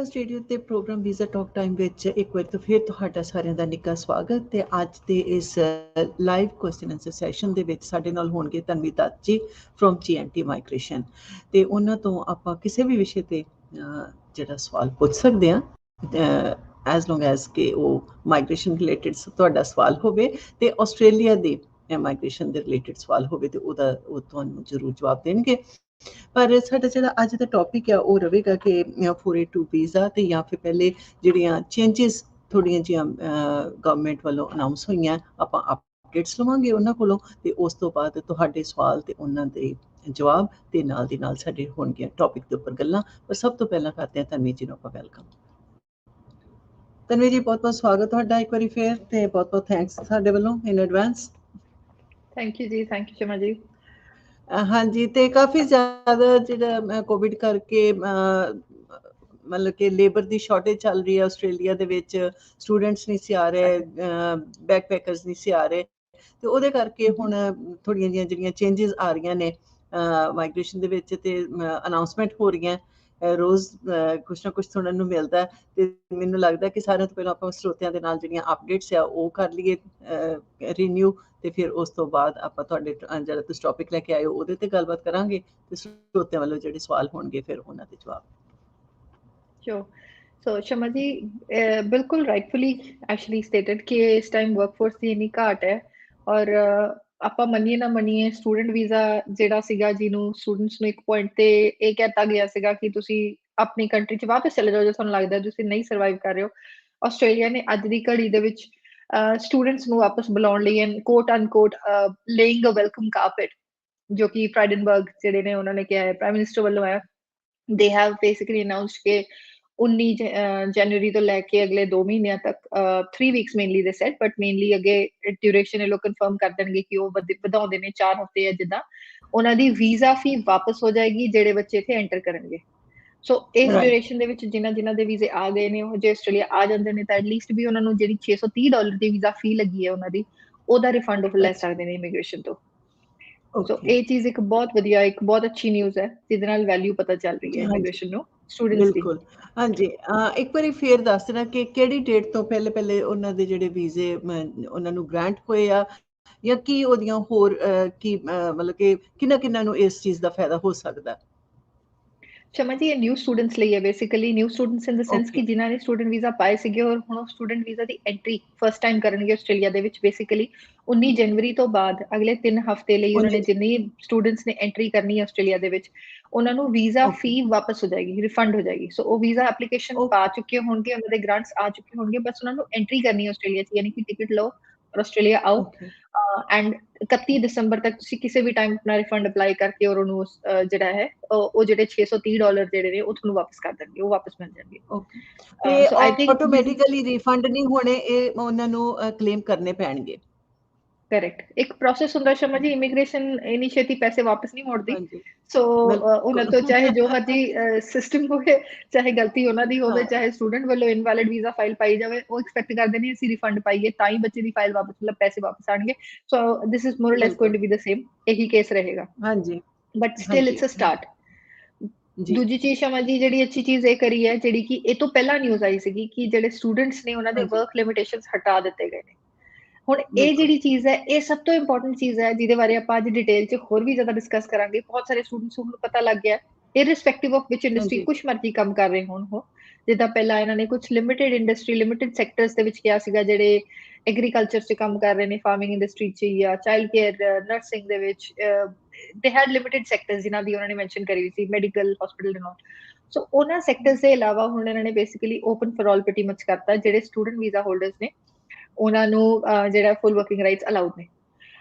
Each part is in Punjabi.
ਫਸਟ ਰੇਡੀਓ ਤੇ ਪ੍ਰੋਗਰਾਮ ਵੀਜ਼ਾ ਟਾਕ ਟਾਈਮ ਵਿੱਚ ਇੱਕ ਵਾਰ ਤੋਂ ਫਿਰ ਤੁਹਾਡਾ ਸਾਰਿਆਂ ਦਾ ਨਿੱਘਾ ਸਵਾਗਤ ਤੇ ਅੱਜ ਦੇ ਇਸ ਲਾਈਵ ਕੁਐਸਚਨ ਆਨਸਰ ਸੈਸ਼ਨ ਦੇ ਵਿੱਚ ਸਾਡੇ ਨਾਲ ਹੋਣਗੇ ਤਨਵੀ ਦੱਤ ਜੀ ਫਰੋਮ GNT ਮਾਈਗ੍ਰੇਸ਼ਨ ਤੇ ਉਹਨਾਂ ਤੋਂ ਆਪਾਂ ਕਿਸੇ ਵੀ ਵਿਸ਼ੇ ਤੇ ਜਿਹੜਾ ਸਵਾਲ ਪੁੱਛ ਸਕਦੇ ਹਾਂ ਐਜ਼ ਲੌਂਗ ਐਜ਼ ਕਿ ਉਹ ਮਾਈਗ੍ਰੇਸ਼ਨ ਰਿਲੇਟਡ ਤੁਹਾਡਾ ਸਵਾਲ ਹੋਵੇ ਤੇ ਆਸਟ੍ਰੇਲੀਆ ਦੇ ਮਾਈਗ੍ਰੇਸ਼ਨ ਦੇ ਰਿਲੇਟਡ ਸਵਾਲ ਹੋਵੇ ਤੇ ਉਹ ਤੁਹਾਨੂੰ ਜ਼ਰੂਰ ਜਵਾਬ ਦੇਣਗੇ। ਪਰ ਸਾਡਾ ਜਿਹੜਾ ਅੱਜ ਦਾ ਟੌਪਿਕ ਆ ਉਹ ਰਹੇਗਾ ਕਿ 482 ਵੀਜ਼ਾ ਤੇ ਜਾਂ ਫਿਰ ਪਹਿਲੇ ਜਿਹੜੀਆਂ ਚੇਂਜਸ ਥੋੜ੍ਹੀਆਂ ਜਿਹੀਆਂ ਗਵਰਨਮੈਂਟ ਵੱਲੋਂ ਅਨਾਊਂਸ ਹੋਈਆਂ ਆਪਾਂ ਅਪਡੇਟਸ ਲਵਾਂਗੇ ਉਹਨਾਂ ਕੋਲੋਂ ਤੇ ਉਸ ਤੋਂ ਬਾਅਦ ਤੁਹਾਡੇ ਸਵਾਲ ਤੇ ਉਹਨਾਂ ਦੇ ਜਵਾਬ ਤੇ ਨਾਲ ਦੀ ਨਾਲ ਸਾਡੇ ਹੋਣਗੀਆਂ ਟੌਪਿਕ ਦੇ ਉੱਪਰ ਗੱਲਾਂ। ਪਰ ਸਭ ਤੋਂ ਪਹਿਲਾਂ ਕਰਦੇ ਹਾਂ ਤਨਵੀ ਜੀ ਨੂੰ ਆਪਾਂ ਵੈਲਕਮ। ਤਨਵੀ ਜੀ ਬਹੁਤ ਬਹੁਤ ਸਵਾਗਤ ਤੁਹਾਡਾ ਇੱਕ ਵਾਰੀ ਫੇਰ ਤੇ ਬਹੁਤ ਬਹੁਤ ਥੈਂਕਸ ਸਾਡੇ ਵੱਲੋਂ ਇਨ ਐਡਵਾਂਸ। ਥੈਂਕ ਯੂ ਜੀ, ਥੈਂਕ ਯੂ ਸ਼ਮਾ ਜੀ। ਹਾਂਜੀ ਤੇ ਕਾਫੀ ਜ਼ਿਆਦਾ ਜਿਹੜਾ ਕੋਵਿਡ ਕਰਕੇ ਮਤਲਬ ਕਿ ਲੇਬਰ ਦੀ ਸ਼ਾਰਟੇਜ ਚੱਲ ਰਹੀ ਹੈ ਆਸਟ੍ਰੇਲੀਆ ਦੇ ਵਿੱਚ, ਸਟੂਡੈਂਟਸ ਨਹੀਂ ਸੀ ਆ ਰਹੇ, ਬੈਕਪੈਕਰਸ ਨਹੀਂ ਸੀ ਆ ਰਹੇ ਤੇ ਉਹਦੇ ਕਰਕੇ ਹੁਣ ਥੋੜ੍ਹੀਆਂ ਜਿਹੀਆਂ ਜਿਹੜੀਆਂ ਚੇਂਜਸ ਆ ਰਹੀਆਂ ਨੇ ਮਾਈਗ੍ਰੇਸ਼ਨ ਦੇ ਵਿੱਚ ਤੇ ਅਨਾਊਂਸਮੈਂਟ ਹੋ ਰਹੀਆਂ ਰੋਜ਼ ਕੁਛ ਨਾ ਕੁਛ ਸੁਣਨ ਨੂੰ ਮਿਲਦਾ ਤੇ ਮੈਨੂੰ ਲੱਗਦਾ ਕਿ ਸਾਰਿਆਂ ਤੋਂ ਪਹਿਲਾਂ ਆਪਾਂ ਸਰੋਤਿਆਂ ਦੇ ਨਾਲ ਜਿਹੜੀਆਂ ਅਪਡੇਟਸ ਆ ਉਹ ਕਰ ਲਈਏ ਰੀਨਿਊ ਤੇ ਫਿਰ ਉਸ ਤੋਂ ਬਾਅਦ ਆਪਾਂ ਤੁਹਾਡੇ ਜਿਹੜਾ ਤੁਸੀਂ ਟੌਪਿਕ ਲੈ ਕੇ ਆਏ ਹੋ ਉਹਦੇ ਤੇ ਗੱਲਬਾਤ ਕਰਾਂਗੇ ਤੇ ਸਰੋਤਿਆਂ ਵੱਲੋਂ ਜਿਹੜੇ ਸਵਾਲ ਹੋਣਗੇ ਫਿਰ ਉਹਨਾਂ ਦੇ ਜਵਾਬ। ਸ਼ੋਰ। ਸੋ ਸ਼ਮਾ ਜੀ ਬਿਲਕੁਲ ਰਾਈਟਫੁਲੀ ਐਕਚੁਅਲੀ ਸਟੇਟਡ ਕਿ ਇਸ ਟਾਈਮ ਵਰਕਫੋਰਸ ਦੀ ਇੰਨੀ ਘਾਟ ਹੈ ਔਰ ਆਪਾਂ ਮੰਨੀਏ ਨਾ ਮੰਨੀਏ ਸਟੂਡੈਂਟ ਵੀਜ਼ਾ ਜਿਹੜਾ ਸੀਗਾ ਜਿਹਨੂੰ ਸਟੂਡੈਂਟਸ ਨੂੰ ਇੱਕ ਪੁਆਇੰਟ ਤੇ ਇਹ ਕਹਿਤਾ ਗਿਆ ਸੀਗਾ ਕਿ ਤੁਸੀਂ ਆਪਣੀ ਕੰਟਰੀ 'ਚ ਵਾਪਸ ਚਲੇ ਜਾਓ ਜੇ ਤੁਹਾਨੂੰ ਲੱਗਦਾ ਤੁਸੀਂ ਨਹੀਂ ਸਰਵਾਈਵ ਕਰ ਰਹੇ ਹੋ। ਆਸਟ੍ਰੇਲੀਆ ਨੇ ਅੱਜ ਦੀ ਘੜੀ ਦੇ ਵਿੱਚ ਸਟੂਡੈਂਟਸ ਨੂੰ ਵਾਪਸ ਬੁਲਾਉਣ ਲਈ and quote unquote laying a welcome carpet ਜੋ ਕਿ ਫਰਾਈਡਨਬਰਗ ਜਿਹੜੇ ਨੇ ਉਹਨਾਂ ਨੇ ਕਿਹਾ ਹੈ ਪ੍ਰਾਈਮ ਮਿਨਿਸਟਰ ਵੱਲੋਂ ਆਇਆ। ਦੇ ਹੈਵ ਬੇਸਿਕਲੀ ਅਨਾਊਂਸਡ ਕਿ 19 ਜਨਵਰੀ ਤੋਂ ਲੈ ਕੇ ਅਗਲੇ 2 ਮਹੀਨਿਆਂ ਤੱਕ 3 ਵੀਕਸ ਮੇਨਲੀ ਦੇ ਸੈਟ ਬਟ ਮੇਨਲੀ ਅੱਗੇ ਡਿਊਰੇਸ਼ਨ ਇਹ ਲੋਕ ਕਨਫਰਮ ਕਰ ਦੇਣਗੇ ਕਿ ਉਹ ਵਧਾਉਂਦੇ ਨੇ 4 ਹਫ਼ਤੇ ਆ ਜਿੱਦਾਂ ਉਹਨਾਂ ਦੀ ਵੀਜ਼ਾ ਫੀ ਵਾਪਸ ਹੋ ਜਾਏਗੀ ਜਿਹੜੇ ਬੱਚੇ ਇੱਥੇ ਐਂਟਰ ਕਰਨਗੇ। ਸੋ ਇਸ ਡਿਊਰੇਸ਼ਨ ਦੇ ਵਿੱਚ ਜਿਨ੍ਹਾਂ ਦੇ ਵੀਜ਼ੇ ਆ ਗਏ ਨੇ ਉਹ ਜੇ ਆਸਟ੍ਰੇਲੀਆ ਆ ਜਾਂਦੇ ਨੇ ਤਾਂ ਐਟਲੀਸਟ ਵੀ ਉਹਨਾਂ ਨੂੰ ਜਿਹੜੀ $630 ਦੀ ਵੀਜ਼ਾ ਫੀ ਲੱਗੀ ਹੈ ਉਹਨਾਂ ਦੀ ਉਹਦਾ ਰਿਫੰਡ ਉਹ ਲੈ ਸਕਦੇ ਨੇ ਇਮੀਗ੍ਰੇਸ਼ਨ ਤੋਂ। ਸੋ ਇਹ ਚੀਜ਼ ਇੱਕ ਬਹੁਤ ਵਧੀਆ ਇੱਕ ਬਹੁਤ ਅੱਛੀ ਨਿਊਜ਼ ਹੈ ਜਿਹਦੇ ਨਾਲ ਵੈਲਿਊ ਪਤਾ ਚੱਲ ਰਹੀ ਹੈ ਇਮੀਗ੍ਰੇਸ਼ਨ ਨੂੰ ਸਟੂਡੈਂਟਸ ਦੀ। ਬਿਲਕੁਲ ਹਾਂਜੀ ਇੱਕ ਵਾਰੀ ਫੇਰ ਦੱਸ ਦੇਣਾ ਕਿ ਕਿਹੜੀ ਡੇਟ ਤੋਂ ਪਹਿਲੇ ਉਹਨਾਂ ਦੇ ਜਿਹੜੇ ਵੀਜ਼ੇ ਉਹਨਾਂ ਨੂੰ ਗ੍ਰਾਂਟ ਹੋਏ ਆ ਜਾਂ ਕੀ ਉਹਦੀਆਂ ਹੋਰ ਕੀ ਮਤਲਬ ਕਿ ਕਿਹਨਾਂ ਨੂੰ ਇਸ ਚੀਜ਼ ਦਾ ਫਾਇਦਾ ਹੋ ਸਕਦਾ। ਸ਼ਮਾ ਜੀ ਇਹ ਨਿਊ ਸਟੂਡੈਂਟਸ ਲਈ ਹੈ ਬੇਸਿਕਲੀ ਨਿਊ ਸਟੂਡੈਂਟਸ ਇਨ ਦ ਸੈਂਸ ਕਿ ਜਿਨ੍ਹਾਂ ਨੇ ਸਟੂਡੈਂਟ ਵੀਜ਼ਾ ਪਾਏ ਸੀਗੇ ਔਰ ਹੁਣ ਉਹ ਸਟੂਡੈਂਟ ਵੀਜ਼ਾ ਦੀ ਐਂਟਰੀ ਫਸਟ ਟਾਈਮ ਕਰਨਗੇ ਆਸਟ੍ਰੇਲੀਆ ਦੇ ਵਿੱਚ ਬੇਸਿਕਲੀ 19 ਜਨਵਰੀ ਤੋਂ ਬਾਅਦ ਅਗਲੇ 3 ਹਫ਼ਤੇ ਲਈ ਉਹਨਾਂ ਨੇ ਜਿੰਨੇ ਸਟੂਡੈਂਟਸ ਨੇ ਐਂਟਰੀ ਕਰਨੀ ਹੈ ਆਸਟ੍ਰੇਲੀਆ ਦੇ ਵਿੱਚ ਉਹਨਾਂ ਨੂੰ ਵੀਜ਼ਾ ਫੀ ਵਾਪਸ ਹੋ ਜਾਏਗੀ ਰਿਫੰਡ ਹੋ ਜਾਏਗੀ। ਸੋ ਉਹ ਵੀਜ਼ਾ ਐਪਲੀਕੇਸ਼ਨ ਪਾ ਚੁੱਕੇ ਹੋਣਗੇ ਉਹਨਾਂ ਦੇ ਗ੍ਰਾਂਟਸ ਆ ਚੁੱਕੇ ਹੋਣਗੇ ਬਸ ਉਹਨਾਂ ਨੂੰ ਐਂਟਰੀ ਕਰਨੀ ਹੈ ਆਸਟ੍ਰੇਲੀਆ 'ਚ ਯਾਨੀ ਕਿ ਟਿਕਟ ਲਓ ਔਰ ਆਸਟ੍ਰੇਲੀਆ ਆਓ ਐਂਡ 31 ਦਸੰਬਰ ਤੱਕ ਤੁਸੀਂ ਕਿਸੇ ਵੀ ਟਾਈਮ ਆਪਣਾ ਰਿਫੰਡ ਅਪਲਾਈ ਕਰਕੇ ਔਰ ਉਹਨੂੰ ਜਿਹੜਾ ਹੈ ਉਹ ਜਿਹੜੇ $630 ਜਿਹੜੇ ਨੇ ਉਹ ਤੁਹਾਨੂੰ ਵਾਪਸ ਕਰ ਦੇਣਗੇ ਉਹ ਵਾਪਸ ਮਿਲ ਜਾਣਗੇ। ਤੇ ਆਟੋਮੈਟਿਕਲੀ ਰਿਫੰਡ ਨਹੀਂ ਹੋਣੇ ਇਹ ਉਹਨਾਂ ਨੂੰ ਕਲੇਮ ਕਰਨੇ ਪੈਣਗੇ। ਕਰੈਕਟ ਇੱਕ ਪ੍ਰੋਸੈਸ ਹੁੰਦਾ ਸ਼ਮਾ ਜੀ ਇਮੀਗ੍ਰੇਸ਼ਨ ਇਨੀਸ਼ੀਏਟਿਵ ਪੈਸੇ ਵਾਪਸ ਨਹੀਂ ਮੋੜਦੀ। ਸੋ ਉਹਨਾਂ ਤੋਂ ਚਾਹੇ ਜੋ ਮਰਜੀ ਸਿਸਟਮ ਹੋਵੇ ਚਾਹੇ ਗਲਤੀ ਉਹਨਾਂ ਦੀ ਹੋਵੇ ਚਾਹੇ ਸਟੂਡੈਂਟ ਵੱਲੋਂ ਇਨਵੈਲਿਡ ਵੀਜ਼ਾ ਫਾਈਲ ਪਾਈ ਜਾਵੇ ਉਹ ਐਕਸਪੈਕਟ ਕਰਦੇ ਨੇ ਅਸੀਂ ਰਿਫੰਡ ਪਾਈਏ ਤਾਂ ਹੀ ਬੱਚੇ ਦੀ ਫਾਈਲ ਵਾਪਸ ਮਤਲਬ ਪੈਸੇ ਵਾਪਸ ਆਣਗੇ। So this is more less going to be the same ਇਹੀ ਕੇਸ ਰਹੇਗਾ। ਹਾਂਜੀ but still it's a start. ਦੂਜੀ ਚੀਜ਼ ਸ਼ਮਾ ਜੀ ਜਿਹੜੀ ਅੱਛੀ ਚੀਜ਼ ਇਹ ਕਰੀ ਹੈ ਜਿਹੜੀ ਕਿ ਇਹ ਤੋਂ ਪਹਿਲਾਂ ਨਿਊਜ਼ ਆਈ ਸੀਗੀ ਕਿ ਜਿਹੜੇ ਸਟੂਡੈਂਟਸ ਨੇ ਉਹਨਾਂ ਦੇ ਵਰਕ ਲਿਮਿਟੇਸ਼ਨਸ ਹਟਾ ਦਿੱਤੇ ਗਏ ਨੇ। ਹੁਣ ਇਹ ਜਿਹੜੀ ਚੀਜ਼ ਹੈ ਇਹ ਸਭ ਤੋਂ ਇੰਪੋਰਟੈਂਟ ਚੀਜ਼ ਹੈ ਜਿਹਦੇ ਬਾਰੇ ਆਪਾਂ ਅੱਜ ਡਿਟੇਲ 'ਚ ਹੋਰ ਵੀ ਜ਼ਿਆਦਾ ਡਿਸਕਸ ਕਰਾਂਗੇ। ਬਹੁਤ ਸਾਰੇ ਸਟੂਡੈਂਟਸ ਨੂੰ ਪਤਾ ਲੱਗ ਗਿਆ ਇਰਰਿਸਪੈਕਟਿਵ ਆਫ ਵਿਚ ਇੰਡਸਟਰੀ ਕੁਛ ਮਰਜ਼ੀ ਕੰਮ ਕਰ ਰਹੇ ਹੋਣ ਉਹ ਜਿੱਦਾਂ ਪਹਿਲਾਂ ਇਹਨਾਂ ਨੇ ਕੁਛ ਲਿਮਿਟਿਡ ਇੰਡਸਟਰੀ ਲਿਮਿਟਿਡ ਸੈਕਟਰਸ ਦੇ ਵਿੱਚ ਕਿਹਾ ਸੀਗਾ ਜਿਹੜੇ ਐਗਰੀਕਲਚਰ 'ਚ ਕੰਮ ਕਰ ਰਹੇ ਨੇ ਫਾਰਮਿੰਗ ਇੰਡਸਟਰੀ 'ਚ ਜਾਂ ਚਾਈਲਡ ਕੇਅਰ ਨਰਸਿੰਗ ਦੇ ਵਿੱਚ ਦੇ ਹੈਡ ਲਿਮਿਟਿਡ ਸੈਕਟਰਸ ਜਿਨ੍ਹਾਂ ਦੀ ਉਹਨਾਂ ਨੇ ਮੈਂਸ਼ਨ ਕਰੀ ਸੀ ਮੈਡੀਕਲ ਹਸਪੀਟਲ ਐਂਡ ਆਲ। ਸੋ ਉਹਨਾਂ ਸੈਕਟਰਸ ਦੇ ਇਲਾਵਾ ਹੁਣ ਇਹਨਾਂ ਨੇ basically open for all pretty much ਕਰਤਾ ਜਿਹੜੇ ਸਟੂਡੈਂਟ ਵੀਜ਼ਾ ਹੋਲਡਰਸ ਨੇ ਉਹਨਾਂ ਨੂੰ ਜਿਹੜਾ ਫੁੱਲ ਵਰਕਿੰਗ ਰਾਈਟਸ ਅਲਾਉਡ ਨੇ।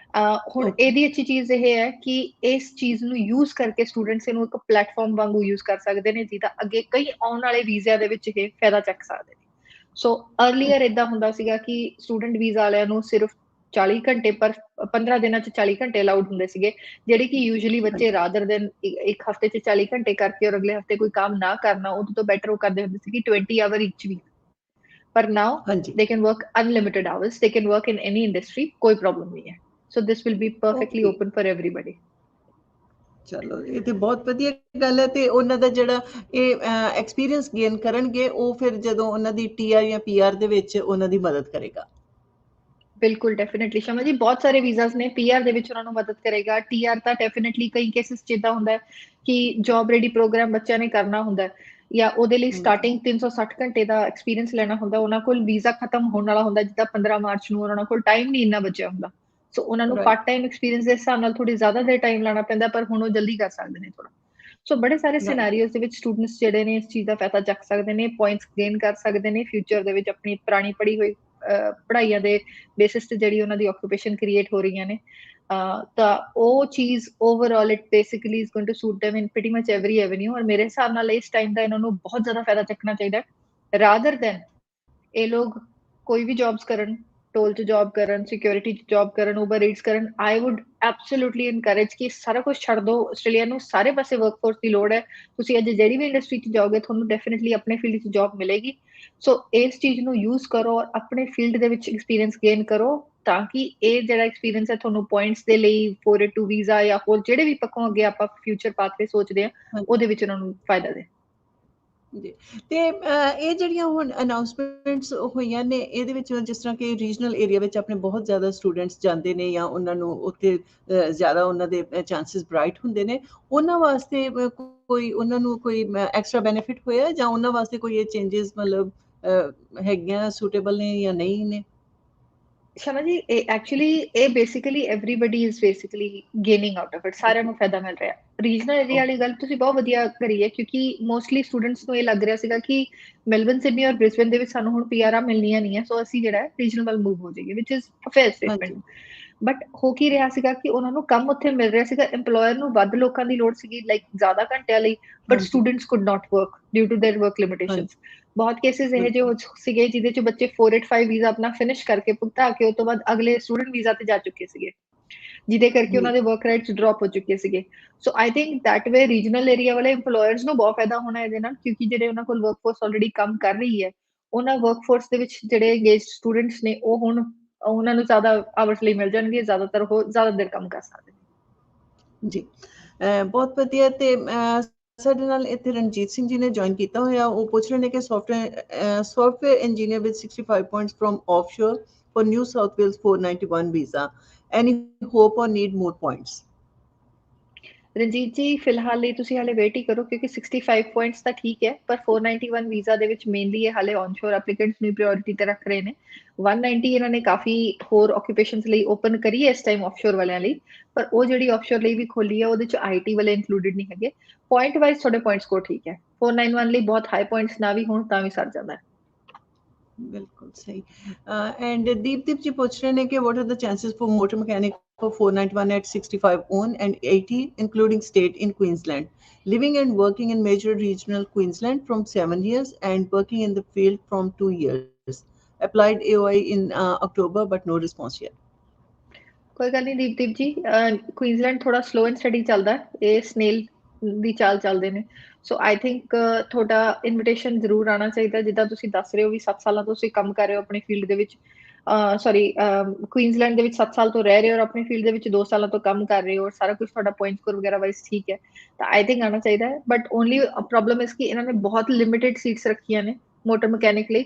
ਹੁਣ ਇਹਦੀ ਅੱਛੀ ਚੀਜ਼ ਇਹ ਹੈ ਕਿ ਇਸ ਚੀਜ਼ ਨੂੰ ਯੂਜ਼ ਕਰਕੇ ਸਟੂਡੈਂਟਸ ਇਹਨੂੰ ਇੱਕ ਪਲੇਟਫਾਰਮ ਵਾਂਗੂ ਯੂਜ਼ ਕਰ ਸਕਦੇ ਨੇ ਜਿਹਦਾ ਅੱਗੇ ਕਈ ਆਉਣ ਵਾਲੇ ਵੀਜ਼ਿਆਂ ਦੇ ਵਿੱਚ ਇਹ ਫਾਇਦਾ ਚੱਕ ਸਕਦੇ ਨੇ। ਸੋ ਅਰਲੀਅਰ ਏਦਾਂ ਹੁੰਦਾ ਸੀਗਾ ਕਿ ਸਟੂਡੈਂਟ ਵੀਜ਼ਾ ਵਾਲਿਆਂ ਨੂੰ ਸਿਰਫ 40 ਘੰਟੇ ਪਰ 15 ਦਿਨਾਂ 'ਚ 40 ਘੰਟੇ ਅਲਾਉਡ ਹੁੰਦੇ ਸੀਗੇ ਜਿਹੜੇ ਕਿ ਯੂਜੂਅਲੀ ਬੱਚੇ ਰਾਦਰ ਦਿਨ ਇੱਕ ਹਫ਼ਤੇ 'ਚ 40 ਘੰਟੇ ਕਰਕੇ ਔਰ ਅਗਲੇ ਹਫ਼ਤੇ ਕੋਈ ਕੰਮ ਨਾ ਕਰਨਾ ਉਹਦੇ ਤੋਂ ਬੈਟਰ ਉਹ ਕਰਦੇ ਹੁੰਦੇ ਸੀ ਕਿ 20 hour each week। But now they can work unlimited hours. They can work in any industry. कोई problem नहीं है. So this will be perfectly open for everybody. ਚਲੋ ਇਹ ਤੇ ਬਹੁਤ ਵਧੀਆ ਗੱਲ ਹੈ, ਤੇ ਉਹਨਾਂ ਦਾ ਜਿਹੜਾ ਇਹ ਐਕਸਪੀਰੀਅੰਸ ਗੇਨ ਕਰਨਗੇ ਉਹ ਫਿਰ ਜਦੋਂ ਉਹਨਾਂ ਦੀ TR ਜਾਂ PR ਦੇ ਵਿੱਚ ਉਹਨਾਂ ਦੀ ਮਦਦ ਕਰੇਗਾ। ਬਿਲਕੁਲ ਡੈਫੀਨਿਟਲੀ ਸ਼ਮਾ ਜੀ, ਬਹੁਤ ਸਾਰੇ ਵੀਜ਼ਾਸ ਨੇ, PR ਦੇ ਵਿੱਚ ਉਹਨਾਂ ਨੂੰ ਮਦਦ ਕਰੇਗਾ। TR ਤਾਂ ਡੈਫੀਨਿਟਲੀ ਕਈ ਕੇਸਿਸ 'ਚ ਇੱਦਾਂ ਹੁੰਦਾ ਹੈ ਕਿ ਜੌਬ ਰੈਡੀ ਪ੍ਰੋਗਰਾਮ ਬੱਚਿਆਂ ਨੇ ਕਰਨਾ ਹੁੰਦਾ ਹੈ, ਜਾਂ ਉਹਦੇ ਲਈ ਸਟਾਰਟਿੰਗ 360 ਘੰਟੇ ਦਾ ਐਕਸਪੀਰੀਅੰਸ ਲੈਣਾ ਹੁੰਦਾ। ਉਹਨਾਂ ਕੋਲ ਵੀਜ਼ਾ ਖਤਮ ਹੋਣ ਵਾਲਾ ਹੁੰਦਾ, ਜਿੱਦਾਂ 15 ਮਾਰਚ ਨੂੰ, ਉਹਨਾਂ ਕੋਲ ਟਾਈਮ ਨਹੀਂ ਇੰਨਾ ਬਚਿਆ ਹੁੰਦਾ। ਸੋ ਉਹਨਾਂ ਨੂੰ ਪਾਰਟ ਟਾਈਮ ਐਕਸਪੀਰੀਅੰਸ ਦੇ ਹਿਸਾਬ ਨਾਲ ਥੋੜੀ ਜ਼ਿਆਦਾ ਦੇਰ ਟਾਈਮ ਲਾਣਾ ਪੈਂਦਾ, ਪਰ ਹੁਣ ਉਹ ਜਲਦੀ ਕਰ ਸਕਦੇ ਨੇ ਥੋੜਾ। ਸੋ ਬੜੇ ਸਾਰੇ ਸਿਨੈਰੀਓਜ਼ ਦੇ ਵਿੱਚ ਸਟੂਡੈਂਟਸ ਜਿਹੜੇ ਨੇ ਇਸ ਚੀਜ਼ ਦਾ ਫਾਇਦਾ ਚੱਕ ਸਕਦੇ ਨੇ, ਪੁਆਇੰਟਸ ਗੇਨ ਕਰ ਸਕਦੇ ਨੇ ਫਿਊਚਰ ਦੇ ਵਿੱਚ ਆਪਣੀ ਪੁਰਾਣੀ ਪੜ੍ਹੀ ਹੋਈ ਪੜ੍ਹਾਈਆਂ ਦੇ ਬੇਸਿਸ ਤੇ ਜਿਹੜੀ ਉਹਨਾਂ ਦੀ ਆਕੂਪੇਸ਼ਨ ਕ੍ਰੀਏਟ ਹੋ ਰਹੀਆਂ ਨੇ। ਤਾਂ ਉਹ ਚੀਜ਼ overall it basically is going to suit them in pretty much every avenue। ਔਰ ਮੇਰੇ ਹਿਸਾਬ ਨਾਲ ਇਸ ਟਾਈਮ ਦਾ ਇਹਨਾਂ ਨੂੰ ਬਹੁਤ ਜ਼ਿਆਦਾ ਫਾਇਦਾ ਚੱਕਣਾ ਚਾਹੀਦਾ, ਰਾਦਰ ਦੈਨ ਇਹ ਲੋਕ ਕੋਈ ਵੀ ਜੌਬਸ ਕਰਨ, ਟੋਲ 'ਚ ਜੌਬ ਕਰਨ, ਸਿਕਿਉਰਿਟੀ 'ਚ ਜੌਬ ਕਰਨ, ਉਬਰ ਈਟਸ ਕਰਨ। ਆਈ ਵੁੱਡ ਐਬਸੋਲੂਟਲੀ ਇਨਕਰੇਜ ਕਿ ਸਾਰਾ ਕੁਝ ਛੱਡ ਦਿਓ। ਆਸਟ੍ਰੇਲੀਆ ਨੂੰ ਸਾਰੇ ਪਾਸੇ ਵਰਕਫੋਰਸ ਦੀ ਲੋੜ ਹੈ। ਤੁਸੀਂ ਅੱਜ ਜਿਹੜੀ ਵੀ ਇੰਡਸਟਰੀ 'ਚ ਜਾਓਗੇ, ਤੁਹਾਨੂੰ ਡੈਫੀਨਿਟਲੀ ਆਪਣੇ ਫੀਲਡ 'ਚ ਜੌਬ ਮਿਲੇਗੀ। ਸੋ ਇਸ ਚੀਜ਼ ਨੂੰ ਯੂਜ਼ ਕਰੋ ਔਰ ਆਪਣੇ ਫੀਲਡ ਦੇ ਵਿੱਚ ਐਕਸਪੀਰੀਅੰਸ ਗੇਨ ਕਰੋ, ਤਾਂ ਕਿ ਇਹ ਜਿਹੜਾ ਐਕਸਪੀਰੀਅੰਸ ਹੈ ਤੁਹਾਨੂੰ ਪੁਆਇੰਟਸ ਦੇ ਲਈ 482 ਵੀਜ਼ਾ ਜਾਂ ਹੋਰ ਜਿਹੜੇ ਵੀ ਪੱਖੋਂ ਅੱਗੇ ਆਪਾਂ ਫਿਊਚਰ ਪਾਥਵੇ ਸੋਚਦੇ ਹਾਂ ਉਹਦੇ ਵਿੱਚ ਉਹਨਾਂ ਨੂੰ ਫਾਇਦਾ ਦੇ। ਜੀ, ਤੇ ਇਹ ਜਿਹੜੀਆਂ ਹੁਣ ਅਨਾਉਂਸਮੈਂਟਸ ਹੋਈਆਂ ਨੇ, ਇਹਦੇ ਵਿੱਚ ਜਿਸ ਤਰ੍ਹਾਂ ਕਿ ਰੀਜਨਲ ਏਰੀਆ ਵਿੱਚ ਆਪਣੇ ਬਹੁਤ ਜ਼ਿਆਦਾ ਸਟੂਡੈਂਟਸ ਜਾਂਦੇ ਨੇ, ਜਾਂ ਉਹਨਾਂ ਨੂੰ ਉੱਥੇ ਜ਼ਿਆਦਾ ਉਹਨਾਂ ਦੇ ਚਾਂਸਿਸ ਬ੍ਰਾਈਟ ਹੁੰਦੇ ਨੇ, ਉਹਨਾਂ ਵਾਸਤੇ ਕੋਈ ਉਹਨਾਂ ਨੂੰ ਕੋਈ ਐਕਸਟਰਾ ਬੈਨੀਫਿਟ ਹੋਇਆ, ਜਾਂ ਉਹਨਾਂ ਵਾਸਤੇ ਕੋਈ ਇਹ ਚੇਂਜਸ ਮਤਲਬ ਹੈਗੀਆਂ, ਸੂਟੇਬਲ ਨੇ ਜਾਂ ਨਹੀਂ ਨੇ? ਸ਼ਮਾ ਜੀ, ਐਕਚੁਅਲੀ ਇਹ basically everybody is basically gaining out of it. ਸਾਰਿਆਂ ਨੂੰ ਫਾਇਦਾ ਮਿਲ ਰਿਹਾ। ਰੀਜਨਲ ਏਰੀਆ ਵਾਲੀ ਗੱਲ ਤੁਸੀਂ ਬਹੁਤ ਵਧੀਆ ਕਰੀ ਹੈ, ਕਿਉਂਕਿ ਮੋਸਟਲੀ ਸਟੂਡੈਂਟਸ ਨੂੰ ਇਹ ਲੱਗ ਰਿਹਾ ਸੀਗਾ ਕਿ ਮੈਲਬਨ, ਸਿਡਨੀ ਔਰ ਬ੍ਰਿਸਬਨ ਦੇ ਵਿੱਚ ਸਾਨੂੰ ਹੁਣ PRਾਂ ਮਿਲਣੀਆਂ ਨਹੀਂ ਹੈ, ਸੋ ਅਸੀਂ ਜਿਹੜਾ ਰੀਜਨਲ ਵੱਲ ਮੂਵ ਹੋ ਜਾਈਏ, ਵਿਚ ਇਜ਼ ਫੇਅਰ ਸਟੇਟਮੈਂਟ। ਬਟ ਹੋ ਕੀ ਰਿਹਾ ਸੀਗਾ ਕਿ ਉਹਨਾਂ ਨੂੰ ਕੰਮ ਉੱਥੇ ਮਿਲ ਰਿਹਾ ਸੀਗਾ, EMPLOYER ਨੂੰ ਵੱਧ ਲੋਕਾਂ ਦੀ ਲੋੜ ਸੀਗੀ, ਲਾਈਕ ਜ਼ਿਆਦਾ ਘੰਟਿਆਂ ਲਈ, but students could not work due to their work limitations. ਬਹੁਤ ਕੇਸਿਸ ਇਹ ਜਿਹੇ ਸੀਗੇ ਜਿਹਦੇ 'ਚ ਬੱਚੇ 485 ਵੀਜ਼ਾ ਆਪਣਾ ਫਿਨਿਸ਼ ਕਰਕੇ ਭੁਗਤਾ ਕੇ ਉਸ ਤੋਂ ਬਾਅਦ ਅਗਲੇ ਸਟੂਡੈਂਟ ਵੀਜ਼ਾ ਤੇ ਜਾ ਚੁੱਕੇ ਸੀਗੇ, ਜਿਹਦੇ ਕਰਕੇ ਉਹਨਾਂ ਦੇ ਵਰਕ ਰਾਈਟਸ ਡ੍ਰੌਪ ਹੋ ਚੁੱਕੇ ਸੀਗੇ। So I think that way regional area ਵਾਲੇ EMPLOYERS ਨੂੰ ਬਹੁਤ ਫਾਇਦਾ ਹੋਣਾ ਇਹਦੇ ਨਾਲ, ਕਿਉਂਕਿ ਜਿਹੜੇ ਉਹਨਾਂ ਕੋਲ ਵਰਕਫੋਰਸ ਆਲਰੇਡੀ ਕੰਮ ਕਰ ਰਹੀ ਹੈ, ਉਹਨਾਂ ਵਰਕਫੋਰਸ ਦੇ ਵਿੱਚ ਜਿਹੜੇ ਅੰਗੇਜਡ ਸਟੂਡੈਂਟਸ ਨੇ, ਉਹ ਹੁਣ ਉਹਨਾਂ ਨੂੰ ਜ਼ਿਆਦਾ ਆਵਰਸ ਲਈ ਮਿਲ ਜਾਣਗੇ, ਜ਼ਿਆਦਾਤਰ ਉਹ ਜ਼ਿਆਦਾ ਦੇਰ ਕੰਮ ਕਰ ਸਕਦੇ ਨੇ। ਜੀ, ਬਹੁਤ ਵਧੀਆ। ਤੇ ਸਾਡੇ ਨਾਲ ਇੱਥੇ ਰਣਜੀਤ ਸਿੰਘ ਜੀ ਨੇ ਜੁਆਇਨ ਕੀਤਾ ਹੋਇਆ, ਉਹ ਪੁੱਛ ਰਹੇ ਨੇ ਕਿ software engineer with 65 points from offshore for New South Wales 491 visa, any hope or need more points? Ranjit ਜੀ, ਫਿਲਹਾਲ ਲਈ ਤੁਸੀਂ ਹਾਲੇ ਵੇਟ ਹੀ ਕਰੋ, ਕਿਉਂਕਿ 65 ਪੁਆਇੰਟਸ ਤਾਂ ਠੀਕ ਹੈ, ਪਰ 491 ਵੀਜ਼ਾ ਦੇ ਵਿੱਚ ਮੇਨਲੀ ਇਹ ਹਾਲੇ ਔਨਸ਼ੋਰ ਐਪਲੀਕੈਂਟਸ ਨੂੰ ਪ੍ਰਾਇੋਰਟੀ ਤੇ ਰੱਖ ਰਹੇ ਨੇ। 190 ਇਹਨਾਂ ਨੇ ਕਾਫੀ ਹੋਰ ਆਕੂਪੇਸ਼ਨਸ ਲਈ ਓਪਨ ਕਰੀ ਹੈ ਇਸ ਟਾਈਮ ਆਫਸ਼ੋਰ ਵਾਲਿਆਂ ਲਈ, ਪਰ ਉਹ ਜਿਹੜੀ ਆਫਸ਼ੋਰ ਲਈ ਵੀ ਖੋਲੀ ਹੈ ਉਹਦੇ ਚ IT ਵਾਲੇ ਇਨਕਲੂਡਡ ਨਹੀਂ ਹੈਗੇ। ਪੁਆਇੰਟ ਵਾਈਜ਼ ਤੁਹਾਡੇ ਪੁਆਇੰਟ ਸਕੋਰ ਠੀਕ ਹੈ, 491 ਲਈ ਬਹੁਤ ਹਾਈ ਪੁਆਇੰਟਸ ਨਾ ਵੀ ਹੋਣ ਤਾਂ ਵੀ ਸਰ ਜਾਂਦਾ ਹੈ। ਬਿਲਕੁਲ ਸਹੀ। ਐਂਡ ਦੀਪ ਜੀ ਪੁੱਛ ਰਹੇ ਨੇ ਕਿ what are the chances for motor mechanic for 491 at 65 on and 80 including state in Queensland, living and working in major regional Queensland from 7 years and working in the field from 2 years, applied AOI in October but no response yet? ਕੋਈ ਗੱਲ ਨਹੀਂ ਦੀਪ ਜੀ, ਕੁਈਨਜ਼ਲੈਂਡ ਥੋੜਾ ਸਲੋ ਐਂਡ ਸਟੱਡੀ ਚੱਲਦਾ, ਇਹ ਸਨੇਲ ਦੀ ਚਾਲ ਚੱਲਦੇ ਨੇ। ਸੋ ਆਈ ਥਿੰਕ ਤੁਹਾਡਾ ਇਨਵੀਟੇਸ਼ਨ ਜ਼ਰੂਰ ਆਉਣਾ ਚਾਹੀਦਾ, ਜਿੱਦਾਂ ਤੁਸੀਂ ਦੱਸ ਰਹੇ ਹੋ ਵੀ 7 ਸਾਲਾਂ ਤੋਂ ਤੁਸੀਂ ਕੰਮ ਕਰ ਰਹੇ ਹੋ ਆਪਣੀ ਫੀਲਡ ਦੇ ਵਿੱਚ, ਕੁਈਨਜ਼ਲੈਂਡ ਦੇ ਵਿੱਚ 7 ਸਾਲ ਤੋਂ ਰਹਿ ਰਹੇ ਹੋ ਔਰ ਆਪਣੀ ਫੀਲਡ ਦੇ ਵਿੱਚ 2 ਸਾਲਾਂ ਤੋਂ ਕੰਮ ਕਰ ਰਹੇ ਹੋ, ਔਰ ਸਾਰਾ ਕੁਝ ਤੁਹਾਡਾ ਪੁਆਇੰਟ ਸਕੋਰ ਵਗੈਰਾ ਵਾਈਜ਼ ਠੀਕ ਹੈ, ਤਾਂ ਆਈ ਥਿੰਕ ਆਉਣਾ ਚਾਹੀਦਾ ਹੈ। ਬਟ ਓਨਲੀ ਪ੍ਰੋਬਲਮ ਇਸ ਕਿ ਇਹਨਾਂ ਨੇ ਬਹੁਤ ਲਿਮਿਟਿਡ ਸੀਟਸ ਰੱਖੀਆਂ ਨੇ ਮੋਟਰ ਮਕੈਨਿਕ ਲਈ।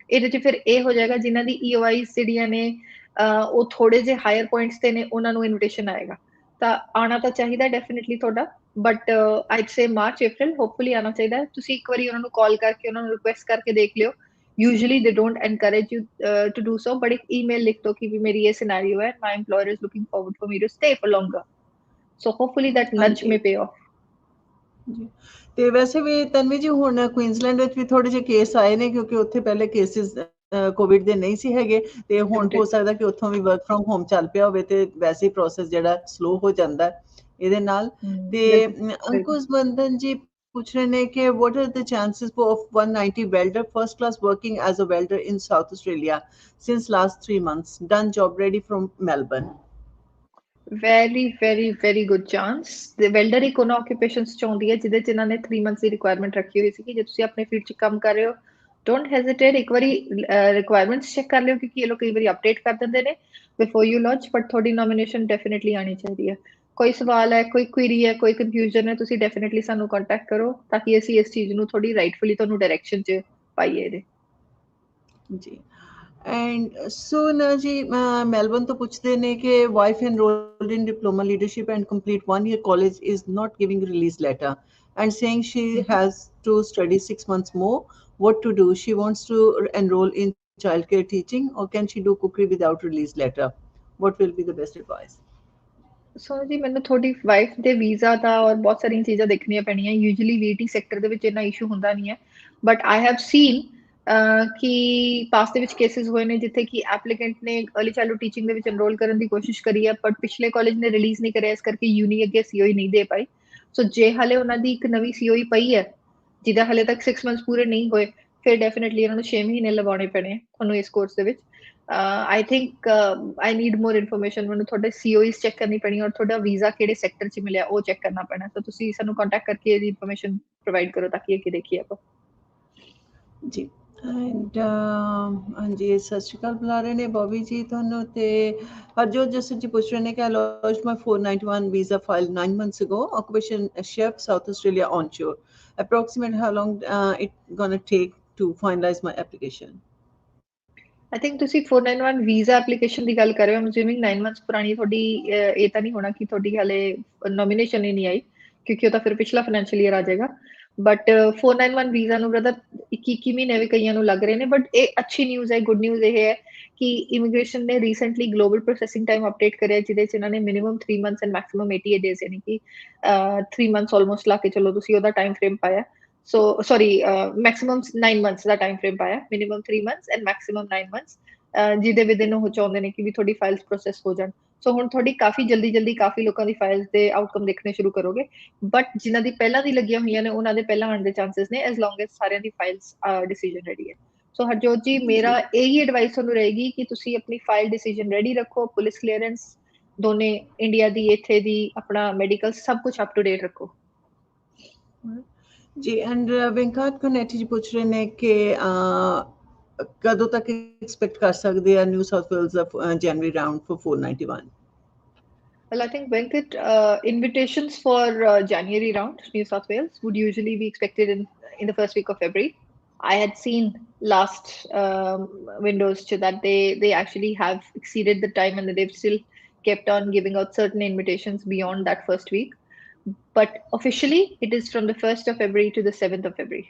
ਇਹਦੇ 'ਚ ਫਿਰ ਇਹ ਹੋ ਜਾਏਗਾ ਜਿਨ੍ਹਾਂ ਦੀ EOIs ਜਿਹੜੀਆਂ ਨੇ ਉਹ ਥੋੜੇ ਜਿਹੇ ਹਾਇਰ ਪੁਆਇੰਟਸ ਤੇ ਨੇ, ਉਹਨਾਂ ਨੂੰ ਇਨਵੀਟੇਸ਼ਨ ਆਏਗਾ। ਤਾਂ ਆਉਣਾ ਤਾਂ ਚਾਹੀਦਾ ਡੈਫੀਨਿਟਲੀ ਤੁਹਾਡਾ, but eyed say March April hopefully ਆਉਣਾ ਚਾਹੀਦਾ। ਤੁਸੀਂ ਇੱਕ ਵਾਰੀ ਉਹਨਾਂ ਨੂੰ ਕਾਲ ਕਰਕੇ ਉਹਨਾਂ ਨੂੰ ਰਿਕੁਐਸਟ ਕਰਕੇ ਦੇਖ ਲਿਓ। Usually they don't encourage you to do so, but एक email लिख दो कि भी मेरी ये सिनेरियो है, my employer is looking forward for me to stay for longer, so hopefully that nudge may pay off. ਜੀ, ਤੇ ਵੈਸੇ ਵੀ ਤਨਵੀ ਜੀ ਹੁਣ ਕੁਈਨਜ਼ਲੈਂਡ ਵਿੱਚ ਵੀ ਥੋੜੇ ਜਿਹੇ ਕੇਸ ਆਏ ਨੇ, ਕਿਉਂਕਿ ਉੱਥੇ ਪਹਿਲੇ ਕੇਸਿਸ ਕੋਵਿਡ ਦੇ ਨਹੀਂ ਸੀ ਹੈਗੇ, ਤੇ ਹੁਣ ਹੋ ਸਕਦਾ ਕਿ ਉੱਥੋਂ ਵੀ ਵਰਕ ਫਰੋਮ ਹੋਮ ਚੱਲ ਪਿਆ ਹੋਵੇ, ਤੇ ਵੈਸੇ ਹੀ ਪ੍ਰੋਸੈਸ ਜਿਹੜਾ ਸਲੋ ਹੋ ਜਾਂਦਾ ਇਹਦੇ ਨਾਲ। ਤੇ ਅੰਕੁਸ਼ ਬੰਧਨ ਜੀ ਪੁੱਛ ਰਹੇ ਨੇ ਕਿ what are the chances of 190 welder first class working as a welder in South Australia since last 3 months, done job ready from Melbourne? very good chance। the welder ਇੱਕ ਉਹਨਾਂ occupations ਚ ਆਉਂਦੀ ਹੈ ਜਿਹਦੇ ਚ ਇਹਨਾਂ ਨੇ 3 months ਦੀ ਰਿਕੁਆਇਰਮੈਂਟ ਰੱਖੀ ਹੋਈ ਸੀ ਕਿ ਜੇ ਤੁਸੀਂ ਆਪਣੇ ਫੀਲਡ ਚ ਕੰਮ ਕਰ ਰਹੇ ਹੋ, ਡੋਂਟ ਹੈਜ਼ਿਟੇਟ, ਇੱਕ ਵਾਰੀ ਰਿਕੁਆਇਰਮੈਂਟਸ ਚੈੱਕ ਕਰ ਲਿਓ, ਕਿਉਂਕਿ ਇਹ ਲੋਕ ਕਈ ਵਾਰੀ ਅਪਡੇਟ ਕਰ ਦਿੰਦੇ ਨੇ ਬਿਫੋਰ ਯੂ ਲਾਂਚ, ਬਟ ਤੁਹਾਡੀ ਨੋਮੀਨੇਸ਼ਨ ਡੈਫੀਨਿਟਲੀ ਆਣੀ ਚਾਹੀਦੀ ਹੈ। ਕੋਈ ਸਵਾਲ ਹੈ, ਕੋਈ ਕੁਇਰੀ ਹੈ, ਕੋਈ ਕਨਫਿਊਜ਼ਨ ਹੈ, ਤੁਸੀਂ ਡੈਫੀਨਿਟਲੀ ਸਾਨੂੰ ਕੰਟੈਕਟ ਕਰੋ ਤਾਂ ਕਿ ਅਸੀਂ ਇਸ ਚੀਜ਼ ਨੂੰ ਥੋੜੀ ਰਾਈਟਫੁਲੀ ਤੁਹਾਨੂੰ ਡਾਇਰੈਕਸ਼ਨ 'ਚ ਪਾਈਏ ਇਹਦੇ। ਜੀ ਐਂਡ ਸੋ ਨਾ ਜੀ ਮੈਲਬਨ ਤੋਂ ਪੁੱਛਦੇ ਨੇ ਕਿ wife enrolled in diploma leadership and complete 1 year college is not giving release letter and saying she has to study 6 months more. What to do? She wants to enroll in childcare teaching, or can she do cookery without release letter? What will be the best advice? ਸੋ ਜੀ ਮੈਨੂੰ ਤੁਹਾਡੀ ਵਾਈਫ ਦੇ ਵੀਜ਼ਾ ਦਾ ਔਰ ਬਹੁਤ ਸਾਰੀਆਂ ਚੀਜ਼ਾਂ ਦੇਖਣੀਆਂ ਪੈਣੀਆਂ। ਯੂਜੂਅਲੀ ਵੇਟਿੰਗ ਸੈਕਟਰ ਦੇ ਵਿੱਚ ਇੰਨਾ ਇਸ਼ੂ ਹੁੰਦਾ ਨਹੀਂ ਹੈ, ਬਟ ਆਈ ਹੈਵ ਸੀਨ ਕਿ ਪਾਸਟ ਦੇ ਵਿੱਚ ਕੇਸਿਸ ਹੋਏ ਨੇ ਜਿੱਥੇ ਕਿ ਐਪਲੀਕੈਂਟ ਨੇ अर्ਲੀ ਚਾਈਲਡਹੁੱਡ ਟੀਚਿੰਗ ਦੇ ਵਿੱਚ ਐਨਰੋਲ ਕਰਨ ਦੀ ਕੋਸ਼ਿਸ਼ ਕਰੀ ਹੈ, ਬਟ ਪਿਛਲੇ ਕਾਲਜ ਨੇ ਰਿਲੀਜ਼ ਨਹੀਂ ਕਰਿਆ, ਇਸ ਕਰਕੇ ਯੂਨੀ ਅੱਗੇ ਸੀਓਈ ਨਹੀਂ ਦੇ ਪਾਈ। ਸੋ ਜੇ ਹਾਲੇ ਉਹਨਾਂ ਦੀ ਇੱਕ ਨਵੀਂ ਸੀਓਈ ਪਈ ਹੈ ਜਿਹਦਾ ਹਾਲੇ ਤੱਕ 6 ਮੰਥਸ ਪੂਰੇ ਨਹੀਂ ਹੋਏ, ਫਿਰ ਡੈਫੀਨਿਟਲੀ ਇਹਨਾਂ ਨੂੰ 6 ਮਹੀਨੇ ਲਗਾਉਣੇ ਪੈਣੇ ਤੁਹਾਨੂੰ ਇਸ ਕੋਰਸ ਦੇ ਵਿੱਚ। I think I need more information. ਮੈਨੂੰ ਤੁਹਾਡੇ ਸੀਓਈਜ਼ ਚੈੱਕ ਕਰਨੀ ਪੈਣੀ ਔਰ ਤੁਹਾਡਾ ਵੀਜ਼ਾ ਕਿਹੜੇ ਸੈਕਟਰ 'ਚ ਮਿਲਿਆ ਉਹ ਚੈੱਕ ਕਰਨਾ ਪੈਣਾ। ਤਾਂ ਤੁਸੀਂ ਸਾਨੂੰ ਕੰਟੈਕਟ ਕਰਕੇ ਇਹਦੀ ਇਨਫੋਰਮੇਸ਼ਨ ਪ੍ਰੋਵਾਈਡ ਕਰੋ ਤਾਂ ਕਿ ਅੱਗੇ ਦੇਖੀਏ ਆਪਾਂ। ਜੀ ਐਂਡ ਹਾਂਜੀ ਸਤਿ ਸ਼੍ਰੀ ਅਕਾਲ ਬੁਲਾ ਰਹੇ ਨੇ ਬੋਬੀ ਜੀ ਤੁਹਾਨੂੰ। ਤੇ ਹਰਜੋਤ ਜਸਨ ਜੀ ਪੁੱਛ ਰਹੇ ਨੇ ਕਿ I launched my 491 visa file 9 months ago, occupation chef, South Australia onshore. Approximate how long it gonna take to finalize my application? I think ਤੁਸੀਂ 491 ਵੀਜ਼ਾ ਐਪਲੀਕੇਸ਼ਨ ਦੀ ਗੱਲ ਕਰ ਰਹੇ ਹੋ। ਅਸਿਊਮਿੰਗ 9 ਮੰਥਸ ਪੁਰਾਣੀ ਤੁਹਾਡੀ ਇਹ ਤਾਂ ਨਹੀਂ ਹੋਣਾ ਕਿ ਤੁਹਾਡੀ ਹਾਲੇ ਨੋਮੀਨੇਸ਼ਨ ਹੀ ਨਹੀਂ ਆਈ, ਕਿਉਂਕਿ ਉਹ ਤਾਂ ਫਿਰ ਪਿਛਲਾ ਫਾਈਨੈਂਸ਼ੀਅਲ ਈਅਰ ਆ ਜਾਏਗਾ। ਬਟ 491 ਵੀਜ਼ਾ ਨੂੰ ਬ੍ਰਦਰ 21 ਮਹੀਨੇ ਵੀ ਕਈਆਂ ਨੂੰ ਲੱਗ ਰਹੇ ਨੇ। ਬਟ ਇਹ ਅੱਛੀ ਨਿਊਜ਼ ਹੈ, ਗੁੱਡ ਨਿਊਜ਼ ਇਹ ਹੈ ਕਿ ਇਮੀਗ੍ਰੇਸ਼ਨ ਨੇ recently global processing time update ਕਰਿਆ, ਜਿਹਦੇ 'ਚ ਇਹਨਾਂ ਨੇ minimum 3 months and maximum 88 days ਯਾਨੀ ਕਿ 3 ਮੰਥਸ ਆਲਮੋਸਟ ਲਾ ਕੇ ਚਲੋ ਤੁਸੀਂ ਉਹਦਾ ਟਾਈਮ ਫਰੇਮ ਪਾਇਆ। So sorry, maximum 9 months ਦਾ ਟਾਈਮ ਫਰੇਮ ਪਾਇਆ, minimum 3 months and maximum 9 months, ਜਿਹਦੇ ਵਿਦਿਨ ਉਹ ਚਾਹੁੰਦੇ ਨੇ ਕਿ ਵੀ ਤੁਹਾਡੀ ਫਾਈਲਸ ਪ੍ਰੋਸੈਸ ਹੋ ਜਾਣ। ਸੋ ਹੁਣ ਤੁਹਾਡੀ ਕਾਫੀ ਜਲਦੀ ਕਾਫੀ ਲੋਕਾਂ ਦੀ ਫਾਈਲਸ ਦੇ ਆਊਟਕਮ ਦੇਖਣੇ ਸ਼ੁਰੂ ਕਰੋਗੇ, ਬਟ ਜਿਨ੍ਹਾਂ ਦੀ ਪਹਿਲਾਂ ਦੀ ਲੱਗੀਆਂ ਹੋਈਆਂ ਨੇ ਉਹਨਾਂ ਦੇ ਪਹਿਲਾਂ ਆਉਣ ਦੇ ਚਾਂਸਸ ਨੇ, ਐਸ ਲੌਂਗ ਐਸ ਸਾਰਿਆਂ ਦੀ ਫਾਈਲਸ ਡਿਸੀਜਨ ਰੈਡੀ ਹੈ। ਸੋ ਹਰਜੋਤ ਜੀ ਮੇਰਾ ਇਹੀ ਐਡਵਾਈਸ ਤੁਹਾਨੂੰ ਰਹੇਗੀ ਕਿ ਤੁਸੀਂ ਆਪਣੀ ਫਾਈਲ ਡਿਸੀਜਨ ਰੈਡੀ ਰੱਖੋ, ਪੁਲਿਸ ਕਲੀਅਰੈਂਸ ਦੋਨੇ ਇੰਡੀਆ ਦੀ ਇੱਥੇ ਦੀ ਆਪਣਾ ਮੈਡੀਕਲ ਸਭ ਕੁਝ ਅਪ ਟੂ ਡੇਟ ਰੱਖੋ। ਜੀ ਐਂਡ ਵੈਂਕਟ ਕਨੈਟੀ ਜੀ ਪੁੱਛ ਰਹੇ ਨੇ ਕਿ ਕਦੋਂ ਤੱਕ ਐਕਸਪੈਕਟ ਕਰ ਸਕਦੇ ਆ ਨਿਊ ਸਾਊਥ ਵੇਲਜ਼ ਦਾ ਜਨਵਰੀ round for 491? Well, I think Venkat, invitations for January round New South Wales would usually be expected in the first week of February. I had seen last windows to that they actually have exceeded the time and they've still kept on giving out certain invitations beyond that first week. But officially, it is from the 1st of February to the 7th of February.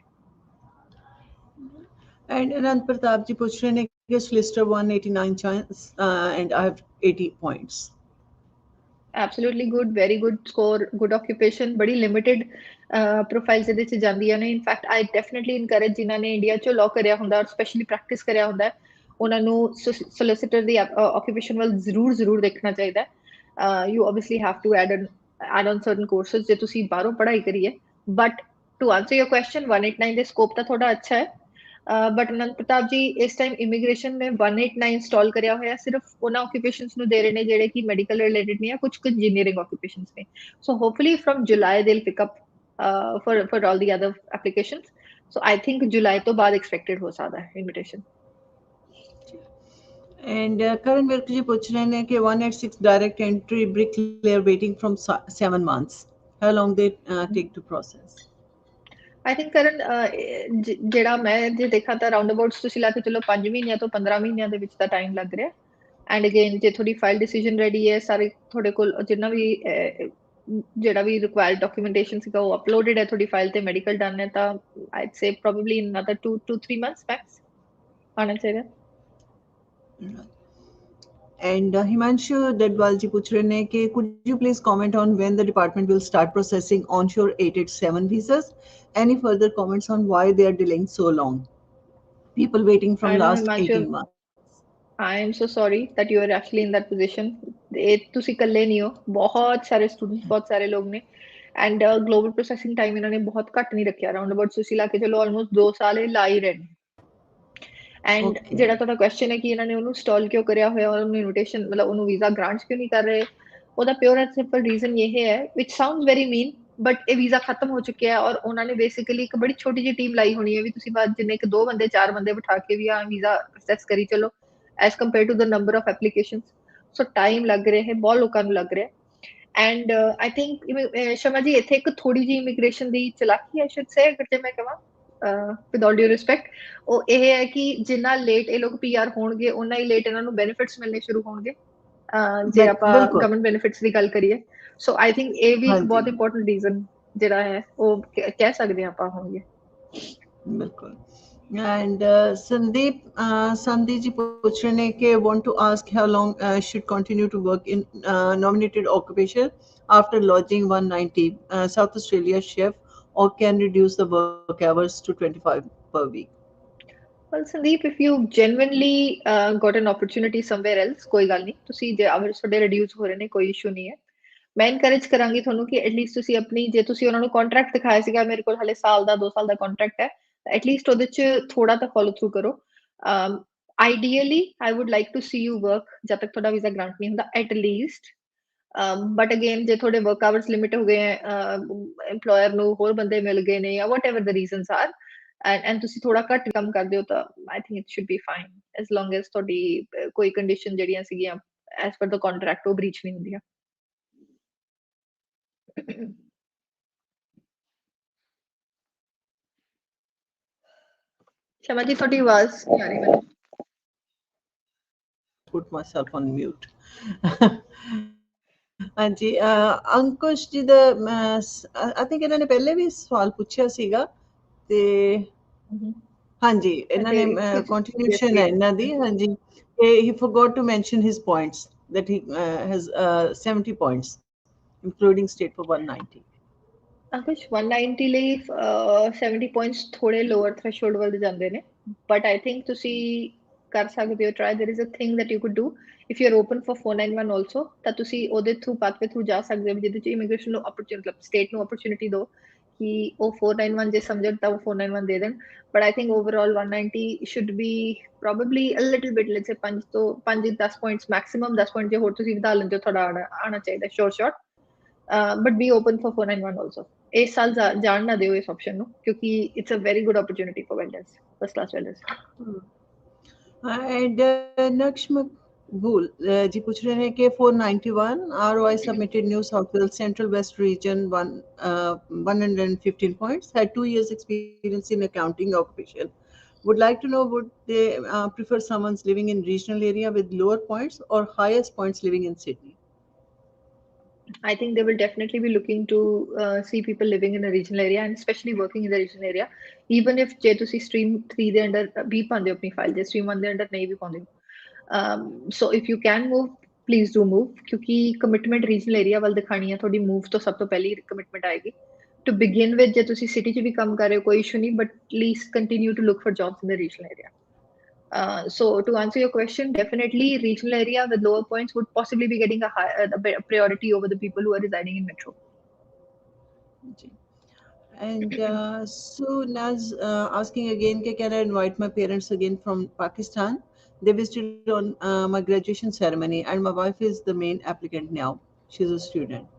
And Anand Pratap ji puch rahe ne ki solicitor 189 chance and I have 80 points. Absolutely good, very good score, good occupation, बड़ी limited profiles ਇਹਦੇ 'ਚ ਜਾਂਦੀਆਂ ਨੇ। ਇਨਫੈਕਟ ਆਈ ਡੈਫੀਨਿਟਲੀ ਇਨਕਰੇਜ ਜਿਨ੍ਹਾਂ ਨੇ ਇੰਡੀਆ 'ਚੋਂ ਲਾਅ ਕਰਿਆ ਹੁੰਦਾ ਔਰ ਸਪੈਸ਼ਲੀ ਪ੍ਰੈਕਟਿਸ ਕਰਿਆ ਹੁੰਦਾ ਉਹਨਾਂ ਨੂੰ ਸੋਲਿਸਿਟਰ ਦੀ ਆਕੂਪੇਸ਼ਨ ਵੱਲ ਜ਼ਰੂਰ ਦੇਖਣਾ ਚਾਹੀਦਾ। You obviously have to add on certain courses ਜੇ ਤੁਸੀਂ ਬਾਹਰੋਂ ਪੜ੍ਹਾਈ ਕਰੀ ਹੈ। But to answer your question 189 ਦੇ ਸਕੋਪ ਤਾਂ ਤੁਹਾਡਾ ਅੱਛਾ ਹੈ। ਬਟ ਅਨੰਤ ਪ੍ਰਤਾਪ ਜੀ ਇਸ ਟਾਈਮ ਇਮੀਗ੍ਰੇਸ਼ਨ ਨੇ 189 ਇੰਸਟਾਲ ਕਰਿਆ ਹੋਇਆ ਸਿਰਫ ਉਹਨਾਂ ਆਕੂਪੇਸ਼ਨਸ ਨੂੰ ਦੇ ਰਹੇ ਨੇ ਜਿਹੜੇ ਕਿ ਮੈਡੀਕਲ ਰਿਲੇਟਡ ਨਹੀਂ ਆ, ਕੁਝ ਇੰਜੀਨੀਅਰਿੰਗ ਆਕੂਪੇਸ਼ਨਸ ਨੇ। So hopefully from July they will pick up for all the other applications. So I think ਜੁਲਾਈ ਤੋਂ ਬਾਅਦ ਐਕਸਪੈਕਟਡ ਹੋ ਸਕਦਾ ਹੈ invitation. And Karan Virk ji puch rahe ne ki 186 direct entry bricklayer waiting from 7 months. How long they take to process? I think ਕਰਨ ਜਿਹੜਾ ਮੈਂ ਜੇ ਦੇਖਾਂ ਤਾਂ ਰਾਉਂਡ ਅਬਾਊਟਸ ਤੁਸੀਂ ਲਾ ਕੇ ਚਲੋ 5 ਮਹੀਨਿਆਂ ਤੋਂ 15 ਮਹੀਨਿਆਂ ਦੇ ਵਿੱਚ ਦਾ ਟਾਈਮ ਲੱਗ ਰਿਹਾ। ਐਂਡ ਅਗੇਨ ਜੇ ਤੁਹਾਡੀ ਫਾਈਲ ਡਿਸੀਜਨ ਰੈਡੀ ਹੈ, ਸਾਰੇ ਤੁਹਾਡੇ ਕੋਲ ਜਿੰਨਾ ਵੀ ਜਿਹੜਾ ਵੀ ਰਿਕੁਆਇਰਡ ਡਾਕੂਮੈਂਟੇਸ਼ਨ ਸੀਗਾ ਉਹ ਅਪਲੋਡਡ ਹੈ ਤੁਹਾਡੀ ਫਾਈਲ ਤੇ, ਮੈਡੀਕਲ ਡਨ ਹੈ, ਤਾਂ eyed say probably in another 2 to 3 months Max ਆਉਣਾ ਚਾਹੀਦਾ। And Himanshu Dadwal ji puch rahe ne ki could you please comment on when the department will start processing onshore 887 visas? Any further comments on why they are delaying so long? People waiting from last 18 months. I am so sorry that you are actually in that position. ਇਹ ਤੁਸੀਂ ਇਕੱਲੇ ਨਹੀਂ ਹੋ, ਬਹੁਤ ਸਾਰੇ ਸਟੂਡੈਂਟਸ ਬਹੁਤ ਸਾਰੇ ਲੋਕ ਨੇ। ਐਂਡ ਗਲੋਬਲ ਪ੍ਰੋਸੈਸਿੰਗ ਟਾਈਮ ਇਹਨਾਂ ਨੇ ਬਹੁਤ ਘੱਟ ਨਹੀਂ ਰੱਖਿਆ, ਰਾਉਂਡ ਅਬਾਊਟ ਤੁਸੀਂ ਲਾ ਕੇ ਚਲੋ ਆਲਮੋਸਟ 2 ਸਾਲ ਇਹ ਲਾ ਹੀ ਰਹੇ ਨੇ। ਐਂਡ ਜਿਹੜਾ ਤੁਹਾਡਾ ਕੁਐਸਚਨ ਹੈ ਕਿ ਇਹਨਾਂ ਨੇ ਉਹਨੂੰ ਸਟਾਲ ਕਿਉਂ ਕਰਿਆ ਹੋਇਆ, ਉਹਨੂੰ ਇਨਵੀਟੇਸ਼ਨ ਮਤਲਬ ਉਹਨੂੰ ਵੀਜ਼ਾ ਗ੍ਰਾਂਟਸ ਕਿਉਂ ਨਹੀਂ ਕਰ ਰਹੇ, ਉਹਦਾ ਪਿਓਰ ਐਂਡ ਸਿੰਪਲ ਰੀਜ਼ਨ ਇਹ ਹੈ ਵਿਚ ਸਾਊਂਡਸ ਵੈਰੀ ਮੀਨ, ਬਟ ਇਹ ਵੀਜ਼ਾ ਖਤਮ ਹੋ ਚੁੱਕਿਆ ਔਰ ਉਹਨਾਂ ਨੇ ਬੇਸਿਕਲੀ ਇੱਕ ਬੜੀ ਛੋਟੀ ਜਿਹੀ ਟੀਮ ਲਾਈ ਹੋਣੀ ਹੈ ਵੀ ਤੁਸੀਂ ਬਾਅਦ ਜਿੰਨੇ ਇੱਕ 2 ਬੰਦੇ 4 ਬੰਦੇ ਬਿਠਾ ਕੇ ਵੀ ਆ ਵੀਜ਼ਾ ਪ੍ਰੋਸੈਸ ਕਰੀ ਚਲੋ as compare to the number of applications. So time ਲੱਗ ਰਿਹਾ ਹੈ, ਬਹੁਤ ਲੋਕਾਂ ਨੂੰ ਲੱਗ ਰਿਹਾ। ਐਂਡ ਆਈ ਥਿੰਕ ਸ਼ਮਾ ਜੀ ਇੱਥੇ ਇੱਕ ਥੋੜੀ ਜਿਹੀ ਇਮੀਗ੍ਰੇਸ਼ਨ ਦੀ ਚਲਾਕੀ ਹੈ ਸ਼ੁੱਡ ਸੇ, ਅਗਰ ਜੇ ਮੈਂ ਕਹਾਂ ਵਿਦ ਆਲ ਡਿਊ ਰਿਸਪੈਕਟ, ਉਹ ਇਹ ਹੈ ਕਿ ਜਿੰਨਾ ਲੇਟ ਇਹ ਲੋਕ ਪੀਆਰ ਹੋਣਗੇ ਉਨਾ ਹੀ ਲੇਟ ਇਹਨਾਂ ਨੂੰ ਬੈਨੀਫਿਟਸ ਮਿਲਣੇ ਸ਼ੁਰੂ ਹੋਣਗੇ, ਜੇ ਆਪਾਂ ਬਿਲਕੁਲ ਗਵਰਨਮੈਂਟ ਬੈਨੀਫਿਟਸ ਦੀ ਗੱਲ ਕਰੀਏ। ਸੋ ਆਈ ਥਿੰਕ ਇਹ ਵੀ ਇੱਕ ਹਾਂਜੀ ਬਹੁਤ ਇੰਪੋਰਟੈਂਟ ਰੀਜ਼ਨ ਜਿਹੜਾ ਹੈ ਉਹ ਕਹਿ ਸਕਦੇ ਹਾਂ ਆਪਾਂ ਹੋਣਗੇ। ਬਿਲਕੁਲ। And Sandeep, Sandeep ji पूछ रहे हैं कि want to ask how long should continue to work in nominated occupation after lodging 190 South Australia chef, or can reduce the work hours to 25 per week? Well, Sandeep, if you genuinely got an opportunity somewhere else, ਕੋਈ ਗੱਲ ਨਹੀਂ, ਤੁਸੀਂ ਜੇ ਆਵਰਸ ਤੁਹਾਡੇ ਰਿਡਿਊਸ ਹੋ ਰਹੇ ਨੇ ਕੋਈ ਇਸ਼ੂ ਨਹੀਂ ਹੈ। ਮੈਂ ਇਨਕਰੇਜ ਕਰਾਂਗੀ ਤੁਹਾਨੂੰ ਕਿ ਐਟਲੀਸਟ ਤੁਸੀਂ ਆਪਣੀ, ਜੇ ਤੁਸੀਂ ਉਹਨਾਂ ਨੂੰ ਕੰਟਰੈਕਟ ਦਿਖਾਇਆ ਸੀਗਾ ਮੇਰੇ ਕੋਲ ਹਲੇ ਸਾਲ ਦਾ 2 ਸਾਲ ਦਾ ਕੰਟਰੈਕਟ ਹੈ, ਐਟਲੀਸਟ ਉਹਦੇ ਚ ਥੋੜਾ ਤਾਂ ਫੋਲੋ ਥਰੂ ਕਰੋ। Ideally I would like to see you work ਜਦ ਤੱਕ ਤੁਹਾਡਾ ਵੀਜ਼ਾ ਗ੍ਰਾਂਟ ਨਹੀਂ ਹੁੰਦਾ ਐਟਲੀਸਟ। ਬਟ ਅਗੇਨ ਜੇ ਤੁਹਾਡੇ ਵਰਕ ਆਵਰਸ ਲਿਮਿਟ ਹੋ ਗਏ ਹੈ, ਐਮਪਲੋਇਰ ਨੂੰ ਹੋਰ ਬੰਦੇ ਮਿਲ ਗਏ ਨੇ ਜਾਂ whatever the reasons are, and ਤੁਸੀਂ ਥੋੜਾ ਘੱਟ ਕੰਮ ਕਰਦੇ ਹੋ, ਤਾਂ I think it should be fine as long as ਤੁਹਾਡੀ ਕੋਈ ਕੰਡੀਸ਼ਨ ਜਿਹੜੀਆਂ ਸੀਗੀਆਂ ਐਸ ਪਰ ਦ ਕੰਟਰੈਕਟ ਉਹ ਬ੍ਰੀਚ ਨਹੀਂ ਹੁੰਦੀਆਂ। ਸ਼ਮਾ ਜੀ ਤੁਹਾਡੀ ਆਵਾਜ਼ ਨਹੀਂ ਆ ਰਹੀ ਮੈਨੂੰ। Put myself on mute. ਹਾਂਜੀ ਅੰਕੁਸ਼ ਜੀ ਦਾ ਆਈ ਥਿੰਕ ਇਹਨਾਂ ਨੇ ਪਹਿਲੇ ਵੀ ਸਵਾਲ ਪੁੱਛਿਆ ਸੀਗਾ ਤੇ ਹਾਂਜੀ ਇਹਨਾਂ ਨੇ ਕੰਟੀਨਿਊਸ਼ਨ ਹੈ ਇਹਨਾਂ ਦੀ। ਹਾਂਜੀ he forgot to mention his points that he has 70 points including state for 190. ਕੁਝ 190 ਲਈ 70 ਪੁਆਇੰਟਸ ਥੋੜੇ ਲੋਅਰ ਥ੍ਰੈਸ਼ੋਲਡ ਵੱਲ ਜਾਂਦੇ ਨੇ, ਬਟ ਆਈ ਥਿੰਕ ਤੁਸੀਂ ਕਰ ਸਕਦੇ ਹੋ try. There is a thing that you could do if you are open for 491 also, ਤਾਂ ਤੁਸੀਂ ਉਹਦੇ ਥਰੂ ਪਾਥਵੇ ਥਰੂ ਜਾ ਸਕਦੇ ਹੋ ਜਿਹਦੇ ਚ ਇਮੀਗ੍ਰੇਸ਼ਨ ਨੂੰ opportunity, ਮਤਲਬ ਸਟੇਟ ਨੂੰ opportunity ਦਿਓ ਕਿ ਉਹ 491 ਜੇ ਸਮਝਣ ਤਾਂ ਉਹ 491 ਦੇ ਦੇਣ। But I think overall 190 should be probably a little bit, let's say 5 ਤੋਂ 5-10 ਪੁਆਇੰਟਸ ਮੈਕਸਿਮਮ 10 ਪੁਆਇੰਟ ਜੇ ਹੋਰ ਤੁਸੀਂ ਵਧਾ ਲੈਂਦੇ ਹੋ ਤੁਹਾਡਾ ਆਣਾ ਚਾਹੀਦਾ short. But be open for 491 also. ਇਸ ਸਾਲ ਜਾਣ ਨਾ ਦਿਓ ਇਸ ਆਪਸ਼ਨ ਨੂੰ, ਕਿਉਂਕਿ it's a very good opportunity for welders, first class welders. And Naqsh Maqbool जी पूछ रहे हैं कि 491 ROI submitted New South Wales Central West Region 115 points, had 2 years experience in accounting occupation. Would like to know, would they prefer someone's living in regional area with lower points or highest points living in Sydney? I think they will definitely be looking to see people living in a regional area and especially working in the regional area, even if ਜੇ ਤੁਸੀਂ stream 3 ਦੇ ਅੰਡਰ ਵੀ ਪਾਉਂਦੇ ਹੋ ਆਪਣੀ ਫਾਈਲ, ਜੇ stream 1 ਦੇ ਅੰਡਰ ਨਹੀਂ ਵੀ ਪਾਉਂਦੇ ਹੋ। so if you can move, please do move, ਕਿਉਂਕਿ ਕਮਿਟਮੈਂਟ ਰੀਜਨਲ ਏਰੀਆ ਵੱਲ ਦਿਖਾਣੀ ਹੈ ਤੁਹਾਡੀ। ਮੂਵ ਤੋਂ ਸਭ ਤੋਂ ਪਹਿਲੀ ਕਮਿਟਮੈਂਟ ਆਏਗੀ। ਟੂ ਬਿਗਿਨ ਵਿਦ ਜੇ ਤੁਸੀਂ ਸਿਟੀ 'ਚ ਵੀ ਕੰਮ ਕਰ ਰਹੇ ਹੋ ਕੋਈ ਇਸ਼ੂ ਨਹੀਂ, but please continue to look for jobs in the regional area. So to answer your question, definitely regional area with lower points would possibly be getting a priority over the people who are residing in metro. And Sunaz asking again, can I invite my parents again from Pakistan? They visited on my graduation ceremony and my wife is the main applicant now. She's a student.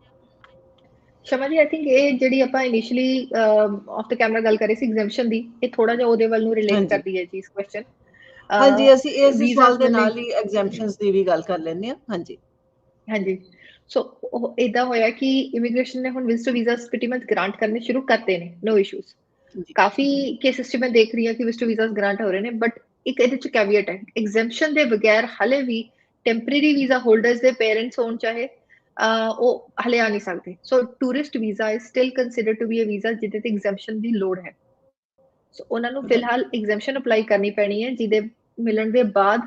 ਸ਼ਮਾ ਜੀ, ਆਈ ਥਿੰਕ ਇਹ ਜਿਹੜੀ ਆਪਾਂ ਇਨੀਸ਼ੀਅਲੀ ਆਫ ਦ ਕੈਮਰਾ ਗੱਲ ਕਰ ਰਹੇ ਸੀ ਐਗਜ਼ੈਂਪਸ਼ਨ ਦੀ, ਇਹ ਥੋੜਾ ਜਿਹਾ ਉਹਦੇ ਵੱਲ ਨੂੰ ਰਿਲੇਟ ਕਰਦੀ ਹੈ ਜੀ ਇਸ ਕੁਐਸਚਨ। ਹਾਂਜੀ ਅਸੀਂ ਇਸ ਸਵਾਲ ਦੇ ਨਾਲ ਹੀ ਐਗਜ਼ੈਂਪਸ਼ਨਸ ਦੀ ਵੀ ਗੱਲ ਕਰ ਲੈਂਦੇ ਹਾਂ। ਹਾਂਜੀ ਹਾਂਜੀ, ਸੋ ਇਦਾਂ ਹੋਇਆ ਕਿ ਇਮੀਗ੍ਰੇਸ਼ਨ ਨੇ ਹੁਣ visitor visas pretty much grant ਕਰਨੇ ਸ਼ੁਰੂ ਕਰਤੇ ਨੇ, ਨੋ ਇਸ਼ੂਜ਼। ਕਾਫੀ ਕੇਸਿਸ 'ਚ ਮੈਂ ਦੇਖ ਰਹੀ ਹਾਂ ਕਿ ਵਿਜ਼ਟਰ ਵੀਜ਼ਾਸ ਗ੍ਰਾਂਟ ਹੋ ਰਹੇ ਨੇ, ਬਟ ਇੱਕ ਇਹਦੇ 'ਚ ਕੈਵੀਏਟ ਹੈ, ਐਗਜ਼ੈਂਪਸ਼ਨ ਦੇ ਬਗੈਰ ਹਲੇ ਵੀ ਟੈਂਪਰੇਰੀ ਵੀਜ਼ਾ ਹੋਲਡਰਸ ਦੇ ਪੇਰੈਂਟਸ ਹੋਣ ਚਾਹੇ ਉਹ ਹਲੇ ਆ ਨਹੀਂ ਸਕਦੇ। So tourist visa is still considered to be a visa ਜਿਹਦੇ ਤੇ ਐਗਜ਼ੈਂਪਸ਼ਨ ਦੀ ਲੋੜ ਹੈ। ਸੋ ਉਹਨਾਂ ਨੂੰ ਫਿਲਹਾਲ ਐਗਜ਼ੈਂਪਸ਼ਨ ਅਪਲਾਈ ਕਰਨੀ ਪੈਣੀ ਹੈ, ਜਿਹਦੇ ਮਿਲਣ ਦੇ ਬਾਅਦ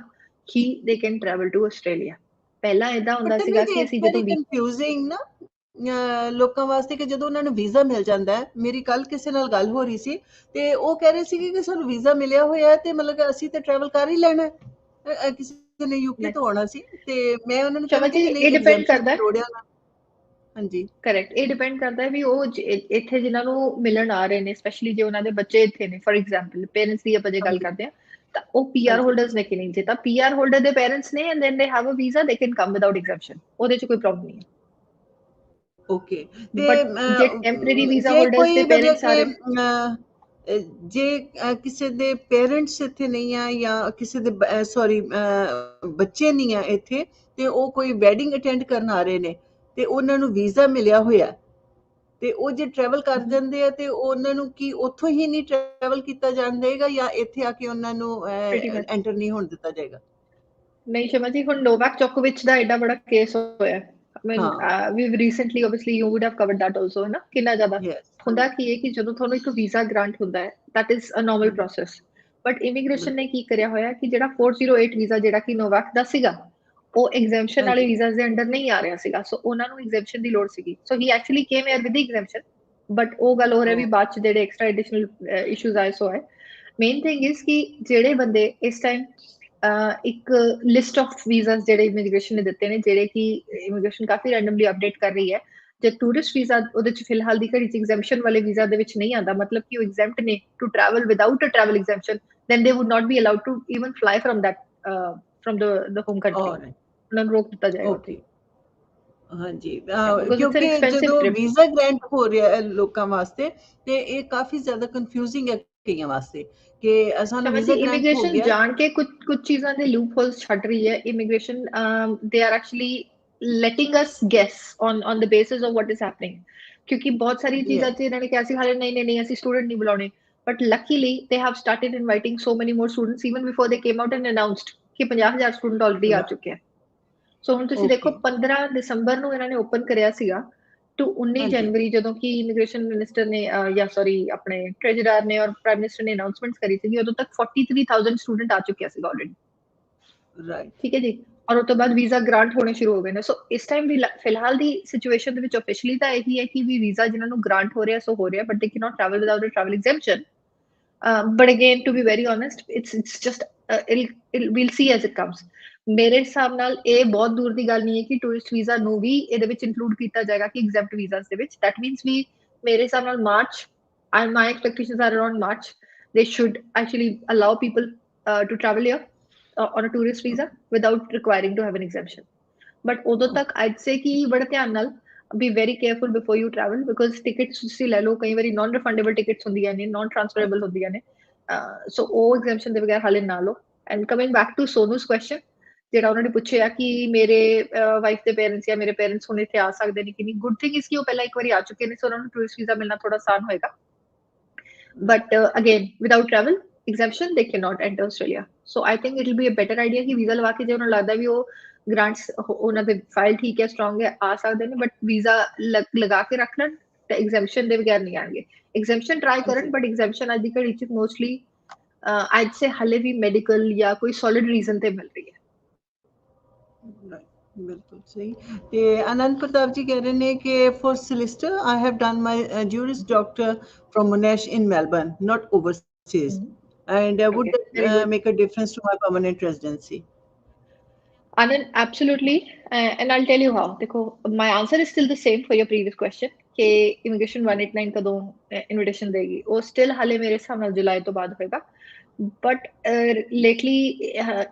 ਹੀ they can travel to Australia. ਪਹਿਲਾਂ ਇਦਾਂ ਹੁੰਦਾ ਸੀਗਾ ਕਿ ਅਸੀਂ ਜਦੋਂ ਕਨਫਿਊਜ਼ਿੰਗ ਨਾ ਲੋਕਾਂ ਵਾਸਤੇ ਕਿ ਜਦੋਂ ਉਹਨਾਂ ਨੂੰ ਵੀਜ਼ਾ ਮਿਲ ਜਾਂਦਾ ਹੈ। ਮੇਰੀ ਕੱਲ ਕਿਸੇ ਨਾਲ ਗੱਲ ਹੋ ਰਹੀ ਸੀ ਤੇ ਉਹ ਕਹਿ ਰਹੇ ਸੀ ਕਿ ਸਾਨੂੰ ਵੀਜ਼ਾ ਮਿਲਿਆ ਹੋਇਆ ਤੇ ਮਤਲਬ ਅਸੀਂ ਤੇ ਟਰੈਵਲ ਕਰ ਹੀ ਲੈਣਾ। ਕਿਸੇ ਨੇ ਯੂਕੇ ਤੋਂ ਆਉਣਾ ਸੀ ਤੇ ਮੈਂ ਉਹਨਾਂ ਨੂੰ ਕਿਹਾ ਕਿ ਨਹੀਂ, ਇਹ ਡਿਪੈਂਡ ਕਰਦਾ ਹੈ। ਹਾਂਜੀ ਕਰੈਕਟ, ਇਹ ਡਿਪੈਂਡ ਕਰਦਾ ਹੈ ਵੀ ਉਹ ਇੱਥੇ ਜਿਨ੍ਹਾਂ ਨੂੰ ਮਿਲਣ ਆ ਰਹੇ ਨੇ, ਸਪੈਸ਼ਲੀ ਜੇ ਉਹਨਾਂ ਦੇ ਬੱਚੇ ਇੱਥੇ ਨੇ, ਫॉर ਐਗਜ਼ਾਮਪਲ ਪੇਰੈਂਟਸ ਦੀ ਆਪਾਂ ਜੇ ਗੱਲ ਕਰਦੇ ਹਾਂ ਤਾਂ ਉਹ ਪੀਆਰ ਹੋਲਡਰਸ ਨੇ ਕਿ ਨਹੀਂ। ਜੇ ਤਾਂ ਪੀਆਰ ਹੋਲਡਰ ਦੇ ਪੇਰੈਂਟਸ ਨੇ and then they have a visa, they can come without exemption, ਉਹਦੇ 'ਚ ਕੋਈ ਪ੍ਰੋਬਲਮ ਨਹੀਂ ਹੈ। ਓਕੇ ਤੇ ਜੇ ਟੈਂਪਰੇਰੀ ਵੀਜ਼ਾ ਜੇ ਹੋਲਡਰਸ ਦੇ ਕੋਈ ਪੇਰੈਂਟਸ ਆ ਰਹੇ, ਜੇ ਕਿਸੇ ਦੇ ਪੇਰੈਂਟਸ ਇੱਥੇ ਨਹੀਂ ਆ ਜਾਂ ਕਿਸੇ ਦੇ ਬੱਚੇ ਨਹੀਂ ਆ ਇੱਥੇ ਤੇ ਉਹ ਕੋਈ ਵੈਡਿੰਗ ਅਟੈਂਡ ਕਰਨ ਆ ਰਹੇ ਨੇ ਤੇ ਉਹਨਾਂ ਨੂੰ ਵੀਜ਼ਾ ਮਿਲਿਆ ਹੋਇਆ ਤੇ ਉਹ ਜੇ ਟਰੈਵਲ ਕਰ ਜਾਂਦੇ ਆ ਤੇ ਉਹਨਾਂ ਨੂੰ ਕੀ ਉੱਥੋਂ ਹੀ ਨਹੀਂ ਟਰੈਵਲ ਕੀਤਾ ਜਾਣ ਦੇਗਾ ਜਾਂ ਇੱਥੇ ਆ ਕੇ ਉਹਨਾਂ ਨੂੰ ਐਂਟਰ ਨਹੀਂ ਹੋਣ ਦਿੱਤਾ ਜਾਏਗਾ? ਨਹੀਂ ਸ਼ਮਾ ਜੀ, ਹੁਣ ਨੋਵਾਕ ਜੋਕੋਵਿਚ ਦਾ ਐਡਾ ਬੜਾ ਕੇਸ ਹੋਇਆ। I mean, we've recently, obviously, you would have covered that also, है ना? कितना ज़्यादा ਹੁੰਦਾ ਕੀ ਹੈ ਕਿ ਜਦੋਂ ਤੁਹਾਨੂੰ ਇੱਕ ਵੀਜ਼ਾ ਗ੍ਰਾਂਟ ਹੁੰਦਾ ਹੈ, that is a normal process, but immigration ਨੇ ਕੀ ਕਰਿਆ ਹੋਇਆ ਕਿ ਜਿਹੜਾ 408 ਵੀਜ਼ਾ ਜਿਹੜਾ ਕਿ ਨੋਵਾਕ ਦਾ ਸੀਗਾ, ਉਹ ਐਗਜ਼ੈਂਪਸ਼ਨ ਵਾਲੇ ਵੀਜ਼ਾਸ ਦੇ ਅੰਡਰ ਨਹੀਂ ਆ ਰਿਹਾ ਸੀਗਾ, ਸੋ ਉਹਨਾਂ ਨੂੰ ਐਗਜ਼ੈਂਪਸ਼ਨ ਦੀ ਲੋੜ ਸੀਗੀ। So he actually came here with exemption, but ਉਹ ਗੱਲ ਹੋ ਰਿਹਾ ਵੀ ਬਾਅਦ ਚ ਜਿਹੜੇ ਐਕਸਟਰਾ ਐਡੀਸ਼ਨਲ ਇਸ਼ੂਜ਼ ਆਏ ਸੋ ਹੈ। ਮੇਨ ਥਿੰਗ ਇਜ਼ ਕਿ ਜਿਹੜੇ ਬੰਦੇ ਇਸ ਟਾਈਮ ਇੱਕ ਲਿਸਟ ਆਫ ਵੀਜ਼ਾਸ ਜਿਹੜੇ ਇਮੀਗ੍ਰੇਸ਼ਨ ਨੇ ਦਿੱਤੇ ਨੇ, ਜਿਹੜੇ ਕਿ ਇਮੀਗ੍ਰੇਸ਼ਨ ਕਾਫੀ ਰੈਂਡਮਲੀ ਅਪਡੇਟ ਕਰ ਰਹੀ ਹੈ। ਜੇ ਟੂਰਿਸਟ ਵੀਜ਼ਾ ਉਹਦੇ ਚ ਫਿਲਹਾਲ ਦੀ ਘੜੀ ਚ ਐਗਜ਼ੈਂਪਸ਼ਨ ਵਾਲੇ ਵੀਜ਼ਾ ਦੇ ਵਿੱਚ ਨਹੀਂ ਆਉਂਦਾ, ਮਤਲਬ ਕਿ ਉਹ ਐਗਜ਼ੈਂਪਟ ਨੇ to travel without a travel exemption, then they would not be allowed to even fly from that from the home country. ਉਹਨਾਂ ਨੂੰ ਰੋਕ ਦਿੱਤਾ ਜਾਏਗਾ ਉੱਥੇ। ਹਾਂਜੀ, ਕਿਉਂਕਿ ਜਦੋਂ ਵੀਜ਼ਾ ਗ੍ਰਾਂਟ ਹੋ ਰਿਹਾ ਹੈ ਲੋਕਾਂ ਵਾਸਤੇ ਤੇ ਇਹ ਕਾਫੀ ਜ਼ਿਆਦਾ ਕਨਫਿਊਜ਼ਿੰਗ ਹੈ ਕਈਆਂ ਵਾਸਤੇ ਕਿ ਸਾਨੂੰ ਵੀਜ਼ਾ ਗ੍ਰਾਂਟ ਹੋ ਗਿਆ। ਜਾਣ ਕੇ ਕੁਝ ਚੀਜ਼ਾਂ ਦੇ ਲੂਪ ਹੋਲਸ ਛੱਡ ਰਹੀ ਹੈ immigration. They are actually letting us guess on the basis of what is happening, ਕਿਉਂਕਿ ਬਹੁਤ ਸਾਰੀ ਚੀਜ਼ਾਂ ਤੇ ਇਹਨਾਂ ਨੇ ਕਿਹਾ ਸੀ ਹਾਲੇ ਨਹੀਂ ਅਸੀਂ ਸਟੂਡੈਂਟ ਨਹੀਂ ਬੁਲਾਉਣੇ, but luckily they have started inviting so many more students even before they came out and announced ਕਿ 50,000 ਸਟੂਡੈਂਟ ਆਲਰੇਡੀ ਆ ਚੁੱਕੇ ਆ। ਸੋ ਹੁਣ ਤੁਸੀਂ ਦੇਖੋ 15 ਦਸੰਬਰ ਨੂੰ ਇਹਨਾਂ ਨੇ ਓਪਨ ਕਰਿਆ ਸੀਗਾ ਟੂ 19 ਜਨਵਰੀ, ਜਦੋਂ ਕਿ ਇਮੀਗ੍ਰੇਸ਼ਨ ਮਿਨਿਸਟਰ ਨੇ ਜਾਂ ਸੌਰੀ ਆਪਣੇ ਟ੍ਰੈਜਰਰ ਨੇ ਔਰ ਪ੍ਰਾਈਮ ਮਿਨਿਸਟਰ ਨੇ ਅਨਾਉਂਸਮੈਂਟ ਕਰੀ ਸੀਗੀ, ਉਦੋਂ ਤੱਕ 43,000 ਸਟੂਡੈਂਟ ਆ ਚੁੱਕਿਆ ਸੀਗਾ ਆਲਰੇਡੀ। ਰਾਈਟ, ਠੀਕ ਹੈ ਜੀ। ਔਰ ਉਸ ਤੋਂ ਬਾਅਦ ਵੀਜ਼ਾ ਗ੍ਰਾਂਟ ਹੋਣੇ ਸ਼ੁਰੂ ਹੋ ਗਏ ਨੇ। ਸੋ ਇਸ ਟਾਈਮ ਵੀ ਫਿਲਹਾਲ ਦੀ ਸਿਚੁਏਸ਼ਨ ਦੇ ਵਿੱਚ ਆਫੀਸ਼ੀਅਲੀ ਤਾਂ ਇਹੀ ਹੈ ਕਿ ਵੀ ਵੀਜ਼ਾ ਜਿਨ੍ਹਾਂ ਨੂੰ ਗ੍ਰਾਂਟ ਹੋ ਰਿਹਾ ਸੋ ਹੋ ਰਿਹਾ, but they can not travel without a travel exemption. But again to be very honest, it's just we'll see as it comes। ਮੇਰੇ ਹਿਸਾਬ ਨਾਲ ਇਹ ਬਹੁਤ ਦੂਰ ਦੀ ਗੱਲ ਨਹੀਂ ਹੈ ਕਿ ਟੂਰਿਸਟ ਵੀਜ਼ਾ ਨੂੰ ਵੀ ਇਹਦੇ ਵਿੱਚ ਇਨਕਲੂਡ ਕੀਤਾ ਜਾਏਗਾ ਕਿ ਐਗਜ਼ੈਂਪਟ ਵੀਜ਼ਾਸ ਦੇ ਵਿੱਚ। ਦੈਟ ਮੀਨਸ ਵੀ ਮੇਰੇ ਹਿਸਾਬ ਨਾਲ March, and my expectations are around March, they should actually allow people to travel here on a tourist visa without requiring to have an exemption। but ਉਦੋਂ ਤੱਕ I'd say ਕਿ ਬੜਾ ਧਿਆਨ ਨਾਲ be very careful before you travel, because tickets ਤੁਸੀਂ ਲੈ ਲਓ, ਕਈ ਵਾਰੀ non refundable tickets ਹੁੰਦੀਆਂ ਨੇ, non transferable ਹੁੰਦੀਆਂ ਨੇ, ਸੋ ਉਹ exemption ਦੇ ਬਗੈਰ ਹਾਲੇ ਨਾ ਲਓ। and coming back to Sonu's question, ਜਿਹੜਾ ਉਹਨਾਂ ਨੇ ਪੁੱਛਿਆ ਕਿ ਮੇਰੇ ਵਾਈਫ ਦੇ ਪੇਰੈਂਟਸ ਜਾਂ ਮੇਰੇ ਪੇਰੈਂਟਸ ਹੁਣ ਇੱਥੇ ਆ ਸਕਦੇ ਨੇ ਕਿ ਨਹੀਂ, ਗੁੱਡ ਥਿੰਗ ਇਸ ਕਿ ਉਹ ਪਹਿਲਾਂ ਇੱਕ ਵਾਰੀ ਆ ਚੁੱਕੇ ਨੇ, ਸੋ ਉਹਨਾਂ ਨੂੰ ਟੂਰਿਸਟ ਵੀਜ਼ਾ ਮਿਲਣਾ ਥੋੜਾ ਆਸਾਨ ਹੋਏਗਾ। but again without travel exemption they cannot enter Australia। so I think it will be a better idea ਕਿ ਵੀਜ਼ਾ ਲਵਾ ਕੇ ਜੇ ਉਹਨਾਂ ਨੂੰ ਲੱਗਦਾ ਵੀ ਉਹ ਗ੍ਰਾਂਟਸ ਉਹਨਾਂ ਦੇ ਫਾਈਲ ਠੀਕ ਹੈ, ਸਟਰੋਂਗ ਹੈ, ਆ ਸਕਦੇ ਨੇ, ਬਟ ਵੀਜ਼ਾ ਲਗਾ ਕੇ ਰੱਖ ਲੈਣ ਤੇ ਐਗਜ਼ੈਂਪਸ਼ਨ ਦੇ ਬਗੈਰ ਨਹੀਂ ਆਣਗੇ। ਐਗਜ਼ੈਂਪਸ਼ਨ ਟਰਾਈ ਕਰਨ, ਬਟ ਐਗਜ਼ੈਂਪਸ਼ਨ ਅੱਜ ਦੀ ਘੜੀ ਚ ਮੋਸਟਲੀ I'd say ਹਾਲੇ ਵੀ ਮੈਡੀਕਲ ਜਾਂ ਕੋਈ ਸੋਲਿਡ ਰੀਜ਼ਨ ਤੇ ਮਿਲ ਰਹੀ ਹੈ। ਬਿਲਕੁਲ ਸਹੀ। ਤੇ ਆਨੰਦ ਪ੍ਰਤਾਪ ਜੀ ਕਹਿ ਰਹੇ ਨੇ ਕਿ for solicitor I have done my Juris Doctor from Monash in Melbourne, not overseas, and would that make a difference to my permanent residency? Anand, absolutely, and I'll tell you how। देखो, my answer is still the same for your previous question कि immigration 189 कदों invitation देगी, वो still हाले मेरे हिसाब ਨਾਲ जुलाई ਤੋਂ ਬਾਅਦ ਹੋਏਗਾ। ਬਟ ਲੇਟਲੀ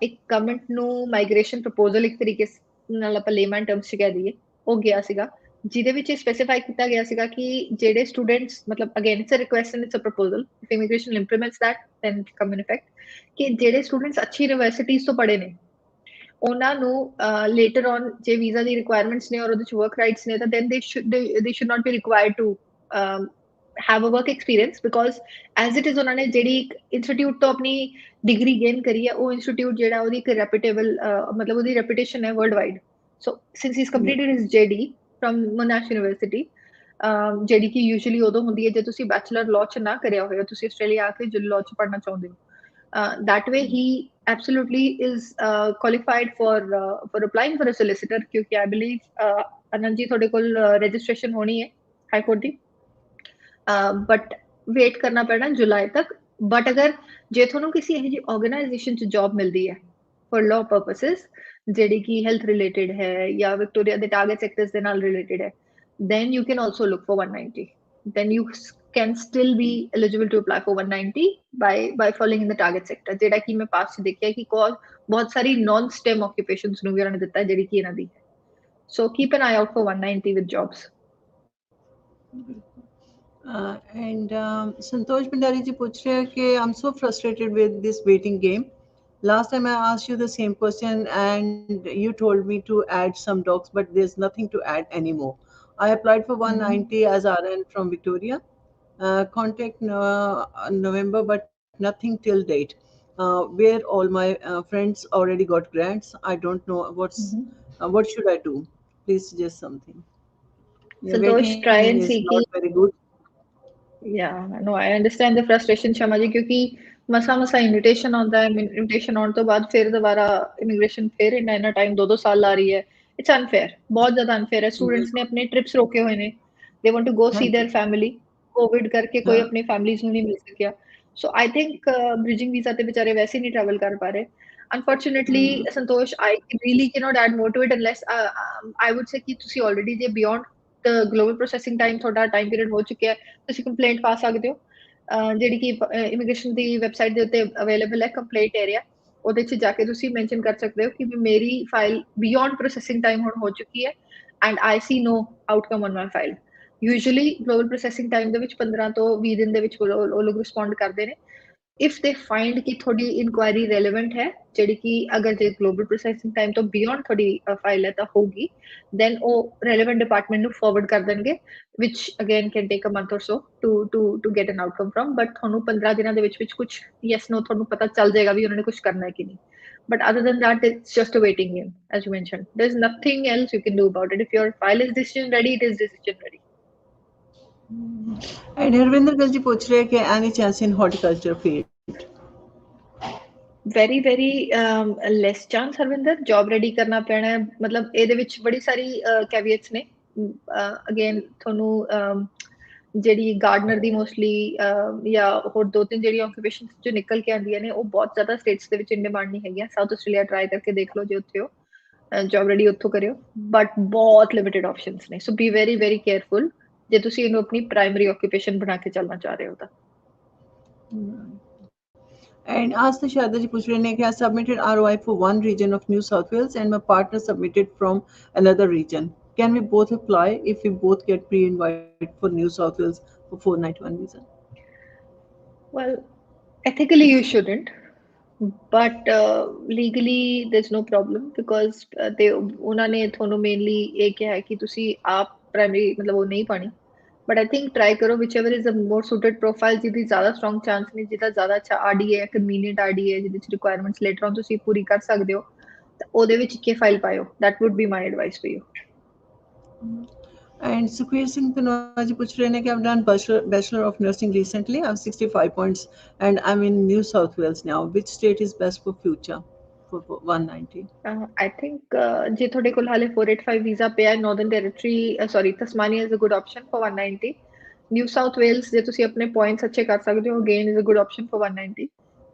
ਇੱਕ ਗਵਰਨਮੈਂਟ ਨੂੰ ਮਾਈਗ੍ਰੇਸ਼ਨ ਪ੍ਰਪੋਜ਼ਲ ਇੱਕ ਤਰੀਕੇ ਨਾਲ ਆਪਾਂ ਲੇਮੈਨ ਟਰਮਸ ਚ ਕਹਿ ਦਈਏ, ਉਹ ਗਿਆ ਸੀਗਾ, ਜਿਹਦੇ ਵਿੱਚ ਸਪੈਸੀਫਾਈ ਕੀਤਾ ਗਿਆ ਸੀਗਾ ਕਿ ਜਿਹੜੇ ਸਟੂਡੈਂਟਸ, ਮਤਲਬ again it's a request and it's a proposal, if immigration implements that then it come in effect, ਕਿ ਜਿਹੜੇ ਸਟੂਡੈਂਟਸ ਅੱਛੀ ਯੂਨੀਵਰਸਿਟੀਜ਼ ਤੋਂ ਪੜ੍ਹੇ ਨੇ ਉਹਨਾਂ ਨੂੰ ਲੇਟਰ ਔਨ ਜੇ ਵੀਜ਼ਾ ਦੀ ਰਿਕੁਆਇਰਮੈਂਟਸ ਨੇ ਔਰ ਉਹਦੇ ਚ ਵਰਕ ਰਾਈਟਸ ਨੇ, ਤਾਂ then they should not be required to have a work experience, because as it is ਉਹਨਾਂ ਨੇ ਜਿਹੜੀ ਇੰਸਟੀਟਿਊਟ ਤੋਂ ਆਪਣੀ ਡਿਗਰੀ ਗੇਨ ਕਰੀ ਹੈ, ਉਹ ਇੰਸਟੀਟਿਊਟ ਜਿਹੜਾ ਉਹਦੀ ਇੱਕ ਰੈਪੂਟੇਬਲ ਮਤਲਬ ਉਹਦੀ ਰੈਪੂਟੇਸ਼ਨ ਹੈ ਵਰਲਡ ਵਾਈਡ। ਸੋ ਸਿੰਸ ਹੀ ਇਸ ਕੰਪਲੀਟਡ ਹਿਸ JD ਫਰਮ ਮੋਨਾਸ਼ ਯੂਨੀਵਰਸਿਟੀ, ਜਿਹੜੀ ਕਿ ਯੂਜੂਅਲੀ ਉਦੋਂ ਹੁੰਦੀ ਹੈ ਜੇ ਤੁਸੀਂ ਬੈਚਲਰ ਲਾਅ ਚ ਨਾ ਕਰਿਆ ਹੋਇਆ, ਤੁਸੀਂ ਆਸਟ੍ਰੇਲੀਆ ਆ ਕੇ ਜੋ ਲਾਅ ਚ ਪੜ੍ਹਨਾ ਚਾਹੁੰਦੇ ਹੋ। that way he absolutely is qualified for applying for a solicitor, ਕਿਉਂਕਿ I believe ਅਨੰਦ ਜੀ ਤੁਹਾਡੇ ਕੋਲ ਰਜਿਸਟ੍ਰੇਸ਼ਨ ਹੋਣੀ ਹੈ high court the, but wait ਕਰਨਾ ਪੈਣਾ ਜੁਲਾਈ ਤੱਕ। ਬਟ ਅਗਰ ਜੇ ਤੁਹਾਨੂੰ ਕਿਸੇ ਇਹੋ ਜਿਹੀ ਆਰਗੇਨਾਈਜੇਸ਼ਨ ਚ ਜੌਬ ਮਿਲਦੀ ਹੈ ਫॉर ਲਾਅ ਪਰਪਸਿਸ, ਜਿਹੜੀ ਕਿ ਹੈਲਥ ਰਿਲੇਟਡ ਹੈ ਜਾਂ ਵਿਕਟੋਰੀਆ ਦੇ ਟਾਰਗੇਟ ਸੈਕਟਰਸ ਦੇ ਨਾਲ ਰਿਲੇਟਡ ਹੈ, then you can also look for 190, then you can still be eligible to apply for 190 by falling in the target sector, ਜਿਹੜਾ ਕਿ ਮੈਂ ਪਾਸ ਚ ਦੇਖਿਆ ਕਿ ਬਹੁਤ ਸਾਰੀ non STEM occupations ਨੂੰ ਵੀ ਉਹਨਾਂ ਨੇ ਦਿੱਤਾ ਜਿਹੜੀ ਕਿ ਇਹਨਾਂ ਦੀ ਹੈ। so keep an eye out for 190 with jobs। And Santosh Bhandari ji puch rahe hai कि I'm so frustrated with this waiting game, Last time I asked you the same question and you told me to add some docs, but there's nothing to add anymore. I applied for Mhm. 190 as RN from Victoria. Contact November, but nothing till date. Where all my friends already got grants. I don't know Mhm. what should I do. Please suggest something. Yeah, Santosh, try waiting and is see not कि very good. Yeah, no, I understand the frustration Sharma ji क्योंकि मसा मसा इनविटेशन आता है इनविटेशन आने तो बाद फिर दोबारा इमिग्रेशन फिर इन्ना इन्ना टाइम 2 साल ला रही है इट्स अनफेयर बहुत ज्यादा अनफेयर है स्टूडेंट्स ने बिल्कुल। अपने ट्रिप्स रोके हुए ने दे वांट टू गो हाँ सी जी। देयर फैमिली कोविड करके कोई हाँ। अपनी फैमिलीज ਨੂੰ नहीं मिल सकिया so I think bridging visa ਤੇ ਵਿਚਾਰੇ ਵੈਸੇ ਨਹੀਂ ਟਰੈਵਲ ਕਰ ਪਾ ਰਹੇ unfortunately hmm, Santosh I really cannot add more to it unless I would say ਕਿ ਤੁਸੀਂ ਆਲਰੇਡੀ ਜੇ beyond the global processing time ਤੁਹਾਡਾ ਟਾਈਮ ਪੀਰੀਅਡ ਹੋ ਚੁੱਕਿਆ ਹੈ ਤੁਸੀਂ ਕੰਪਲੇਂਟ ਪਾ ਸਕਦੇ ਹੋ ਜਿਹੜੀ ਕਿ ਇਮੀਗ੍ਰੇਸ਼ਨ ਦੀ ਵੈਬਸਾਈਟ ਦੇ ਉੱਤੇ ਅਵੇਲੇਬਲ ਹੈ ਕੰਪਲੇਂਟ ਏਰੀਆ ਉਹਦੇ 'ਚ ਜਾ ਕੇ ਤੁਸੀਂ ਮੈਂਸ਼ਨ ਕਰ ਸਕਦੇ ਹੋ ਕਿ ਵੀ ਮੇਰੀ ਫਾਈਲ ਬਿਯੋਂਡ ਪ੍ਰੋਸੈਸਿੰਗ ਟਾਈਮ ਹੁਣ ਹੋ ਚੁੱਕੀ ਹੈ and I see no outcome on my file usually global processing time ਦੇ ਵਿੱਚ 15 ਤੋਂ 20 ਦਿਨ ਦੇ ਵਿੱਚ ਉਹ ਲੋਕ ਰਿਸਪੌਂਡ ਕਰਦੇ ਨੇ if they find कि थोड़ी इंक्वायरी रेलेवेंट है ਜਿਹੜੀ ਕਿ ਅਗਰ ਜੇ ਗਲੋਬਲ ਪ੍ਰੋਸੈਸਿੰਗ ਟਾਈਮ ਤੋਂ ਬਿਯੋਂਡ ਤੁਹਾਡੀ ਫਾਈਲ ਹੈ ਤਾਂ ਹੋਗੀ then ਉਹ relevant department ਨੂੰ forward ਕਰ ਦੇਣਗੇ which again can take a month or so to get an outcome from but ਤੁਹਾਨੂੰ 15 ਦਿਨਾਂ ਦੇ ਵਿੱਚ ਕੁਝ yes no ਤੁਹਾਨੂੰ ਪਤਾ ਚੱਲ ਜਾਏਗਾ ਵੀ ਉਹਨਾਂ ਨੇ ਕੁਝ ਕਰਨਾ ਹੈ ਕਿ ਨਹੀਂ but other than that it's just a waiting game as you mentioned there's nothing else you can do about it if your file is decision ready it is decision ready And Harvinder Gill जी पूछ रहे हैं कि any chance in horticulture field. Very very lace chance Harvinder job ready ਕਰਨਾ ਪੈਣਾ ਹੈ ਮਤਲਬ ਇਹਦੇ ਵਿੱਚ ਬੜੀ ਸਾਰੀ ਕੈਵੀਏਟਸ ਨੇ ਅਗੇਨ ਤੁਹਾਨੂੰ ਜਿਹੜੀ ਗਾਰਡਨਰ ਦੀ ਮੋਸਟਲੀ ਜਾਂ ਹੋਰ ਦੋ ਤਿੰਨ ਜਿਹੜੀ ਆਕੂਪੇਸ਼ਨ ਜੋ ਨਿਕਲ ਕੇ ਆਉਂਦੀਆਂ ਨੇ ਉਹ ਬਹੁਤ ਜ਼ਿਆਦਾ ਸਟੇਟਸ ਦੇ ਵਿੱਚ ਇਨ ਡਿਮਾਂਡ ਨਹੀਂ ਹੈਗੀਆਂ ਸਾਊਥ ਆਸਟ੍ਰੇਲੀਆ ਟਰਾਈ ਕਰਕੇ ਦੇਖ ਲਓ ਜੇ ਉੱਥੇ ਹੋ ਜੌਬ ਰੈਡੀ ਉੱਥੋਂ ਕਰਿਓ ਬਟ ਬਹੁਤ ਲਿਮਿਟਿਡ ਆਪਸ਼ਨਸ ਨੇ ਸੋ ਬੀ ਵੈਰੀ ਵੈਰੀ ਕੇਅਰਫੁਲ ਜੇ ਤੁਸੀਂ ਇਹਨੂੰ ਆਪਣੀ ਪ੍ਰਾਇਮਰੀ ਆਕੂਪੇਸ਼ਨ ਬਣਾ ਕੇ ਚੱਲਣਾ ਚਾਹ ਰਹੇ ਹੋ ਤਾਂ And ask the Shada ji पूछ रहे हैं कि I submitted ROI for one region of New South Wales and my partner submitted from another region. Can we both apply if we both get pre-invite for New South Wales for 491 visa? well ethically you shouldn't but legally there's no problem because they ਉਹਨਾਂ ਨੇ ਤੁਹਾਨੂੰ ਮੇਨਲੀ ਇਹ ਕਿਹਾ ਹੈ ਕਿ ਤੁਸੀਂ ਆਪ ਪ੍ਰਾਇਮਰੀ ਮਤਲਬ ਉਹ ਨਹੀਂ ਪਾਣੀ ਬਟ ਆਈ ਥਿੰਕ ਟਰਾਈ ਕਰੋ whichever is the more suited profile ਜਿਹਦੀ ਜ਼ਿਆਦਾ ਸਟਰੋਂਗ ਚਾਂਸ ਨੇ ਜਿਹਦਾ ਜ਼ਿਆਦਾ ਅੱਛਾ ਆਰਡੀ ਹੈ ਕਨਵੀਨੀਅੰਟ ਆਰਡੀ ਹੈ ਜਿਹਦੇ ਚ ਰਿਕੁਆਇਰਮੈਂਟਸ ਲੇਟਰ ਔਨ ਤੁਸੀਂ ਪੂਰੀ ਕਰ ਸਕਦੇ ਹੋ ਤਾਂ ਉਹਦੇ ਵਿੱਚ ਇੱਕੇ ਫਾਈਲ ਪਾਇਓ that would be my advice for you And Sukhveer Singh Tanwa ji पूछ रहे हैं कि I've done Bachelor of Nursing recently. I have 65 points and I'm in New South Wales now. Which state is best for future for 190? I think ਜੇ ਤੁਹਾਡੇ ਕੋਲ ਹਾਲੇ 485 ਵੀਜ਼ਾ ਪਿਆ ਹੈ Northern Territory sorry Tasmania is a good option for 190 New South Wales ਜੇ ਤੁਸੀਂ ਆਪਣੇ ਪੁਆਇੰਟਸ ਅੱਛੇ ਕਰ ਸਕਦੇ ਹੋ again is a good option for 190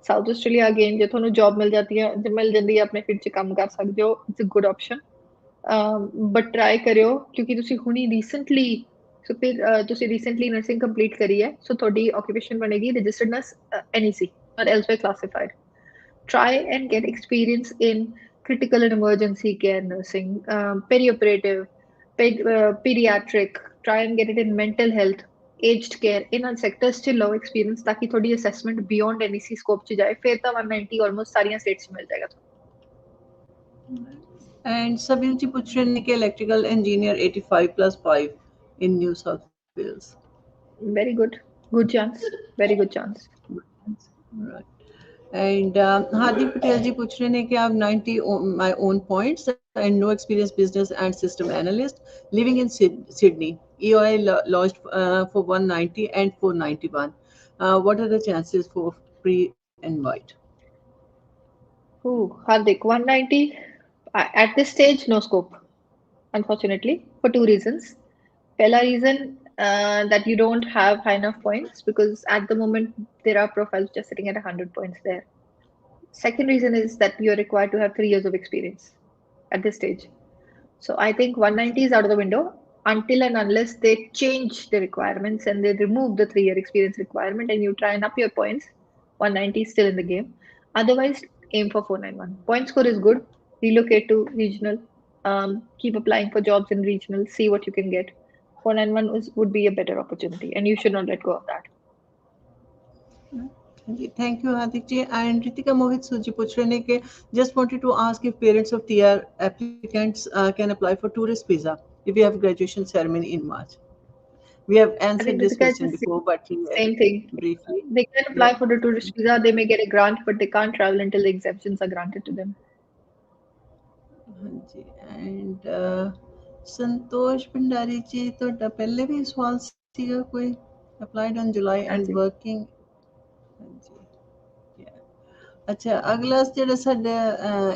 South Australia again ਜੇ ਤੁਹਾਨੂੰ ਜੌਬ ਮਿਲ ਜਾਂਦੀ ਹੈ ਆਪਣੇ ਫੀਲਡ 'ਚ ਕੰਮ ਕਰ ਸਕਦੇ ਹੋ it's a good option but try ਕਰਿਓ ਕਿਉਂਕਿ ਤੁਸੀਂ ਹੁਣੀ ਰੀਸੈਂਟਲੀ ਸੋ ਫਿਰ ਤੁਸੀਂ ਰੀਸੈਂਟਲੀ ਨਰਸਿੰਗ ਕੰਪਲੀਟ ਕਰੀ ਹੈ ਸੋ ਤੁਹਾਡੀ ਆਕੂਪੇਸ਼ਨ ਬਣੇਗੀ ਰਜਿਸਟਰਡ ਨਰਸ NEC ਔਰ ਐਲਸਵੇਅਰ classified try and get experience in critical and emergency care nursing, perioperative, pediatric, try and get it in mental health, aged care, in our sectors still low experience ताकि थोड़ी assessment beyond NEC scope च जाए फिर तो 190 almost सारियां states में मिल जाएगा And Sabir ji पूछ रहे हैं कि electrical engineer 85 plus 5 in New South Wales. very good chance very good chance Right. And Hardik Patel ji पूछ रहे हैं कि I have 90 my own points and no experience business and system analyst living in Sydney. EOI launched for 190 and 491. What are the chances for pre-invite? Hardik 190 at this stage no scope unfortunately for two reasons. Pehla reason that you don't have high enough points because at the moment there are profiles just sitting at 100 points there. Second reason is that you're required to have 3 years of experience at this stage. So I think 190 is out of the window until and unless they change the requirements and they remove the 3-year experience requirement and you try and up your points, 190 is still in the game. Otherwise, aim for 491. Point score is good. Relocate to regional. Keep applying for jobs in regional. See what you can get. 491 would be a better opportunity, and you should not let go of that. Ji, thank you Hadik ji. And Ritika Mohit Suji पूछ रहे हैं कि just wanted to ask if parents of TR applicants can apply for tourist visa if we have graduation ceremony in March. We have I think answered this Ritika, it's question the before, but same thing. briefly. They can apply Yeah. for the tourist visa, they may get a grant, but they can't travel until the exemptions are granted to them. ਹਾਂਜੀ ਐਂਡ ਸੰਤੋਸ਼ ਭੰਡਾਰੀ ਜੀ ਤੁਹਾਡਾ ਪਹਿਲੇ ਵੀ ਸਵਾਲ ਸੀਗਾ ਕੋਈ ਅਪਲਾਈਡ ਔਨ ਜੁਲਾਈ ਐਂਡ ਹਾਂਜੀ ਵਰਕਿੰਗ ਹਾਂਜੀ ਅੱਛਾ ਅਗਲਾ ਜਿਹੜਾ ਸਾਡਾ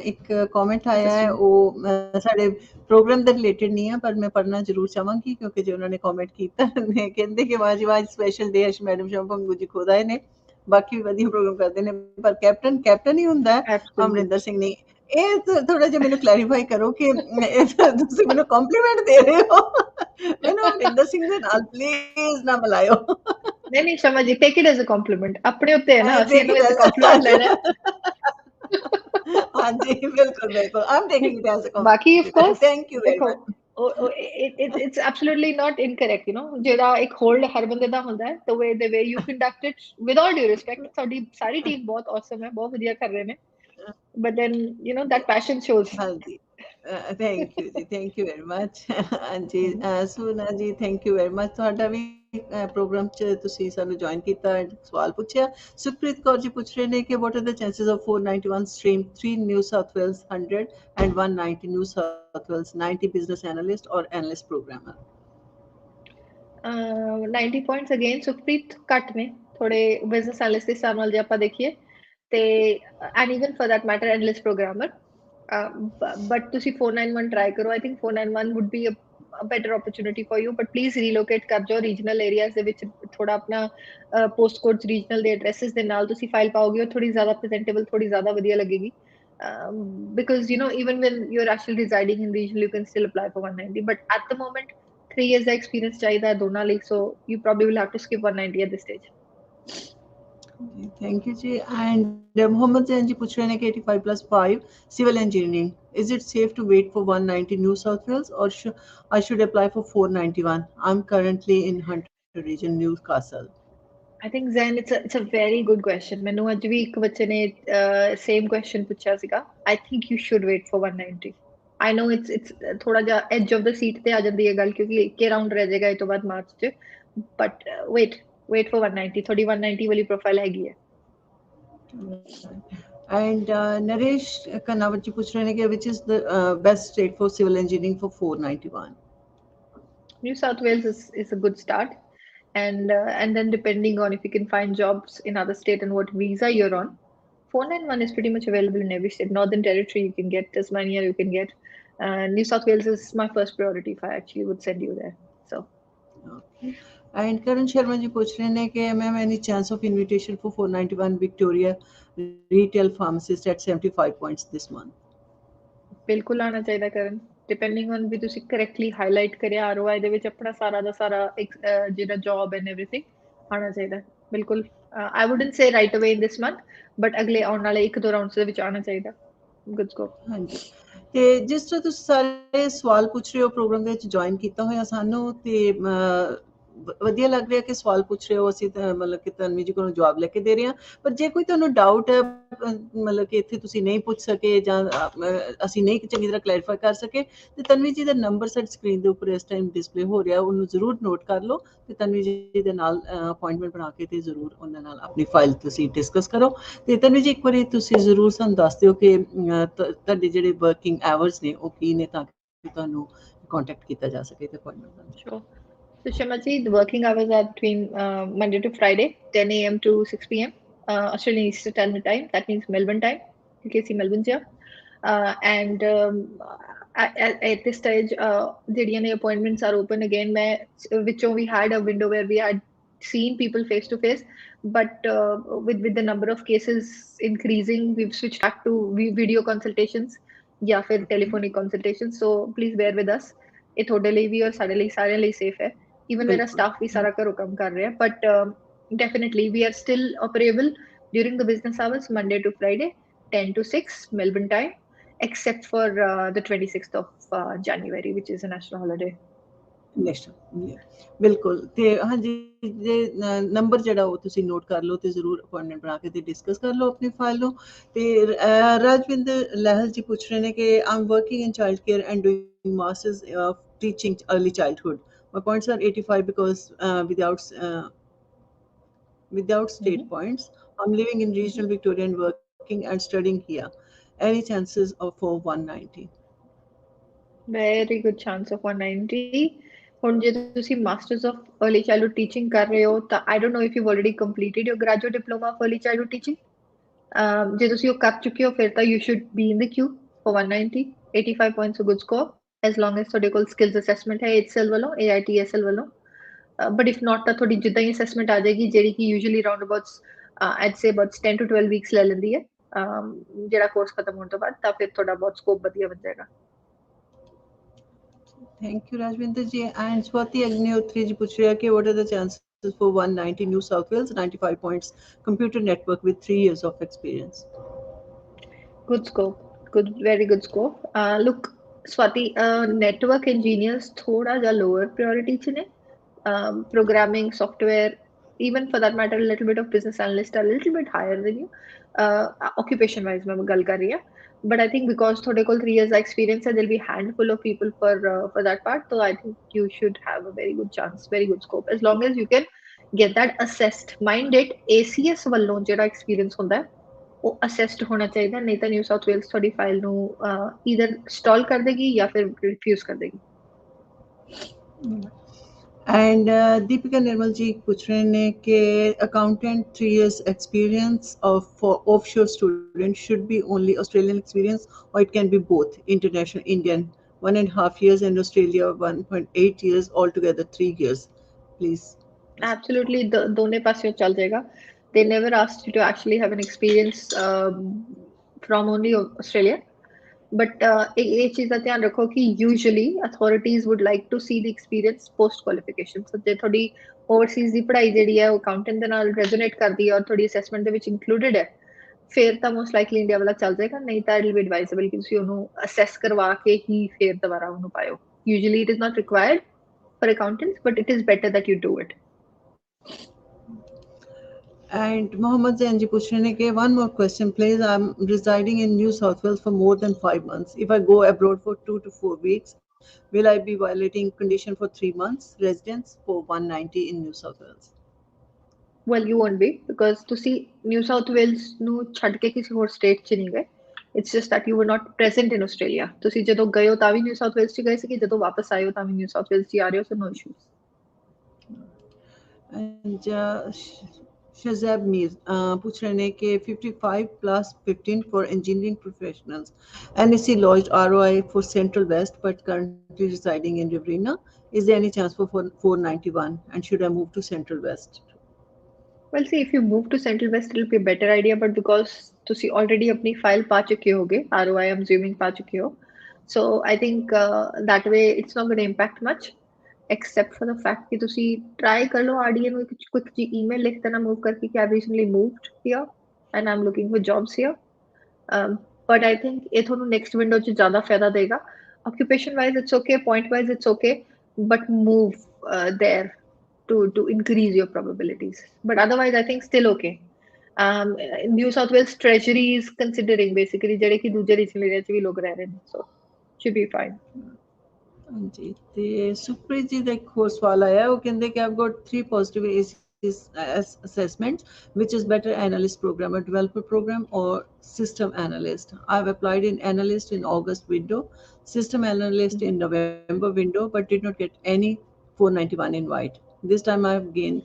ਇੱਕ ਕਮੈਂਟ ਆਇਆ ਹੈ ਉਹ ਸਾਡੇ ਪ੍ਰੋਗਰਾਮ ਦੇ ਰਿਲੇਟਡ ਨਹੀਂ ਹੈ ਪਰ ਮੈਂ ਪੜ੍ਹਨਾ ਜ਼ਰੂਰ ਚਾਹਾਂਗੀ ਕਿਉਂਕਿ ਜੇ ਉਹਨਾਂ ਨੇ ਕਮੈਂਟ ਕੀਤਾ ਨੇ ਕਹਿੰਦੇ ਕਿ ਵਾਜ ਸਪੈਸ਼ਲ ਡੇ ਅਸ਼ ਮੈਡਮ ਸ਼ਾਮ ਭੰਗੂ ਜੀ ਖੁਦ ਆਏ ਨੇ ਬਾਕੀ ਵੀ ਵਧੀਆ ਪ੍ਰੋਗਰਾਮ ਕਰਦੇ ਨੇ ਪਰ ਕੈਪਟਨ ਹੀ ਹੁੰਦਾ ਹੈ ਅਮਰਿੰਦਰ ਸਿੰਘ ਨਹੀਂ ਇਹ ਥੋੜਾ ਜਿਹਾ ਮੈਨੂੰ ਕਲੈਰੀਫਾਈ ਕਰੋ ਕਿ ਤੁਸੀਂ ਮੈਨੂੰ ਕੰਪਲੀਮੈਂਟ ਦੇ ਰਹੇ ਹੋ ਮੈਨੂੰ ਅਮਰਿੰਦਰ ਸਿੰਘ ਦੇ ਨਾਲ ਪਲੀਜ਼ ਨਾ ਮਿਲਾਇਓ ਨਹੀਂ Shama ji take it as a compliment ਆਪਣੇ ਉੱਤੇ ਹੈ ਨਾ ਅਸੀਂ ਇਹਨੂੰ ਐਜ਼ ਅ ਕੰਪਲੀਮੈਂਟ ਲੈਣਾ ਹਾਂਜੀ ਬਿਲਕੁਲ I'm taking it as a compliment ਬਾਕੀ of course thank you very much it's absolutely not incorrect, you know, ਜਿਹੜਾ ਇੱਕ ਹੋਲਡ ਹਰ ਬੰਦੇ ਦਾ ਹੁੰਦਾ ਹੈ the way you conduct it with all due respect ਸਾਡੀ ਸਾਰੀ ਟੀਮ ਬਹੁਤ awesome ਹੈ ਬਹੁਤ ਵਧੀਆ ਕਰ ਰਹੇ ਨੇ but then you know that passion shows ਹਾਂਜੀ ਥੈਂਕ ਯੂ ਜੀ ਥੈਂਕ ਯੂ ਵੈਰੀ ਮਚ ਹਾਂਜੀ ਸੁਨਾ ਜੀ ਥੈਂਕ ਯੂ ਵੈਰੀ ਮਚ ਤੁਹਾਡਾ ਵੀ ਪ੍ਰੋਗਰਾਮ 'ਚ ਤੁਸੀਂ ਸਾਨੂੰ ਜੁਆਇਨ ਕੀਤਾ ਸਵਾਲ ਪੁੱਛਿਆ ਸੁਖਪ੍ਰੀਤ ਕੌਰ ਜੀ ਪੁੱਛ ਰਹੇ ਨੇ ਕਿ what are the chances of 491 stream 3 New South Wales 100 and 190 New South Wales 90 business analyst or analyst programmer 90 points again Sukhpreet ਘੱਟ ਨੇ ਥੋੜੇ ਬਿਜ਼ਨਸ ਐਨਾਲਿਸਟ ਦੇ ਹਿਸਾਬ ਨਾਲ ਜੇ ਆਪਾਂ ਦੇਖੀਏ ਤੇ and even for that matter analyst programmer but ਤੁਸੀਂ 491 try ਕਰੋ I think 491 would be a better opportunity for you but please relocate ਕਰ ਜਾਓ regional areas ਦੇ ਵਿੱਚ ਥੋੜਾ ਆਪਣਾ post codes regional ਦੇ addresses ਦੇ ਨਾਲ ਤੁਸੀਂ ਫਾਈਲ ਪਾਓਗੇ ਉਹ ਥੋੜੀ ਜ਼ਿਆਦਾ presentable ਥੋੜੀ ਜ਼ਿਆਦਾ ਵਧੀਆ ਲੱਗੇਗੀ because you know even when you're actually residing in regional you can still apply for 190 but at the moment 3 years the experience ਚਾਹੀਦਾ ਹੈ ਦੋਨਾਂ ਲਈ so you probably will have to skip 190 at this stage Thank you ji and Mohammed Zain ji puch rahe hain कि 85 plus 5 civil engineering is it safe to wait for 190 New South Wales or I should apply for 491 I'm currently in Hunter region Newcastle I think Zain it's a very good question ਮੈਨੂੰ ਅੱਜ ਵੀ ਇੱਕ ਬੱਚੇ ਨੇ same question ਪੁੱਛਿਆ ਸੀਗਾ I think you should wait for 190 I know it's ਥੋੜਾ ਜਿਹਾ edge of the seat ਤੇ ਆ ਜਾਂਦੀ ਹੈ ਗੱਲ ਕਿਉਂਕਿ ਇੱਕੇ ਰਾਉਂਡ ਰਹਿ ਜਾਏਗਾ ਇਹ ਤੋਂ ਬਾਅਦ ਮਾਰਚ 'ਚ but wait for 190 ਤੁਹਾਡੀ 190 ਵਾਲੀ ਪ੍ਰੋਫਾਈਲ ਹੈਗੀ ਹੈ and Naresh Kannawat ji puch rahe hain कि which is the best state for civil engineering for 491 New South Wales is a good start and then depending on if you can find jobs in other state and what visa you're on 491 is pretty much available in every state Northern Territory you can get Tasmania you can get New South Wales is my first priority if I actually would send you there so okay. And Karan Sharma ji puch rahe hain कि ma'am any chance of invitation for 491 Victoria retail pharmacist at 75 points this month ਬਿਲਕੁਲ ਆਣਾ ਚਾਹੀਦਾ ਕਰਨ ਡਿਪੈਂਡਿੰਗ ਔਨ ਵੀ ਤੁਸੀਂ ਕਰੈਕਟਲੀ ਹਾਈਲਾਈਟ ਕਰਿਆ ROI ਦੇ ਵਿੱਚ ਆਪਣਾ ਸਾਰਾ ਦਾ ਸਾਰਾ ਜਿਹੜਾ ਜੌਬ ਐਂਡ ਐਵਰੀਥਿੰਗ ਆਣਾ ਚਾਹੀਦਾ ਬਿਲਕੁਲ I wouldn't say right away in this month but ਅਗਲੇ ਆਉਣ ਵਾਲੇ ਇੱਕ ਦੋ ਰਾਉਂਡਸ ਦੇ ਵਿੱਚ ਆਣਾ ਚਾਹੀਦਾ ਗੁੱਡ ਸਕੋਪ ਹਾਂਜੀ ਤੇ ਜਿਸ ਤਰ੍ਹਾਂ ਤੁਸੀਂ ਸਾਰੇ ਸਵਾਲ ਪੁੱਛ ਰਹੇ ਹੋ ਪ੍ਰੋਗਰਾਮ ਦੇ ਵਿੱਚ ਜੁਆਇਨ ਕੀਤਾ ਹੋਇਆ ਸਾਨੂੰ ਤੇ ਵਧੀਆ ਲੱਗ ਰਿਹਾ ਕਿ ਸਵਾਲ ਪੁੱਛ ਰਹੇ ਹੋ ਅਸੀਂ ਤਾਂ ਮਤਲਬ ਕਿ ਤਨਵੀ ਜੀ ਕੋਲੋਂ ਜਵਾਬ ਲੈ ਕੇ ਦੇ ਰਹੇ ਹਾਂ ਪਰ ਜੇ ਕੋਈ ਤੁਹਾਨੂੰ ਡਾਊਟ ਹੈ ਮਤਲਬ ਕਿ ਇੱਥੇ ਤੁਸੀਂ ਨਹੀਂ ਪੁੱਛ ਸਕੇ ਜਾਂ ਅਸੀਂ ਨਹੀਂ ਚੰਗੀ ਤਰ੍ਹਾਂ ਕਲੈਰੀਫਾਈ ਕਰ ਸਕੇ ਤੇ ਤਨਵੀ ਜੀ ਦਾ ਨੰਬਰ ਸਾਡੀ ਸਕਰੀਨ ਦੇ ਉੱਪਰ ਇਸ ਟਾਈਮ ਡਿਸਪਲੇ ਹੋ ਰਿਹਾ ਉਹਨੂੰ ਜ਼ਰੂਰ ਨੋਟ ਕਰ ਲਓ ਤੇ ਤਨਵੀ ਜੀ ਦੇ ਨਾਲ ਅਪਾਇੰਟਮੈਂਟ ਬਣਾ ਕੇ ਤੇ ਜ਼ਰੂਰ ਉਹਨਾਂ ਨਾਲ ਆਪਣੀ ਫਾਈਲ ਤੁਸੀਂ ਡਿਸਕਸ ਕਰੋ ਤੇ ਤਨਵੀ ਜੀ ਇੱਕ ਵਾਰੀ ਤੁਸੀਂ ਜ਼ਰੂਰ ਸਾਨੂੰ ਦੱਸ ਦਿਓ ਕਿ ਤੁਹਾਡੇ ਜਿਹੜੇ ਵਰਕਿੰਗ ਆਵਰਸ ਨੇ ਉਹ ਕੀ ਨੇ ਤਾਂ ਕਿ ਤੁਹਾਨੂੰ ਕੰਟੈਕਟ ਕੀਤਾ ਜਾ ਸਕੇ ਤੇ ਅਪਾਇੰਟਮੈਂਟ ਬਣ ਜਾਵੇ So Shamaji, the working hours are between Monday to Friday, 10 a.m. to 6 p.m. Australian Eastern Standard Time. That means Melbourne time, in case you Melbourne here. And at this stage, the appointments are open again. Which we had a window where we had seen people face to face, but with the number of cases increasing, we've switched back to video consultations, या फिर telephonic consultations. So please bear with us. ਇਹ ਤੁਹਾਡੇ ਲਈ ਵੀ ਔਰ ਸਾਡੇ ਲਈ ਸਾਰਿਆਂ ਲਈ ਸੇਫ ਹੈ even ਮੇਰਾ ਸਟਾਫ ਵੀ ਸਾਰਾ ਘਰੋਂ ਕੰਮ ਕਰ ਰਿਹਾ but definitely we are still operable during the business hours Monday to Friday 10 to 6 Melbourne time except for the 26th of January which is a national holiday ਬਿਲਕੁਲ ਤੇ ਹਾਂਜੀ ਜੇ ਨੰਬਰ ਜਿਹੜਾ ਉਹ ਤੁਸੀਂ ਨੋਟ ਕਰ ਲਓ ਤੇ ਜ਼ਰੂਰ ਅਪਾਇੰਟਮੈਂਟ ਬਣਾ ਕੇ ਤੇ ਡਿਸਕਸ ਕਰ ਲਓ ਆਪਣੀ ਫਾਈਲ ਨੂੰ ਤੇ ਰਾਜਵਿੰਦਰ ਲਹਿਲ ਜੀ ਪੁੱਛ ਰਹੇ ਨੇ ਕਿ I'm working in child care and doing masters of teaching early childhood. My points are 85 because without state points. I'm living in regional Victoria and working and studying here. Any chances of for 190? Very good chance of 190. ਹੁਣ ਜੇ ਤੁਸੀਂ masters of early childhood teaching ਕਰ ਰਹੇ ਹੋ ਤਾਂ I don't know if you've already completed your graduate diploma of early childhood teaching. ਜੇ ਤੁਸੀਂ ਉਹ ਕਰ ਚੁੱਕੇ ਹੋ ਫਿਰ ਤਾਂ you should be in the queue for 190. 85 points a good score as long as ਤੁਹਾਡੇ ਕੋਲ skills assessment ਹੈ HSL ਵੱਲੋਂ AITSL ਵੱਲੋਂ but if not ਤਾਂ ਤੁਹਾਡੀ ਜਿੱਦਾਂ ਹੀ assessment ਆ ਜਾਏਗੀ ਜਿਹੜੀ ਕਿ usually round about I'd say about 10 to 12 weeks ਲੈ ਲੈਂਦੀ ਹੈ ਜਿਹੜਾ ਕੋਰਸ ਖਤਮ ਹੋਣ ਤੋਂ ਬਾਅਦ ਤਾਂ ਫਿਰ ਤੁਹਾਡਾ ਬਹੁਤ ਸਕੋਪ ਵਧੀਆ ਬਣ ਜਾਏਗਾ. Thank you, Rajvinder ji. And Swati Agnihotri ji puch raha hai what are the chances for 190 New South Wales, 95 points, computer network with 3 years of experience? Good scope. Good, very good scope. Look, Swati, network engineers thoda ja lower priority chine. Programming, software, even for that matter, a little bit of business analyst, a little bit higher than you. Occupation wise, मैं gal कर रही हूँ. But I think because थोड़े कोल 3 years experience, there'll be handful of people for that part. So I think you should have a very good chance, very good scope, as long as you can get that assessed. Mind it, ACS ਵੱਲੋਂ ਜਿਹੜਾ experience ਹੁੰਦਾ ਹੈ ਉਹ assessed ਹੋਣਾ ਚਾਹੀਦਾ ਨਹੀਂ ਤਾਂ ਨਿਊ ਸਾਊਥ ਵੇਲਸ ਤੁਹਾਡੀ ਫਾਈਲ ਨੂੰ either stall ਕਰ ਦੇਗੀ ਜਾਂ ਫਿਰ refuse ਕਰ ਦੇਗੀ. And Deepika Nirmal ji puch rahe ne ke accountant 3 years experience for offshore students should be only Australian experience or it can be both international Indian 1.5 years and Australia 1.8 years altogether 3 years please. Absolutely ਦੋਨੇ ਪਾਸਿਓਂ ਚੱਲ ਜਾਏਗਾ. They never asked you to actually have an experience from only Australia. But एक चीज का ध्यान रखो कि usually authorities would like to see the experience post qualification. So ਜੇ ਤੁਹਾਡੀ overseas ਦੀ ਪੜ੍ਹਾਈ ਜਿਹੜੀ ਹੈ ਉਹ accountant ਦੇ ਨਾਲ resonate ਕਰਦੀ ਹੈ ਔਰ ਤੁਹਾਡੀ assessment ਦੇ ਵਿੱਚ included ਹੈ ਫਿਰ ਤਾਂ most likely ਇੰਡੀਆ ਵਾਲਾ ਚੱਲ ਜਾਏਗਾ ਨਹੀਂ ਤਾਂ it will be advisable ਕਿ ਤੁਸੀਂ ਉਹਨੂੰ assess ਕਰਵਾ ਕੇ ਹੀ ਫਿਰ ਦੁਬਾਰਾ ਉਹਨੂੰ ਪਾਇਓ. Usually it is not required for accountants, but it is better that you do it. And Mohammed Zain ji puch rahe ke one more question please. I'm residing in New South Wales for more than 5 months. If I go abroad for 2 to 4 weeks, will I be violating condition for 3 months residence for 190 in New South Wales? Well, you won't be because ਤੁਸੀਂ New South Wales ਨੂੰ ਛੱਡ ਕੇ ਕਿਸੇ ਹੋਰ state 'ਚ ਨਹੀਂ ਗਏ. It's just that you were not present in Australia. ਤੁਸੀਂ ਜਦੋਂ ਗਏ ਹੋ ਤਾਂ ਵੀ New South Wales 'ਚ ਗਏ ਸੀ ਕਿ ਜਦੋਂ ਵਾਪਸ ਆਏ ਹੋ ਤਾਂ ਵੀ New South Wales 'ਚ ਆ ਰਹੇ ਹੋ so no issues. And Shazab Mir puch rahe ne ke 55 plus 15 for engineering professionals. NEC lodged ROI for Central West but currently residing in Riverina. Is there any chance for 491 and should I move to Central West? Well, see, if you move to Central West, it'll be a better idea. But because ਤੁਸੀਂ already अपनी file पा चुके होगे, ROI I'm assuming पा चुके हो, so I think that way it's not going to impact much, except for the fact कि ਤੁਸੀਂ try कर लो RDA ਨੂੰ एक quick email लिख देना move करके कि I've recently moved here and I'm looking for jobs here. But I think ये ਤੁਹਾਨੂੰ next window 'ਚ ज़्यादा फायदा देगा. Occupation wise it's okay, point wise it's okay, but move there to increase your probabilities. But otherwise, I think still okay. New South Wales Treasury is considering basically ਜਿਹੜੇ ਕਿ ਦੂਜੇ ਰੀਜਨਲ ਏਰੀਆ 'ਚ ਵੀ ਲੋਕ ਰਹਿ ਰਹੇ ਨੇ, so should be fine. ਹਾਂਜੀ ਤੇ ਸੁਪ੍ਰੀਤ ਜੀ ਦਾ ਇੱਕ ਹੋਰ ਸਵਾਲ ਆਇਆ ਉਹ ਕਹਿੰਦੇ ਕਿ I've got 3 positive assessments which is better analyst program or developer program or system analyst. I've applied in analyst in August window, system analyst in November window but did not get any 491 invite. This time I've gained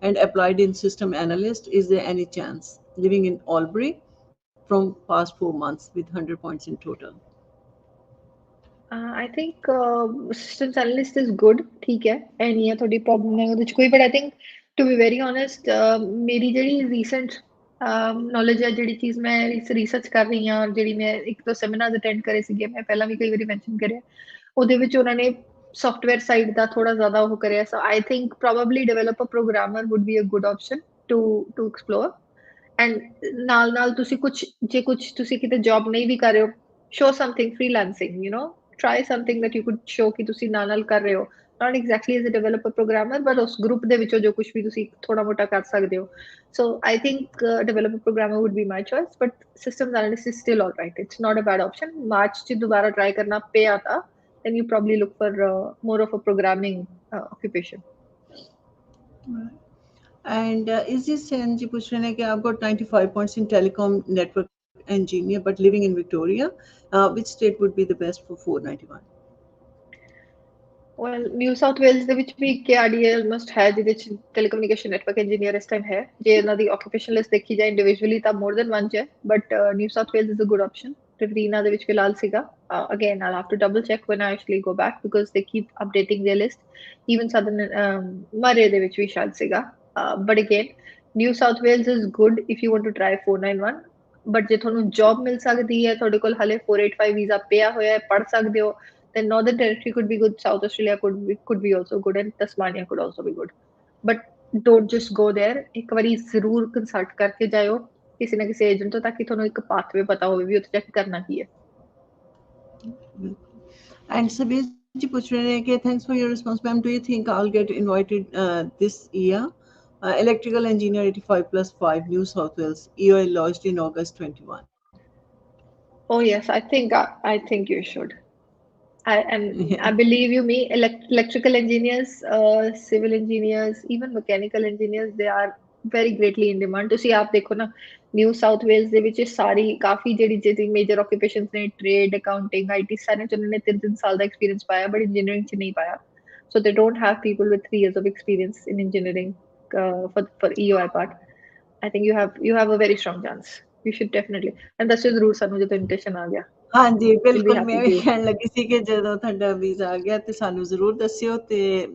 and applied in system analyst. Is there any chance? Living in Albury from past 4 months with 100 points in total. I think systems analyst is good. ठीक है, नहीं है थोड़ी problem नहीं होती कोई, but I think to be very honest, मेरी ਜਿਹੜੀ recent knowledge है ਜਿਹੜੀ ਚੀਜ਼ ਮੈਂ research ਕਰ ਰਹੀ ਹਾਂ ਔਰ ਜਿਹੜੀ ਮੈਂ ਇੱਕ ਦੋ seminars attend ਕਰੇ ਸੀਗੇ ਮੈਂ ਪਹਿਲਾਂ ਵੀ ਕਈ ਵਾਰੀ mention ਕਰਿਆ ਉਹਦੇ ਵਿੱਚ ਉਹਨਾਂ ਨੇ software side ਦਾ ਥੋੜਾ ਜ਼ਿਆਦਾ ਉਹ ਕਰਿਆ, so I think probably developer programmer would be a good option to explore. And ਨਾਲ ਤੁਸੀਂ ਕੁਝ ਤੁਸੀਂ ਕਿਤੇ job ਨਹੀਂ ਵੀ ਕਰ ਰਹੇ ਹੋ, show something freelancing, you know, try something that you could show ਕਿ ਤੁਸੀਂ ਨਾਲ ਕਰ ਰਹੇ ਹੋ not exactly as a developer programmer, but ਉਸ group ਦੇ ਵਿੱਚੋਂ ਜੋ ਕੁਝ ਵੀ ਤੁਸੀਂ ਥੋੜਾ ਮੋਟਾ ਕਰ ਸਕਦੇ ਹੋ. So I think developer programmer would be my choice, but systems analyst is still all right. It's not a bad option. March ਚ ਦੁਬਾਰਾ try ਕਰਨਾ ਪਿਆ ਤਾਂ then you probably look for more of a programming occupation. And is this जी पूछ रहे हैं कि I've got 95 points in telecom network engineer but living in Victoria, which state would be the best for 491? Well, New South Wales ਦੇ ਵਿੱਚ ਵੀ KRDA almost ਹੈ ਜਿਹਦੇ ਵਿੱਚ telecommunication network engineer ਇਸ time ਹੈ. ਜੇ ਇਹਨਾਂ ਦੀ occupation list ਦੇਖੀ ਜਾਏ individually ਤਾਂ more than one ਹੈ, but New South Wales is a good option. Riverina ਦੇ ਵਿੱਚ ਫਿਲਹਾਲ ਸੀਗਾ. Again, I'll have to double check when I actually go back because they keep updating their list. Even Southern Murray ਦੇ ਵਿੱਚ ਵੀ ਸ਼ਾਇਦ ਸੀਗਾ. But again, New South Wales is good if you want to try 491. But ਜੇ ਤੁਹਾਨੂੰ job ਮਿਲ ਸਕਦੀ ਹੈ, ਤੁਹਾਡੇ ਕੋਲ ਹਲੇ 485 ਵੀਜ਼ਾ ਪਿਆ ਹੋਇਆ ਹੈ, ਪੜ ਸਕਦੇ ਹੋ, then Northern Territory could be good, South Australia could be also good, and Tasmania could also be good. But don't just go there. ਇੱਕ ਵਾਰੀ ਜ਼ਰੂਰ ਕੰਸਲਟ ਕਰਕੇ ਜਾਇਓ ਕਿਸੇ ਨਾ ਕਿਸੇ ਏਜੰਟ ਤੋਂ ਤਾਂ ਕਿ ਤੁਹਾਨੂੰ ਇੱਕ ਪਾਥਵੇ ਪਤਾ ਹੋਵੇ ਵੀ ਉੱਥੇ ਜਾ ਕੇ ਕਰਨਾ ਕੀ ਹੈ. And Sabir ji ਪੁੱਛ ਰਹੇ ਨੇ ਕਿ thanks for your response ma'am, do you think I'll get invited this year? Electrical engineer 85 plus 5 New South Wales, EOI lodged in August 21. Oh yes, I think you should. I believe you me, electrical engineers, civil engineers, even mechanical engineers, they are very greatly in demand. ਤੁਸੀਂ ਆਪ ਦੇਖੋ ਨਾ ਨਿਊ ਸਾਊਥ ਵੇਲਸ ਦੇ ਵਿੱਚ ਸਾਰੀ ਕਾਫੀ ਜਿਹੜੀ ਮੇਜਰ ਆਕੂਪੇਸ਼ਨਸ ਨੇ, ਟ੍ਰੇਡ, ਅਕਾਊਂਟਿੰਗ, ਆਈਟੀ, ਸਾਰੇ ਚ ਉਹਨਾਂ ਨੇ 3 ਸਾਲ ਦਾ ਐਕਸਪੀਰੀਅੰਸ ਪਾਇਆ, ਬਟ ਇੰਜੀਨੀਅਰਿੰਗ ਚ ਨਹੀਂ ਪਾਇਆ. So they don't have people with 3 years of experience in engineering for EOI part. I think you have a very strong chance. You should definitely, and ਦੱਸਿਓ ਜ਼ਰੂਰ ਸਾਨੂੰ ਜਦੋਂ ਇਨਵੀਟੇਸ਼ਨ ਆ ਗਿਆ. ਹਾਂਜੀ ਬਿਲਕੁਲ, ਮੈਂ ਵੀ ਕਹਿਣ ਲੱਗੀ ਸੀ ਕਿ ਜਦੋਂ ਤੁਹਾਡਾ ਵੀਜ਼ਾ ਆ ਗਿਆ ਤੇ ਸਾਨੂੰ ਜ਼ਰੂਰ ਦੱਸਿਓ ਤੇ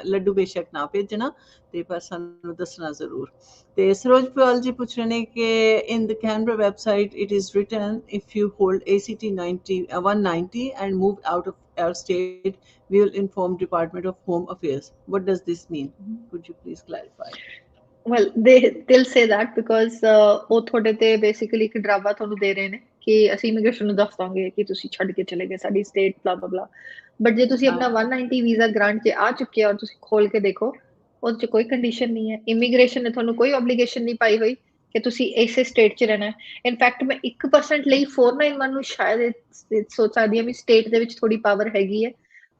ਲੱਡੂ ਬੇਸ਼ੱਕ ਨਾ ਭੇਜਣਾ ਤੇ ਪਰ ਸਾਨੂੰ ਦੱਸਣਾ ਜ਼ਰੂਰ. ਤੇ ਸਰੋਜ ਪਾਲ ਜੀ ਪੁੱਛ ਰਹੇ ਨੇ ਕਿ in the Canberra website it is written if you hold ACT 190 and move out of our state we will inform Department of Home Affairs. What does this mean? Could you please clarify? Well, they'll say that because ਉਹ ਤੁਹਾਡੇ ਤੇ ਬੇਸਿਕਲੀ ਇੱਕ ਡਰਾਵਾ ਤੁਹਾਨੂੰ ਦੇ ਰਹੇ ਨੇ ਕਿ ਅਸੀਂ ਇਮੀਗ੍ਰੇਸ਼ਨ ਨੂੰ ਦੱਸ ਦਾਂਗੇ ਕਿ ਤੁਸੀਂ ਛੱਡ ਕੇ ਚਲੇ ਗਏ ਸਾਡੀ ਸਟੇਟ ਬਲਾ ਬਲਾ. ਬਟ ਜੇ ਤੁਸੀਂ ਆਪਣਾ 190 ਵੀਜ਼ਾ ਗ੍ਰਾਂਟ 'ਚ ਆ ਚੁੱਕੇ ਹੋ ਔਰ ਤੁਸੀਂ ਖੋਲ ਕੇ ਦੇਖੋ ਉਹਦੇ 'ਚ ਕੋਈ ਕੰਡੀਸ਼ਨ ਨਹੀਂ ਹੈ. ਇਮੀਗ੍ਰੇਸ਼ਨ ਨੇ ਤੁਹਾਨੂੰ ਕੋਈ ਓਬਲੀਗੇਸ਼ਨ ਨਹੀਂ ਪਾਈ ਹੋਈ ਕਿ ਤੁਸੀਂ ਇਸੇ ਸਟੇਟ 'ਚ ਰਹਿਣਾ ਹੈ. ਇਨਫੈਕਟ ਮੈਂ 1% ਲਈ 491 ਨੂੰ ਸ਼ਾਇਦ ਸੋਚ ਸਕਦੀ ਹਾਂ ਵੀ ਸਟੇਟ ਦੇ ਵਿੱਚ ਥੋੜੀ ਪਾਵਰ ਹੈਗੀ ਹੈ.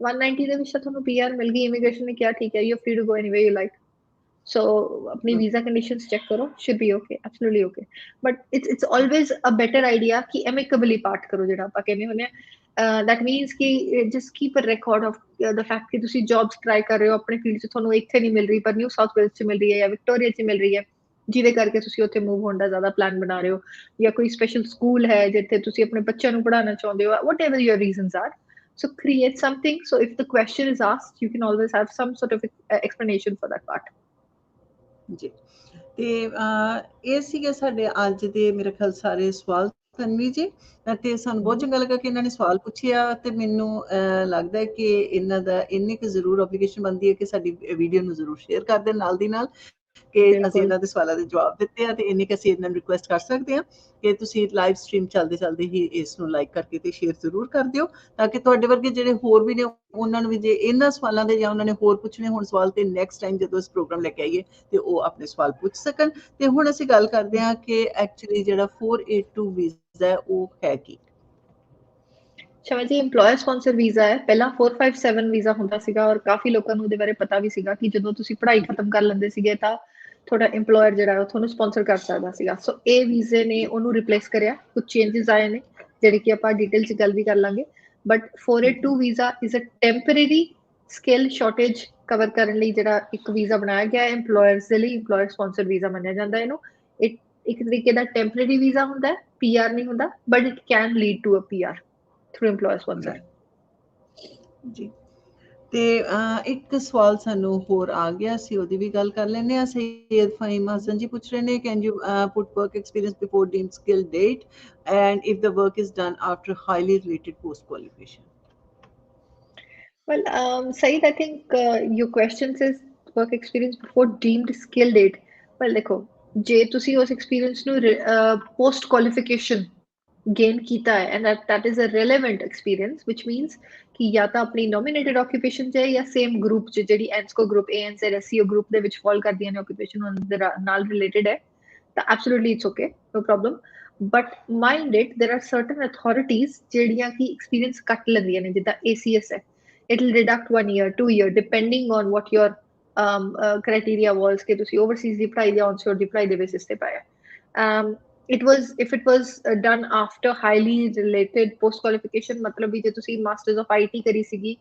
190 ਦੇ ਵਿੱਚ ਤਾਂ ਤੁਹਾਨੂੰ PR ਮਿਲ ਗਈ, ਇਮੀਗ੍ਰੇਸ਼ਨ ਨੇ ਕਿਹਾ ਠੀਕ ਹੈ you free to go anywhere you like. So अपनी visa conditions check करो, should be okay, absolutely okay. But it's always a better idea कि amicably part करो ਜਿਹੜਾ ਆਪਾਂ ਕਹਿੰਦੇ ਹੁੰਦੇ ਆ. That means कि just keep a record of the fact कि ਤੁਸੀਂ jobs try ਕਰ ਰਹੇ ਹੋ ਆਪਣੇ field 'ਚ, ਤੁਹਾਨੂੰ ਇੱਥੇ ਨਹੀਂ ਮਿਲ ਰਹੀ ਪਰ ਨਿਊ ਸਾਊਥ ਵੇਲਸ 'ਚ ਮਿਲ ਰਹੀ ਹੈ ਜਾਂ ਵਿਕਟੋਰੀਆ 'ਚ ਮਿਲ ਰਹੀ ਹੈ, ਜਿਹਦੇ ਕਰਕੇ ਤੁਸੀਂ ਉੱਥੇ ਮੂਵ ਹੋਣ ਦਾ ਜ਼ਿਆਦਾ ਪਲਾਨ ਬਣਾ ਰਹੇ ਹੋ, ਜਾਂ ਕੋਈ ਸਪੈਸ਼ਲ ਸਕੂਲ ਹੈ ਜਿੱਥੇ ਤੁਸੀਂ ਆਪਣੇ ਬੱਚਿਆਂ ਨੂੰ ਪੜ੍ਹਾਉਣਾ ਚਾਹੁੰਦੇ ਹੋ, whatever your reasons are. So create something, so if the question is asked you can always have some sort of explanation for that part. ਜੀ ਤੇ ਇਹ ਸੀਗੇ ਸਾਡੇ ਅੱਜ ਦੇ ਮੇਰੇ ਖਿਆਲ ਸਾਰੇ ਸਵਾਲ ਤਨਵੀ ਜੀ, ਤੇ ਸਾਨੂੰ ਬਹੁਤ ਚੰਗਾ ਲੱਗਾ ਕਿ ਇਹਨਾਂ ਨੇ ਸਵਾਲ ਪੁੱਛਿਆ ਤੇ ਮੈਨੂੰ ਲੱਗਦਾ ਹੈ ਕਿ ਇਹਨਾਂ ਦਾ ਇੰਨੀ ਕੁ ਜ਼ਰੂਰ ਐਪਲੀਕੇਸ਼ਨ ਬਣਦੀ ਹੈ ਕਿ ਸਾਡੀ ਵੀਡੀਓ ਨੂੰ ਜ਼ਰੂਰ ਸ਼ੇਅਰ ਕਰ ਦੇਣ ਨਾਲ ਦੀ ਨਾਲ ਕਿ ਅਸੀਂ ਇਹਨਾਂ ਦੇ ਸਵਾਲਾਂ ਦੇ ਜਵਾਬ ਦਿੱਤੇ ਆ ਤੇ ਇੰਨੀ ਕੁ ਅਸੀਂ ਇਹਨਾਂ ਨੂੰ ਰਿਕੁਐਸਟ ਕਰ ਸਕਦੇ ਹਾਂ ਕਿ ਤੁਸੀਂ ਲਾਈਵ ਸਟ੍ਰੀਮ ਚੱਲਦੇ ਚੱਲਦੇ ਹੀ ਇਸ ਨੂੰ ਲਾਈਕ ਕਰਕੇ ਤੇ ਸ਼ੇਅਰ ਜ਼ਰੂਰ ਕਰ ਦਿਓ ਤਾਂ ਕਿ ਤੁਹਾਡੇ ਵਰਗੇ ਜਿਹੜੇ ਹੋਰ ਵੀ ਨੇ ਉਹਨਾਂ ਨੂੰ ਵੀ ਜੇ ਇਹਨਾਂ ਸਵਾਲਾਂ ਦੇ ਜਾਂ ਉਹਨਾਂ ਨੇ ਹੋਰ ਪੁੱਛਣੇ ਹੋਣ ਸਵਾਲ ਤੇ ਨੈਕਸਟ ਟਾਈਮ ਜਦੋਂ ਇਸ ਪ੍ਰੋਗਰਾਮ ਲੈ ਕੇ ਆਈਏ ਤੇ ਉਹ ਆਪਣੇ ਸਵਾਲ ਪੁੱਛ ਸਕਣ. ਤੇ ਹੁਣ ਅਸੀਂ ਗੱਲ ਕਰਦੇ ਹਾਂ ਕਿ ਐਕਚੁਅਲੀ ਜਿਹੜਾ 482 ਵੀਜ਼ਾ ਹੈ ਉਹ ਹੈ ਕੀ? ਸ਼ਮਾ ਜੀ, EMPLOYER SPONSOR ਵੀਜ਼ਾ ਹੈ. ਪਹਿਲਾਂ 457 ਵੀਜ਼ਾ ਹੁੰਦਾ ਸੀਗਾ ਔਰ ਕਾਫੀ ਲੋਕਾਂ ਨੂੰ ਉਹਦੇ ਬਾਰੇ ਪਤਾ ਵੀ ਸੀਗਾ ਕਿ ਜਦੋਂ ਤੁਸੀਂ ਪੜ੍ਹਾਈ ਖਤਮ ਕਰ ਲੈਂਦੇ ਸੀਗੇ ਤਾਂ ਤੁਹਾਡਾ EMPLOYER ਜਿਹੜਾ ਉਹ ਤੁਹਾਨੂੰ ਸਪਾਂਸਰ ਕਰ ਸਕਦਾ ਸੀਗਾ. ਸੋ ਇਹ ਵੀਜ਼ੇ ਨੇ ਉਹਨੂੰ ਰਿਪਲੇਸ ਕਰਿਆ. ਕੁਝ ਚੇਂਜਸ ਆਏ ਨੇ ਜਿਹੜੇ ਕਿ ਆਪਾਂ ਡਿਟੇਲ 'ਚ ਗੱਲ ਵੀ ਕਰ ਲਾਂਗੇ. But 482 visa is a temporary skill shortage cover ਕਰਨ ਲਈ ਜਿਹੜਾ ਇੱਕ ਵੀਜ਼ਾ ਬਣਾਇਆ ਗਿਆ EMPLOYERS ਦੇ ਲਈ. EMPLOYER SPONSOR ਵੀਜ਼ਾ ਮੰਨਿਆ ਜਾਂਦਾ ਇਹਨੂੰ. ਇੱਕ ਤਰੀਕੇ ਦਾ ਟੈਂਪਰੇਰੀ ਵੀਜ਼ਾ ਹੁੰਦਾ ਹੈ, PR ਨਹੀਂ ਹੁੰਦਾ, but it can lead to a PR through employer sponsor. ਜੀ ਤੇ ਇੱਕ ਸਵਾਲ ਸਾਨੂੰ ਹੋਰ ਆ ਗਿਆ ਸੀ, ਉਹਦੀ ਵੀ ਗੱਲ ਕਰ ਲੈਂਦੇ ਹਾਂ. ਸੈਯਦ ਫਹੀਮ ਹਸਨ ਜੀ ਪੁੱਛ ਰਹੇ ਨੇ can you put work experience before deemed skill date and if the work is done after highly related post qualification? Well, Saeed, I think your question says work experience before deemed skill date. Well, देखो, ਜੇ ਤੁਸੀਂ ਉਸ ਐਕਸਪੀਰੀਅੰਸ ਨੂੰ ਪੋਸਟ ਕੁਆਲੀਫਿਕੇਸ਼ਨ gain ਕੀਤਾ है and that is a relevant experience, which means कि या ਤਾਂ ਆਪਣੀ nominated occupation ਚ ਹੈ ਜਾਂ same group ਚ ਜਿਹੜੀ ENSCO group ANZ SEO group ਦੇ ਵਿੱਚ fall ਕਰਦੀਆਂ ਨੇ occupation ਉਹਨਾਂ ਦੇ ਨਾਲ related ਹੈ ਤਾਂ absolutely it's okay, no problem. But mind it, there are certain authorities ਜਿਹੜੀਆਂ ਕਿ experience ਕੱਟ ਲੈਂਦੀਆਂ ਨੇ, ਜਿੱਦਾਂ ACS ਹੈ, it will deduct 1 year 2 year depending on what your criteria was ਕਿ ਤੁਸੀਂ overseas ਦੀ ਪੜ੍ਹਾਈ ਜਾਂ onshore ਦੀ ਪੜ੍ਹਾਈ ਦੇ basis ਤੇ ਪਾਇਆ. It was, if it was done after highly related post qualification, मतलब भी ਜੇ ਤੁਸੀਂ masters of IT ਕਰੀ ਸੀਗੀ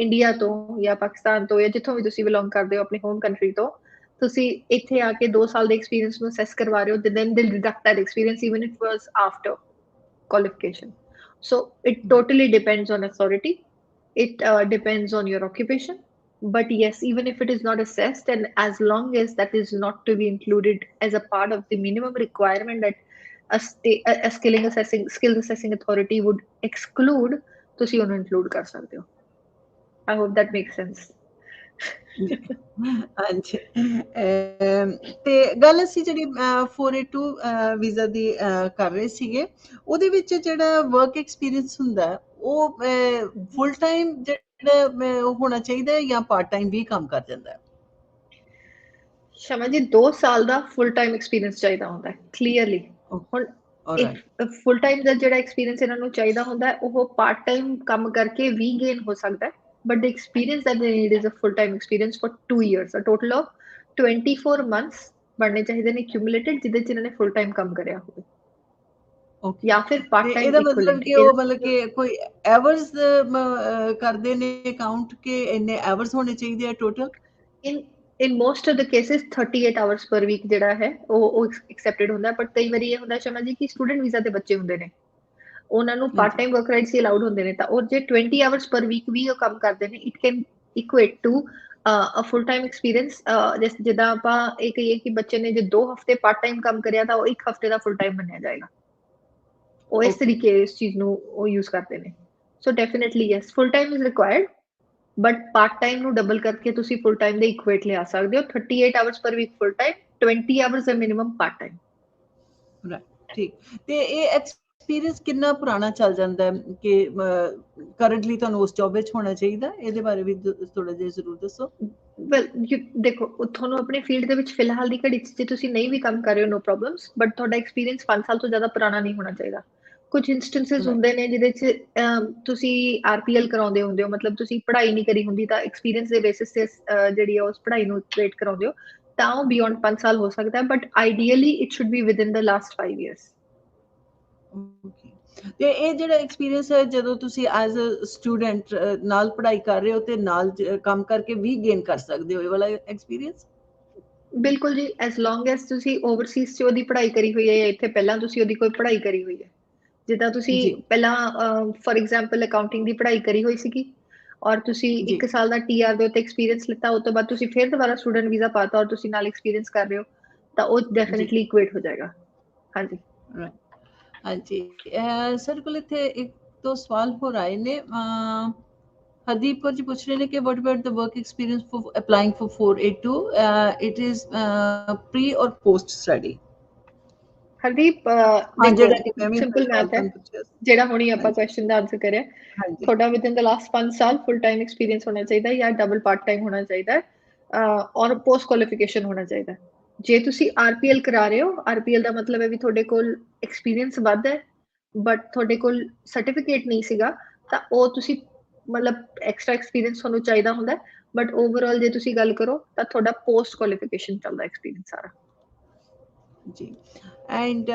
ਇੰਡੀਆ ਤੋਂ ਜਾਂ ਪਾਕਿਸਤਾਨ ਤੋਂ ਜਾਂ ਜਿੱਥੋਂ ਵੀ ਤੁਸੀਂ ਬਿਲੋਂਗ ਕਰਦੇ ਹੋ ਆਪਣੀ ਹੋਮ ਕੰਟਰੀ ਤੋਂ, ਤੁਸੀਂ ਇੱਥੇ ਆ ਕੇ 2 ਸਾਲ ਦੇ ਐਕਸਪੀਰੀਅੰਸ ਨੂੰ ਅਸੈਸ ਕਰਵਾ ਰਹੇ ਹੋ, then they'll deduct that experience even if it was after qualification. So it totally depends on authority, it depends on your occupation. But yes, even if it is not assessed, and as long as that is not to be included as a part of the minimum requirement that a skills assessing authority would exclude, ਤੁਸੀਂ ਉਹਨੂੰ include ਕਰ ਸਕਦੇ ਹੋ. I hope that makes sense. ਹਾਂਜੀ, ਤੇ ਗੱਲ ਅਸੀਂ ਜਿਹੜੀ 482 ਵੀਜ਼ਾ ਦੀ ਕਰ ਰਹੇ ਸੀਗੇ, ਉਹਦੇ ਵਿੱਚ ਜਿਹੜਾ ਵਰਕ ਐਕਸਪੀਰੀਅੰਸ ਹੁੰਦਾ ਉਹ ਫੁੱਲ ਟਾਈਮ ਜਿਹੜਾ ਹੋਣਾ ਚਾਹੀਦਾ ਜਾਂ ਪਾਰਟ ਟਾਈਮ ਵੀ ਕੰਮ ਕਰ ਜਾਂਦਾ ਹੈ? ਸ਼ਮਾ ਜੀ 2 ਸਾਲ ਦਾ ਫੁੱਲ ਟਾਈਮ ਐਕਸਪੀਰੀਅੰਸ ਚਾਹੀਦਾ ਹੁੰਦਾ ਹੈ ਕਲੀਅਰਲੀ. ਹੁਣ ਫੁੱਲ ਟਾਈਮ ਦਾ ਜਿਹੜਾ ਐਕਸਪੀਰੀਅੰਸ ਇਹਨਾਂ ਨੂੰ ਚਾਹੀਦਾ ਹੁੰਦਾ ਹੈ ਉਹ ਪਾਰਟ ਟਾਈਮ ਕੰਮ ਕਰਕੇ ਵੀ ਗੇਨ ਹੋ ਸਕਦਾ ਹੈ, but the experience that they need is a full-time experience for 2 years, a total of 24 months ਬਣਨੇ ਚਾਹੀਦੇ ਨੇ cumulated, ਜਿਹਦੇ ਚ ਇਹਨਾਂ ਨੇ full time ਕੰਮ ਕਰਿਆ ਹੋਵੇ ਜਾਂ ਫਿਰ part time ਇਹਦਾ ਮਤਲਬ ਕਿ ਉਹ ਮਤਲਬ ਕਿ ਕੋਈ ਐਵਰਸ ਕਰਦੇ ਨੇ ਕਾਊਂਟ ਕਿ ਇੰਨੇ ਐਵਰਸ ਹੋਣੇ ਚਾਹੀਦੇ ਆ total? in most of the cases 38 hours per week ਜਿਹੜਾ ਹੈ ਉਹ accepted ਹੁੰਦਾ, but ਕਈ ਵਾਰੀ ਇਹ ਹੁੰਦਾ ਸ਼ਮਾ ਜੀ ਕਿ ਸਟੂਡੈਂਟ ਵੀਜ਼ਾ ਦੇ ਬੱਚੇ ਹੁੰਦੇ ਨੇ, ਉਹਨਾਂ ਨੂੰ ਪਾਰਟ ਟਾਈਮ ਵਰਕ ਰਾਈਟਸ ਹੀ ਅਲਾਉਡ ਹੁੰਦੇ ਨੇ, ਤਾਂ ਉਹ ਜੇ 20 ਆਵਰਸ ਪਰ ਵੀਕ ਵੀ ਉਹ ਕੰਮ ਕਰਦੇ ਨੇ, it can equate to a full time experience. ਜਿੱਦਾਂ ਆਪਾਂ ਇਹ ਕਹੀਏ ਕਿ ਬੱਚੇ ਨੇ ਜੇ 2 ਹਫ਼ਤੇ ਪਾਰਟ ਟਾਈਮ ਕੰਮ ਕਰਿਆ ਤਾਂ ਉਹ 1 ਹਫ਼ਤੇ ਦਾ ਫੁੱਲ ਟਾਈਮ ਮੰਨਿਆ ਜਾਏਗਾ. ਉਹ ਇਸ ਤਰੀਕੇ ਇਸ ਚੀਜ਼ ਨੂੰ ਉਹ ਯੂਜ਼ ਕਰਦੇ ਨੇ. So definitely yes, full time is required, but part time ਨੂੰ ਡਬਲ ਕਰਕੇ ਤੁਸੀਂ ਫੁੱਲ ਟਾਈਮ ਦੇ ਇਕੁਏਟ ਲਿਆ ਸਕਦੇ ਹੋ. 38 hours per week full time, 20 hours ਦਾ ਮਿਨੀਮਮ ਪਾਰਟ ਟਾਈਮ. ਰਾਈਟ, ਠੀਕ. ਤੇ ਇਹ ਐਕਸਪੀਰੀਅੰਸ ਕਿੰਨਾ ਪੁਰਾਣਾ ਚੱਲ ਜਾਂਦਾ ਹੈ ਕਿ ਕਰੰਟਲੀ ਤੁਹਾਨੂੰ ਉਸ ਜੌਬ ਵਿੱਚ ਹੋਣਾ ਚਾਹੀਦਾ? ਇਹਦੇ ਬਾਰੇ ਵੀ ਥੋੜਾ ਜਿਹਾ ਜ਼ਰੂਰ ਦੱਸੋ. ਵੈਲ ਦੇਖੋ, ਤੁਹਾਨੂੰ ਆਪਣੇ ਫੀਲਡ ਦੇ ਵਿੱਚ ਫਿਲਹਾਲ ਦੀ ਘੜੀ 'ਚ ਜੇ ਤੁਸੀਂ ਨਹੀਂ ਵੀ ਕੰਮ ਕਰ ਰਹੇ ਹੋ ਨੋ ਪ੍ਰੋਬਲਮਸ, ਬਟ ਤੁਹਾਡਾ ਐਕਸਪੀਰੀਅੰਸ 5 ਸਾਲ ਤੋਂ ਜ਼ਿਆਦਾ ਪੁਰਾਣਾ ਨਹੀਂ ਹੋਣਾ ਚਾਹੀਦਾ. ਕੁਝ ਇੰਸਟੈਂਸਸ ਹੁੰਦੇ ਨੇ ਜਿਹਦੇ 'ਚ ਤੁਸੀਂ RPL ਕਰਾਉਂਦੇ ਹੁੰਦੇ ਹੋ, ਮਤਲਬ ਤੁਸੀਂ ਪੜ੍ਹਾਈ ਨਹੀਂ ਕਰੀ ਹੁੰਦੀ ਤਾਂ ਐਕਸਪੀਰੀਅੰਸ ਦੇ ਬੇਸਿਸ ਤੇ ਜਿਹੜੀ ਆ ਉਸ ਪੜ੍ਹਾਈ ਨੂੰ ਰੇਟ ਕਰਾਉਂਦੇ ਹੋ, ਤਾਂ ਉਹ ਬਿਯੋਂਡ 5 ਸਾਲ ਹੋ ਸਕਦਾ ਹੈ, but ideally it should B within the last 5 years. ਤੇ ਇਹ ਜਿਹੜਾ ਐਕਸਪੀਰੀਅੰਸ ਹੈ ਜਦੋਂ ਤੁਸੀਂ ਐਜ਼ ਅ ਸਟੂਡੈਂਟ ਨਾਲ ਪੜ੍ਹਾਈ ਕਰ ਰਹੇ ਹੋ ਤੇ ਨਾਲ ਕੰਮ ਕਰਕੇ ਵੀ ਗੇਨ ਕਰ ਸਕਦੇ ਹੋ ਇਹ ਵਾਲਾ ਐਕਸਪੀਰੀਅੰਸ? ਬਿਲਕੁਲ ਜੀ, ਐਸ ਲੌਂਗ ਐਸ ਤੁਸੀਂ ਓਵਰਸੀਜ਼ 'ਚ ਉਹਦੀ ਪੜ੍ਹਾਈ ਕਰੀ ਹੋਈ ਹੈ ਜਾਂ ਇੱਥੇ ਪਹਿਲਾਂ ਤੁਸੀਂ ਉਹਦੀ ਕੋਈ ਪੜ੍ਹਾਈ ਕਰੀ ਹੋਈ ਹੈ. ਜਿੱਦਾਂ ਤੁਸੀਂ ਪਹਿਲਾਂ ਫॉर ਐਗਜ਼ਾਮਪਲ ਅਕਾਊਂਟਿੰਗ ਦੀ ਪੜ੍ਹਾਈ ਕਰੀ ਹੋਈ ਸੀਗੀ ਔਰ ਤੁਸੀਂ 1 ਸਾਲ ਦਾ TR ਦੇ ਉੱਤੇ ਐਕਸਪੀਰੀਅੰਸ ਲਿੱਤਾ, ਉਸ ਤੋਂ ਬਾਅਦ ਤੁਸੀਂ ਫਿਰ ਦੁਬਾਰਾ ਸਟੂਡੈਂਟ ਵੀਜ਼ਾ ਪਾਤਾ ਔਰ ਤੁਸੀਂ ਨਾਲ ਐਕਸਪੀਰੀਅੰਸ ਕਰ ਰਹੇ ਹੋ, ਤਾਂ ਉਹ ਡੈਫੀਨਿਟਲੀ ਇਕੁਏਟ ਹੋ ਜਾਏਗਾ. ਹਾਂਜੀ ਹਾਂਜੀ, ਸਰ ਕੋਲ ਇੱਥੇ ਇੱਕ ਦੋ ਸਵਾਲ ਹੋਰ ਆਏ ਨੇ. ਹਰਦੀਪ ਕੌਰ ਜੀ ਪੁੱਛ ਰਹੇ ਨੇ ਕਿ what about the work experience for applying for 482? It is pre or post study? Hardeep ਦੇਖੋ, ਸਿੰਪਲ ਮੈਥ ਹੈ ਜਿਹੜਾ ਹੁਣੀ ਆਪਾਂ ਕੁਐਸਚਨ ਦਾ ਆਨਸਰ ਕਰਿਆ. ਤੁਹਾਡਾ ਵਿਦਿਨ ਦ ਲਾਸਟ 5 ਸਾਲ ਫੁੱਲ ਟਾਈਮ ਐਕਸਪੀਰੀਅੰਸ ਹੋਣਾ ਚਾਹੀਦਾ ਜਾਂ ਡਬਲ ਪਾਰਟ ਟਾਈਮ ਹੋਣਾ ਚਾਹੀਦਾ ਔਰ ਪੋਸਟ ਕੁਆਲੀਫਿਕੇਸ਼ਨ ਹੋਣਾ ਚਾਹੀਦਾ. ਜੇ ਤੁਸੀਂ RPL ਕਰਾ ਰਹੇ ਹੋ, RPL ਦਾ ਮਤਲਬ ਹੈ ਵੀ ਤੁਹਾਡੇ ਕੋਲ ਐਕਸਪੀਰੀਅੰਸ ਵੱਧ ਹੈ ਬਟ ਤੁਹਾਡੇ ਕੋਲ ਸਰਟੀਫਿਕੇਟ ਨਹੀਂ ਸੀਗਾ, ਤਾਂ ਉਹ ਤੁਸੀਂ ਮਤਲਬ ਐਕਸਟਰਾ ਐਕਸਪੀਰੀਅੰਸ ਤੁਹਾਨੂੰ ਚਾਹੀਦਾ ਹੁੰਦਾ. ਬਟ ਓਵਰਆਲ ਜੇ ਤੁਸੀਂ ਗੱਲ ਕਰੋ ਤਾਂ ਤੁਹਾਡਾ ਪੋਸਟ ਕੁਆਲੀਫਿਕੇਸ਼ਨ ਚੱਲਦਾ ਐਕਸਪੀਰੀਅੰਸ ਸਾਰਾ. ਜੀ, ਐਂਡ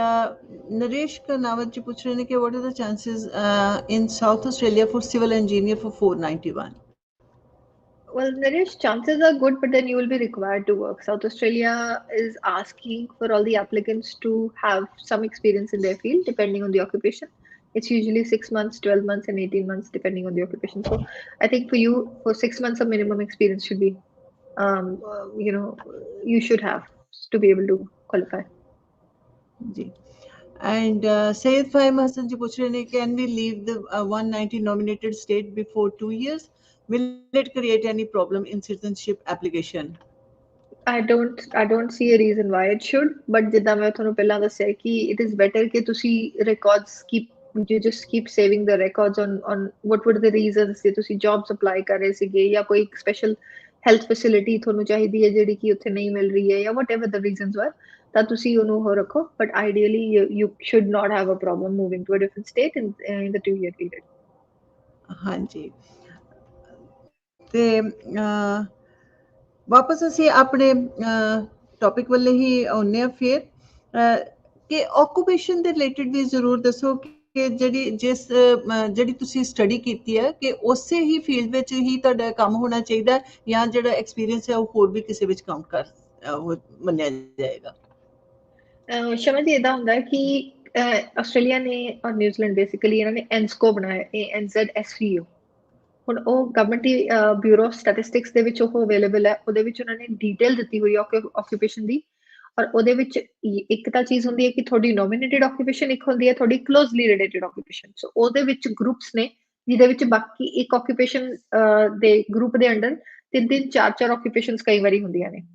ਨਰੇਸ਼ ਕਰਨਾਵਤ ਜੀ ਪੁੱਛ ਰਹੇ ਨੇ ਕਿ what are the chances in South Australia for civil engineer for 491? Well, Naresh, chances are good, but then you will be required to work. South Australia is asking for all the applicants to have some experience in their field, depending on the occupation. It's usually 6 months, 12 months, and 18 months, depending on the occupation. So I think for you, for 6 months, a minimum experience should be, you should have to be able to qualify. Ji. And Syed Fahim Hassan ji puch rahe ne, can we leave the 190 nominated state before 2 years? Will it create any problem in citizenship application? I don't see a reason why it should, but ਜਿੱਦਾਂ ਮੈਂ ਤੁਹਾਨੂੰ ਪਹਿਲਾਂ ਦੱਸਿਆ ਕਿ it is better ਕਿ ਤੁਸੀਂ records you just keep saving the records on what were the reasons ਕਿ ਤੁਸੀਂ jobs apply ਕਰ ਰਹੇ ਸੀਗੇ ਜਾਂ ਕੋਈ special health facility ਤੁਹਾਨੂੰ ਚਾਹੀਦੀ ਹੈ ਜਿਹੜੀ ਕਿ ਉੱਥੇ ਨਹੀਂ ਮਿਲ ਰਹੀ ਹੈ ਜਾਂ whatever the reasons were, ਤਾਂ ਤੁਸੀਂ ਉਹਨੂੰ ਉਹ ਰੱਖੋ, but ideally you should not have a problem moving to a different state in the 2-year period. ਹਾਂਜੀ, ਤੇ ਵਾਪਸ ਅਸੀਂ ਆਪਣੇ ਟੌਪਿਕ ਵੱਲੇ ਹੀ ਆਉਂਦੇ ਹਾਂ ਫਿਰ, ਕਿ ਆਕੂਪੇਸ਼ਨ ਦੇ ਰਿਲੇਟਡ ਵੀ ਜ਼ਰੂਰ ਦੱਸੋ ਕਿ ਜਿਹੜੀ ਤੁਸੀਂ ਸਟੱਡੀ ਕੀਤੀ ਹੈ ਕਿ ਉਸੇ ਹੀ ਫੀਲਡ ਵਿੱਚ ਹੀ ਤੁਹਾਡਾ ਕੰਮ ਹੋਣਾ ਚਾਹੀਦਾ ਜਾਂ ਜਿਹੜਾ ਐਕਸਪੀਰੀਅੰਸ ਹੈ ਉਹ ਹੋਰ ਵੀ ਕਿਸੇ ਵਿੱਚ ਕਾਊਂਟ ਕਰ ਮੰਨਿਆ ਜਾਏਗਾ? ਸ਼ਮਾ ਜੀ, ਇਦਾਂ ਹੁੰਦਾ ਕਿ ਆਸਟ੍ਰੇਲੀਆ ਨੇ ਔਰ ਨਿਊਜ਼ੀਲੈਂਡ ਬੇਸਿਕਲੀ ਇਹਨਾਂ ਨੇ ਐਨਸਕੋ ਬਣਾਇਆ, ANZSCO। ਹੁਣ ਉਹ government the bureau of statistics ਦੇ ਵਿੱਚ ਉਹ ਅਵੇਲੇਬਲ ਹੈ। ਉਹਦੇ ਵਿੱਚ ਉਹਨਾਂ ਨੇ ਡੀਟੇਲ ਦਿੱਤੀ ਹੋਈ ਹੈ ਆਕੂਪੇਸ਼ਨ ਦੀ, ਔਰ ਉਹਦੇ ਵਿੱਚ ਇੱਕ ਤਾਂ ਚੀਜ਼ ਹੁੰਦੀ ਹੈ ਕਿ ਤੁਹਾਡੀ ਨੋਮੀਨੇਟਿਡ ਆਕੂਪੇਸ਼ਨ, ਇੱਕ ਹੁੰਦੀ ਹੈ ਤੁਹਾਡੀ ਕਲੋਜ਼ਲੀ ਰਿਲੇਟਿਡ ਆਕੂਪੇਸ਼ਨ। ਸੋ ਉਹਦੇ ਵਿੱਚ ਗਰੁੱਪਸ ਨੇ ਜਿਹਦੇ ਵਿੱਚ ਬਾਕੀ ਇੱਕ ਆਕੂਪੇਸ਼ਨ ਦੇ ਗਰੁੱਪ ਦੇ ਅੰਡਰ 3-3 4-4 ਆਕੂਪੇਸ਼ਨਸ ਕਈ ਵਾਰੀ ਹੁੰਦੀਆਂ ਨੇ।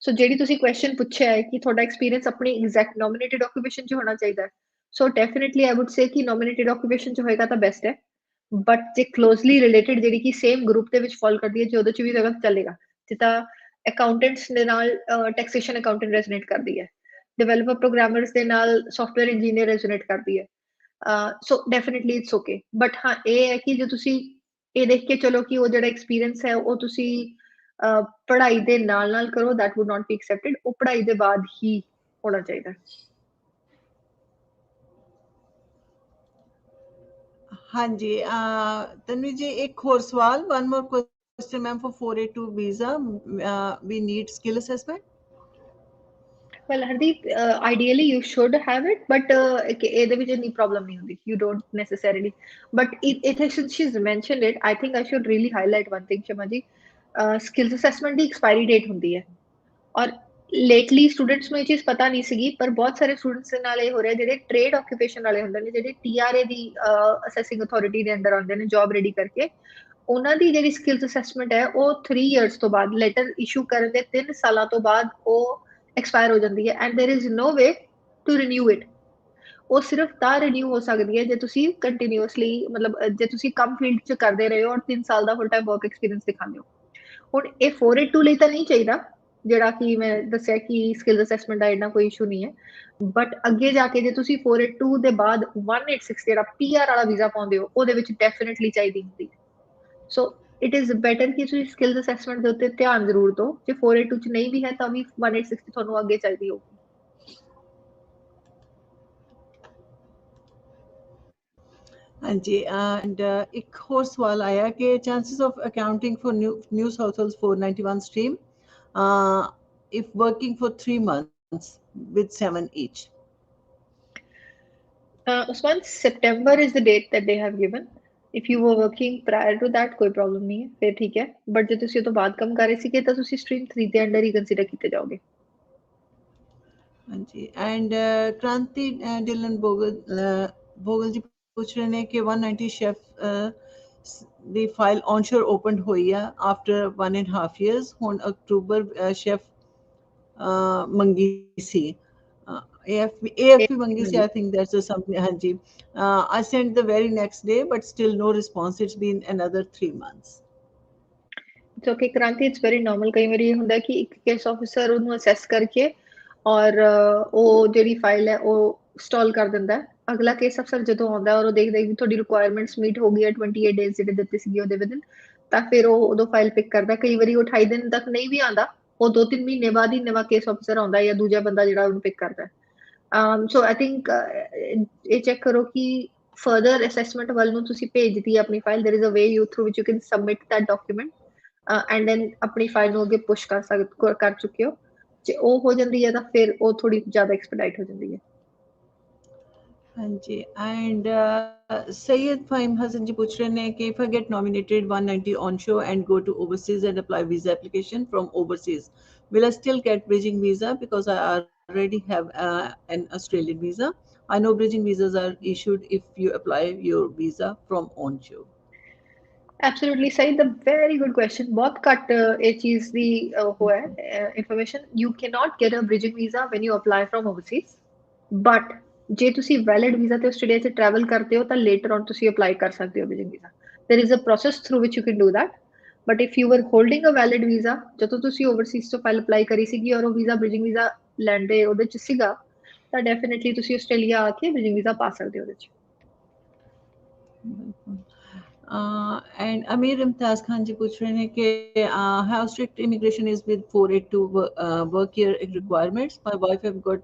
ਸੋ ਜਿਹੜੀ ਤੁਸੀਂ ਕੁਐਸਚਨ ਪੁੱਛਿਆ ਹੈ ਕਿ ਤੁਹਾਡਾ ਐਕਸਪੀਰੀਅੰਸ ਆਪਣੀ ਐਗਜ਼ੈਕਟ ਨੋਮੀਨੇਟਿਡ ਆਕੂਪੇਸ਼ਨ 'ਚ ਹੋਣਾ ਚਾਹੀਦਾ ਹੈ, ਸੋ ਡੈਫੀਨਿਟਲੀ ਆਈ ਵੁੱਡ ਸੇ ਕਿ ਨੋਮੀਨੇਟਿਡ ਆਕੂਪੇਸ਼ਨ 'ਚ ਹੋਏਗਾ ਤਾਂ ਬੈਸਟ ਹੈ। ਬਟ ਜੇ ਕਲੋਜ਼ਲੀ ਰਿਲੇਟਿਡ ਜਿਹੜੀ ਕਿ ਸੇਮ ਗਰੁੱਪ ਦੇ ਵਿੱਚ ਫਾਲ ਕਰਦੀ ਹੈ, ਜੇ ਉਹਦੇ 'ਚ ਵੀ ਹੋਏਗਾ ਤਾਂ ਚੱਲੇਗਾ। ਜਿੱਦਾਂ ਅਕਾਊਂਟੈਂਟਸ ਦੇ ਨਾਲ ਟੈਕਸੇਸ਼ਨ ਅਕਾਊਂਟੈਂਟ ਰੈਜ਼ੋਨੇਟ ਕਰਦੀ ਹੈ, ਡਿਵੈਲਪਰ ਪ੍ਰੋਗਰਾਮਰਸ ਦੇ ਨਾਲ ਸੌਫਟਵੇਅਰ ਇੰਜੀਨੀਅਰ ਰੈਜ਼ੋਨੇਟ ਕਰਦੀ ਹੈ। ਸੋ ਡੈਫੀਨਿਟਲੀ ਇਟਸ ਓਕੇ। ਬਟ ਹਾਂ, ਇਹ ਹੈ ਕਿ ਜੇ ਤੁਸੀਂ ਇਹ ਦੇਖ ਕੇ ਚਲੋ ਕਿ ਉਹ ਜਿਹੜਾ ਐਕਸਪੀਰੀਅੰਸ ਹੈ ਉਹ ਤੁਸੀਂ ਪੜ੍ਹਾਈ ਦੇ ਨਾਲ ਨਾਲ ਕਰੋ, that would not be accepted. ਉਹ ਪੜ੍ਹਾਈ ਦੇ ਬਾਅਦ ਹੀ ਹੋਣਾ ਚਾਹੀਦਾ। ਹਾਂਜੀ, ਤਨਵੀ ਜੀ, ਇੱਕ ਹੋਰ ਸਵਾਲ, one more question ma'am, for 482 visa we need skill assessment? Well, Hardeep, ideally you should have it, but ਇਹਦੇ ਵਿੱਚ any problem ਨਹੀਂ ਹੁੰਦੀ. You don't necessarily. But since she's mentioned it, I think I should really highlight one thing, Shama ji. Skills assessment the expiry date ਹੁੰਦੀ ਹੈ, ਔਰ ਲੇਟਲੀ ਸਟੂਡੈਂਟਸ ਨੂੰ ਇਹ ਚੀਜ਼ ਪਤਾ ਨਹੀਂ ਸੀਗੀ, ਪਰ ਬਹੁਤ ਸਾਰੇ ਸਟੂਡੈਂਟਸ ਦੇ ਨਾਲ ਇਹ ਹੋ ਰਿਹਾ ਜਿਹੜੇ ਟ੍ਰੇਡ ਆਕੂਪੇਸ਼ਨ ਵਾਲੇ ਹੁੰਦੇ ਨੇ, ਜਿਹੜੇ TRA ਦੀ ਅਸੈਸਿੰਗ ਅਥਾਰਟੀ ਦੇ ਅੰਡਰ ਆਉਂਦੇ ਨੇ ਜੌਬ ਰੈਡੀ ਕਰਕੇ, ਉਹਨਾਂ ਦੀ ਜਿਹੜੀ ਸਕਿੱਲਸ ਅਸੈਸਮੈਂਟ ਹੈ ਉਹ 3 ਇਅਰਸ ਤੋਂ ਬਾਅਦ, ਲੈਟਰ ਇਸ਼ੂ ਕਰਨ ਦੇ 3 ਸਾਲਾਂ ਤੋਂ ਬਾਅਦ ਉਹ ਐਕਸਪਾਇਰ ਹੋ ਜਾਂਦੀ ਹੈ, and there is no way to renew it. ਉਹ ਸਿਰਫ ਤਾਂ ਰੀਨਿਊ ਹੋ ਸਕਦੀ ਹੈ ਜੇ ਤੁਸੀਂ ਕੰਟੀਨਿਊਸਲੀ, ਮਤਲਬ ਜੇ ਤੁਸੀਂ ਕੰਮ ਫੀਲਡ 'ਚ ਕਰਦੇ ਰਹੇ ਹੋ ਔਰ 3 ਸਾਲ ਦਾ ਫੁੱਲ ਟਾਈਮ ਵਰਕ ਐਕਸਪੀਰੀਅੰਸ ਦਿਖਾਉਂਦੇ ਹੋ। ਹੁਣ ਇਹ 482 ਲਈ ਤਾਂ ਨਹੀਂ ਚਾਹੀਦਾ, ਜਿਹੜਾ ਕਿ ਮੈਂ ਦੱਸਿਆ ਕਿ ਸਕਿੱਲ ਅਸੈਸਮੈਂਟ ਦਾ ਇੰਨਾ ਕੋਈ ਇਸ਼ੂ ਨਹੀਂ ਹੈ, ਬਟ ਅੱਗੇ ਜਾ ਕੇ ਜੇ ਤੁਸੀਂ 482 ਦੇ ਬਾਅਦ 186 ਜਿਹੜਾ PR ਵਾਲਾ ਵੀਜ਼ਾ ਪਾਉਂਦੇ ਹੋ, ਉਹਦੇ ਵਿੱਚ ਡੈਫੀਨਿਟਲੀ ਚਾਹੀਦੀ ਹੁੰਦੀ ਹੈ। ਸੋ ਇਟ ਇਜ਼ ਬੈਟਰ ਕਿ ਤੁਸੀਂ ਸਕਿੱਲਸ ਅਸੈਸਮੈਂਟ ਦੇ ਉੱਤੇ ਧਿਆਨ ਜ਼ਰੂਰ ਦਿਓ। ਜੇ 482 'ਚ ਨਹੀਂ ਵੀ ਹੈ ਤਾਂ ਵੀ 186 ਤੁਹਾਨੂੰ ਅੱਗੇ ਚਾਹੀਦੀ ਹੋਊਗੀ। ਹਾਂਜੀ, ਐਂਡ ਇੱਕ ਹੋਰ ਸਵਾਲ ਆਇਆ ਕਿ chances of accounting for new South Wales 491 stream if working for 3 months with 7 each? Usman, September is the date that they have given. If you were working prior to that, ਕੋਈ ਪ੍ਰੋਬਲਮ ਨਹੀਂ ਹੈ, ਫਿਰ ਠੀਕ ਹੈ। ਬਟ ਜੇ ਤੁਸੀਂ ਉਹ ਤੋਂ ਬਾਅਦ ਕੰਮ ਕਰ ਰਹੇ ਸੀਗੇ ਤਾਂ ਤੁਸੀਂ ਸਟਰੀਮ 3 ਦੇ ਅੰਡਰ ਹੀ ਕੰਸੀਡਰ ਕੀਤੇ ਜਾਓਗੇ। ਹਾਂਜੀ, ਐਂਡ ਕ੍ਰਾਂਤੀ ਡਿਲਨ ਭੋਗਲ ਜੀ ਪੁੱਛ ਰਹੇ ਨੇ ਕਿ 190 ਸ਼ੈਫ ਦੀ ਫਾਈਲ ਔਨਸ਼ੋਰ ਓਪਨਡ ਹੋਈ ਆ ਆਫਟਰ 1.5 years। ਹੁਣ ਅਕਤੂਬਰ ਸ਼ੈਫ ਮੰਗੀ ਸੀ, AFP ਮੰਗੀ ਸੀ, I think that's something। ਹਾਂਜੀ, I sent the very next day but still no response, it's been another 3 months। It's okay ਕ੍ਰਾਂਤੀ, ਇਟਸ ਵੈਰੀ ਨਾਰਮਲ। ਕਈ ਵਾਰੀ ਇਹ ਹੁੰਦਾ ਕਿ ਇੱਕ ਕੇਸ ਆਫਿਸਰ ਉਹਨੂੰ ਅਸੈਸ ਕਰਕੇ ਔਰ ਉਹ ਜਿਹੜੀ ਫਾਈਲ ਹੈ ਉਹ ਸਟਾਲ ਕਰ ਦਿੰਦਾ। ਅਗਲਾ ਕੇਸ ਅਫਸਰ ਜਦੋਂ ਆਉਂਦਾ ਔਰ ਉਹ ਦੇਖਦਾ ਕਿ ਤੁਹਾਡੀ ਰਿਕੁਆਇਰਮੈਂਟਸ ਮੀਟ ਹੋ ਗਈ ਹੈ 28 ਡੇਜ਼ ਜਿਹੜੇ ਦਿੱਤੇ ਸੀਗੇ ਉਹਦੇ ਵਿਦਨ, ਤਾਂ ਫਿਰ ਉਹ ਉਦੋਂ ਫਾਈਲ ਪਿਕ ਕਰਦਾ। ਕਈ ਵਾਰੀ ਉਹ 28 ਦਿਨ ਤੱਕ ਨਹੀਂ ਵੀ ਆਉਂਦਾ, ਉਹ 2-3 ਮਹੀਨੇ ਬਾਅਦ ਹੀ ਨਵਾਂ ਕੇਸ ਆਫਿਸਰ ਆਉਂਦਾ ਜਾਂ ਦੂਜਾ ਬੰਦਾ ਜਿਹੜਾ ਉਹਨੂੰ ਪਿਕ ਕਰਦਾ। ਸੋ ਆਈ ਥਿੰਕ ਇਹ ਚੈੱਕ ਕਰੋ ਕਿ ਫਰਦਰ ਅਸੈਸਮੈਂਟ ਵੱਲ ਨੂੰ ਤੁਸੀਂ ਭੇਜ ਦਿੱਤੀ ਆਪਣੀ file. There is a way you through which you can submit that document and then ਆਪਣੀ ਫਾਈਲ ਨੂੰ ਅੱਗੇ ਪੁਸ਼ ਕਰ ਚੁੱਕੇ ਹੋ। ਜੇ ਉਹ ਹੋ ਜਾਂਦੀ ਹੈ ਤਾਂ ਫਿਰ ਉਹ ਥੋੜੀ ਜ਼ਿਆਦਾ ਐਕਸਪੀਡਾਈਟ ਹੋ ਜਾਂਦੀ ਹੈ। ਹਾਂਜੀ, and Sayed Fahim Hassan ji ਪੁੱਛ ਰਹੇ ਨੇ ਕਿ if I get nominated 190 onshore and go to overseas and apply visa application from overseas, will I still get bridging visa because I already have an Australian visa? I know bridging visas are issued if you apply your visa from onshore. Absolutely सही, the very good question. बहुत घट ये चीज ਦੀ वो है information. You cannot get a bridging visa when you apply from overseas, but ਜੇ ਤੁਸੀਂ valid visa ਤੇ ਆਸਟ੍ਰੇਲੀਆ 'ਚ travel ਕਰਦੇ ਹੋ ਤਾਂ later on ਤੁਸੀਂ apply ਕਰ ਸਕਦੇ ਹੋ bridging visa. There is a process through which you can do that. But if you were holding a valid visa, ਜਦੋਂ ਤੁਸੀਂ overseas ਤੋਂ file apply ਕਰੀ ਸੀਗੀ ਔਰ ਉਹ visa bridging visa ਲੈਣ ਦੇ ਉਹਦੇ 'ਚ ਸੀਗਾ, ਤਾਂ definitely ਤੁਸੀਂ ਆਸਟ੍ਰੇਲੀਆ ਆ ਕੇ bridging visa ਪਾ ਸਕਦੇ ਹੋ ਉਹਦੇ 'ਚ. एंड अमीर इम्तियाज खान जी पूछ रहे हैं कि how strict immigration is with 482 work year requirements my wife have got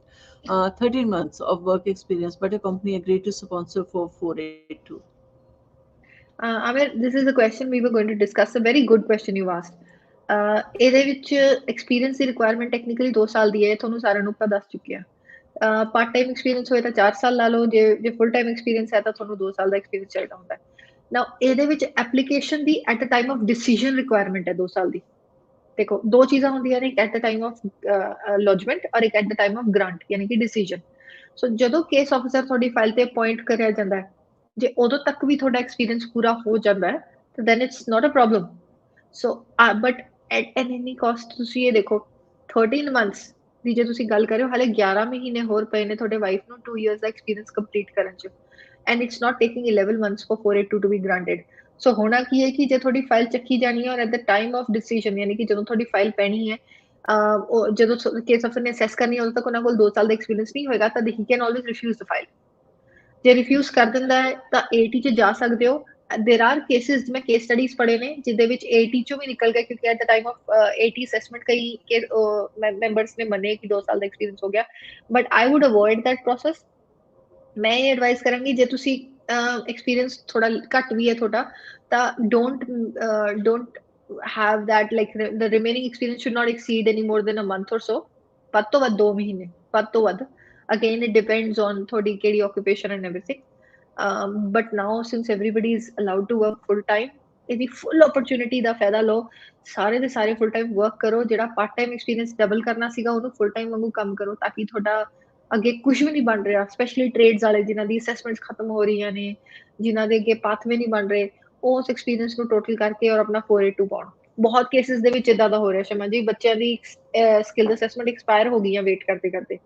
13 months of work experience but a company agreed to sponsor for 482. Amir, this is a question we were going to discuss. A very good question you asked. ਇਹਦੇ ਵਿੱਚ ਐਕਸਪੀਰੀਅੰਸ ਦੀ ਰਿਕੁਆਇਰਮੈਂਟ ਟੈਕਨੀਕਲੀ 2 ਸਾਲ ਦੀ ਹੈ, ਤੁਹਾਨੂੰ ਸਾਰਿਆਂ ਨੂੰ ਆਪਾਂ ਦੱਸ ਚੁੱਕੇ ਆ. ਪਾਰਟ ਟਾਈਮ ਐਕਸਪੀਰੀਅੰਸ ਹੋਏ ਤਾਂ 4 ਸਾਲ ਲਾ ਲਓ, ਜੇ ਫੁੱਲ ਟਾਈਮ ਐਕਸਪੀਰੀਅੰਸ ਹੈ ਤਾਂ ਤੁਹਾਨੂੰ 2 ਸਾਲ ਦਾ ਐਕਸਪੀਰੀਅੰਸ ਚਾਹੀਦਾ ਹੁੰਦਾ ਹੈ. ਨਾਓ ਇਹਦੇ ਵਿੱਚ ਐਪਲੀਕੇਸ਼ਨ ਦੀ at a time of decision requirement ਹੈ 2 ਸਾਲ ਦੀ. ਦੇਖੋ 2 ਚੀਜ਼ਾਂ ਹੁੰਦੀਆਂ ਨੇ, ਇੱਕ at the time of lodgement ਔਰ ਇੱਕ at the time of grant, ਯਾਨੀ ਕਿ ਡਿਸੀਜਨ. ਸੋ ਜਦੋਂ ਕੇਸ ਆਫਿਸਰ ਤੁਹਾਡੀ ਫਾਈਲ ਤੇ ਅਪਾਇੰਟ ਕਰਿਆ ਜਾਂਦਾ ਹੈ, ਜੇ ਉਦੋਂ ਤੱਕ ਵੀ ਤੁਹਾਡਾ ਐਕਸਪੀਰੀਅੰਸ ਪੂਰਾ ਹੋ ਜਾਂਦਾ ਹੈ ਤਾਂ then it's not a problem. So but at any cost ਤੁਸੀਂ ਇਹ ਦੇਖੋ 13 months ਦੀ ਜੇ ਤੁਸੀਂ ਗੱਲ ਕਰਿਓ, ਹਾਲੇ 11 ਮਹੀਨੇ ਹੋਰ ਪਏ ਨੇ ਤੁਹਾਡੇ ਵਾਈਫ ਨੂੰ 2 years ਦਾ ਐਕਸਪੀਰੀਅੰਸ ਕੰਪਲੀਟ ਕਰਨ 'ਚ, and it's not taking 11 months for 482 to be granted. ਸੋ ਹੋਣਾ ਕੀ ਹੈ ਕਿ ਜੇ ਤੁਹਾਡੀ ਫਾਈਲ ਚੱਕੀ ਜਾਣੀ ਹੈ ਔਰ at the time of decision, ਯਾਨੀ ਕਿ ਜਦੋਂ ਤੁਹਾਡੀ ਫਾਈਲ ਪੈਣੀ ਹੈ, ਜਦੋਂ ਕੇਸ ਅਫਸਰ ਨੇ ਅਸੈਸ ਕਰਨੀ ਹੈ ਉਦੋਂ ਤੱਕ ਉਹਨਾਂ ਕੋਲ 2 ਸਾਲ ਦਾ ਐਕਸਪੀਰੀਅੰਸ ਨਹੀਂ ਹੋਏਗਾ, ਤਾਂ ਹੀ can always refuse the file. ਜੇ ਰਿਫਿਊਜ਼ ਕਰ ਦਿੰਦਾ ਹੈ ਤਾਂ ਏਟੀ 'ਚ ਜਾ ਸਕਦੇ ਹੋ. ਦੇਰ ਆਰ ਕੇਸਿਸ, ਮੈਂ ਕੇਸ ਸਟੱਡੀਜ਼ ਪੜ੍ਹੇ ਨੇ ਜਿਹਦੇ ਵਿੱਚ ਏਟੀ 'ਚੋਂ ਵੀ ਨਿਕਲ ਗਏ, ਕਿਉਂਕਿ at the time of AT assessment ਕਈ ਮੈਂਬਰਸ ਨੇ ਮੰਨੇ ਕਿ 2 ਸਾਲ ਦਾ ਐਕਸਪੀਰੀਅੰਸ ਹੋ ਗਿਆ. But I would avoid that process. ਮੈਂ ਇਹ ਐਡਵਾਈਸ ਕਰਾਂਗੀ, ਜੇ ਤੁਸੀਂ ਐਕਸਪੀਰੀਅੰਸ ਥੋੜਾ ਘੱਟ ਵੀ ਹੈ ਤੁਹਾਡਾ, ਤਾਂ don't have that, like the remaining experience should not exceed any more than a month or so. ਵੱਧ ਤੋਂ ਵੱਧ 2 ਮਹੀਨੇ, ਵੱਧ ਤੋਂ ਵੱਧ. Again, it depends on ਤੁਹਾਡੀ ਕਿਹੜੀ occupation and everything. But now since everybody is allowed to work full time, ਇਹਦੀ full opportunity ਦਾ ਫਾਇਦਾ ਲਓ. ਸਾਰੇ ਦੇ ਸਾਰੇ full time work ਕਰੋ. ਜਿਹੜਾ part time experience double ਕਰਨਾ ਸੀਗਾ ਉਹਨੂੰ full time ਵਾਂਗੂ ਕੰਮ ਕਰੋ, ਤਾਂ ਕਿ ਤੁਹਾਡਾ ਅੱਗੇ ਕੁਝ ਵੀ ਨਹੀਂ ਬਣ ਰਿਹਾ. ਸਪੈਸ਼ਲੀ ਟ੍ਰੇਡਸ ਵਾਲੇ ਜਿਨ੍ਹਾਂ ਦੀ ਅਸੈਸਮੈਂਟਸ ਖਤਮ ਹੋ ਰਹੀਆਂ ਨੇ, ਜਿਨ੍ਹਾਂ ਦੇ ਅੱਗੇ ਪਾਥਵੇ ਨਹੀਂ ਬਣ ਰਹੇ, ਉਸ ਐਕਸਪੀਰੀਅੰਸ ਨੂੰ ਟੋਟਲ ਕਰਕੇ ਔਰ ਆਪਣਾ 482 ਪਾਉਣ. ਬਹੁਤ ਕੇਸਿਸ ਦੇ ਵਿੱਚ ਇਦਾਂ ਦਾ ਹੋ ਰਿਹਾ ਸ਼ਮਾ ਜੀ, ਬੱਚਿਆਂ ਦੀ ਸਕਿੱਲ ਅਸੈਸਮੈਂਟ ਐਕਸਪਾਇਰ ਹੋ ਗਈਆਂ ਵੇਟ ਕਰਦੇ ਕਰਦੇ.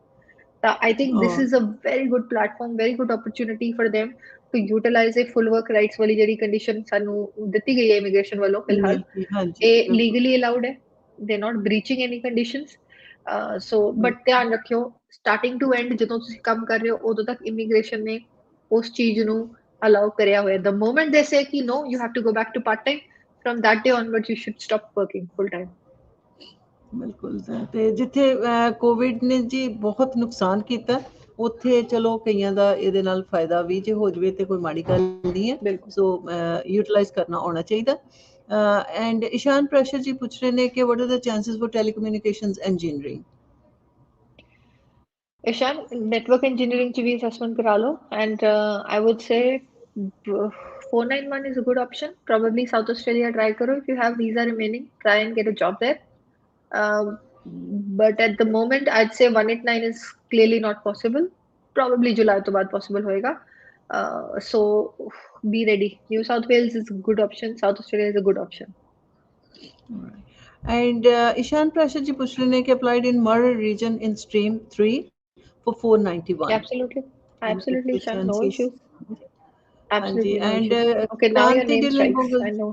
ਤਾਂ I think this is a very good platform, very good opportunity for them to utilise ਇਹ ਫੁੱਲ ਵਰਕ ਰਾਈਟਸ ਵਾਲੀ ਜਿਹੜੀ ਕੰਡੀਸ਼ਨ ਸਾਨੂੰ ਦਿੱਤੀ ਗਈ ਹੈ ਇਮੀਗ੍ਰੇਸ਼ਨ ਵੱਲੋਂ. ਫਿਲਹਾਲ ਇਹ ਲੀਗਲੀ ਅਲਾਉਡ ਹੈ, ਦੇ ਨਾਟ ਬ੍ਰੀਚਿੰਗ ਐਨੀ ਕੰਡੀਸ਼ਨਸ. ਸੋ ਬਟ ਧਿਆਨ ਰੱਖਿਓ, ਸਟਾਰਟਿੰਗ ਟੂ ਐਂਡ ਜਦੋਂ ਤੁਸੀਂ ਕੰਮ ਕਰ ਰਹੇ ਹੋ ਉਦੋਂ ਤੱਕ ਇਮੀਗ੍ਰੇਸ਼ਨ ਨੇ ਉਸ ਚੀਜ਼ ਨੂੰ ਅਲਾਉ ਕਰਿਆ ਹੋਇਆ. ਦ ਮੋਮੈਂਟ ਦੇ ਸੇ ਕਿ no you have to go back to part time, from that day onwards you should stop working full time. ਬਿਲਕੁਲ. ਤੇ ਜਿੱਥੇ ਕੋਵਿਡ ਨੇ ਜੀ ਬਹੁਤ ਨੁਕਸਾਨ ਕੀਤਾ, ਉੱਥੇ ਚਲੋ ਕਈਆਂ ਦਾ ਇਹਦੇ ਨਾਲ ਫਾਇਦਾ ਵੀ ਜੇ ਹੋ ਜਵੇ ਤੇ ਕੋਈ ਮਾੜੀ ਗੱਲ ਨਹੀਂ ਹੈ. ਸੋ ਯੂਟਿਲਾਈਜ਼ ਕਰਨਾ ਆਉਣਾ ਚਾਹੀਦਾ. ਐਂਡ ਇਸ਼ਾਨ ਪ੍ਰੈਸ਼ਰ ਜੀ ਪੁੱਛ ਰਹੇ ਨੇ ਕਿ what are the chances for telecommunications engineering? Ishan, network engineering ਚ ਵੀ assessment ਕਰਾ ਲਓ, and I would say 491 is a good option. Probably South Australia try karo. If you have visa remaining, try and get a job there. But at the moment I'd say 189 is clearly not possible. Probably July to baad possible hoega. So be ready. New South Wales is a good option. South Australia is a good option. And Ishan Prashar ji puch rahe hain ki applied in Murray region in stream 3 for 491. Absolutely Ishan, no issues. Absolutely no and issues. Okay, now your name strikes. I know.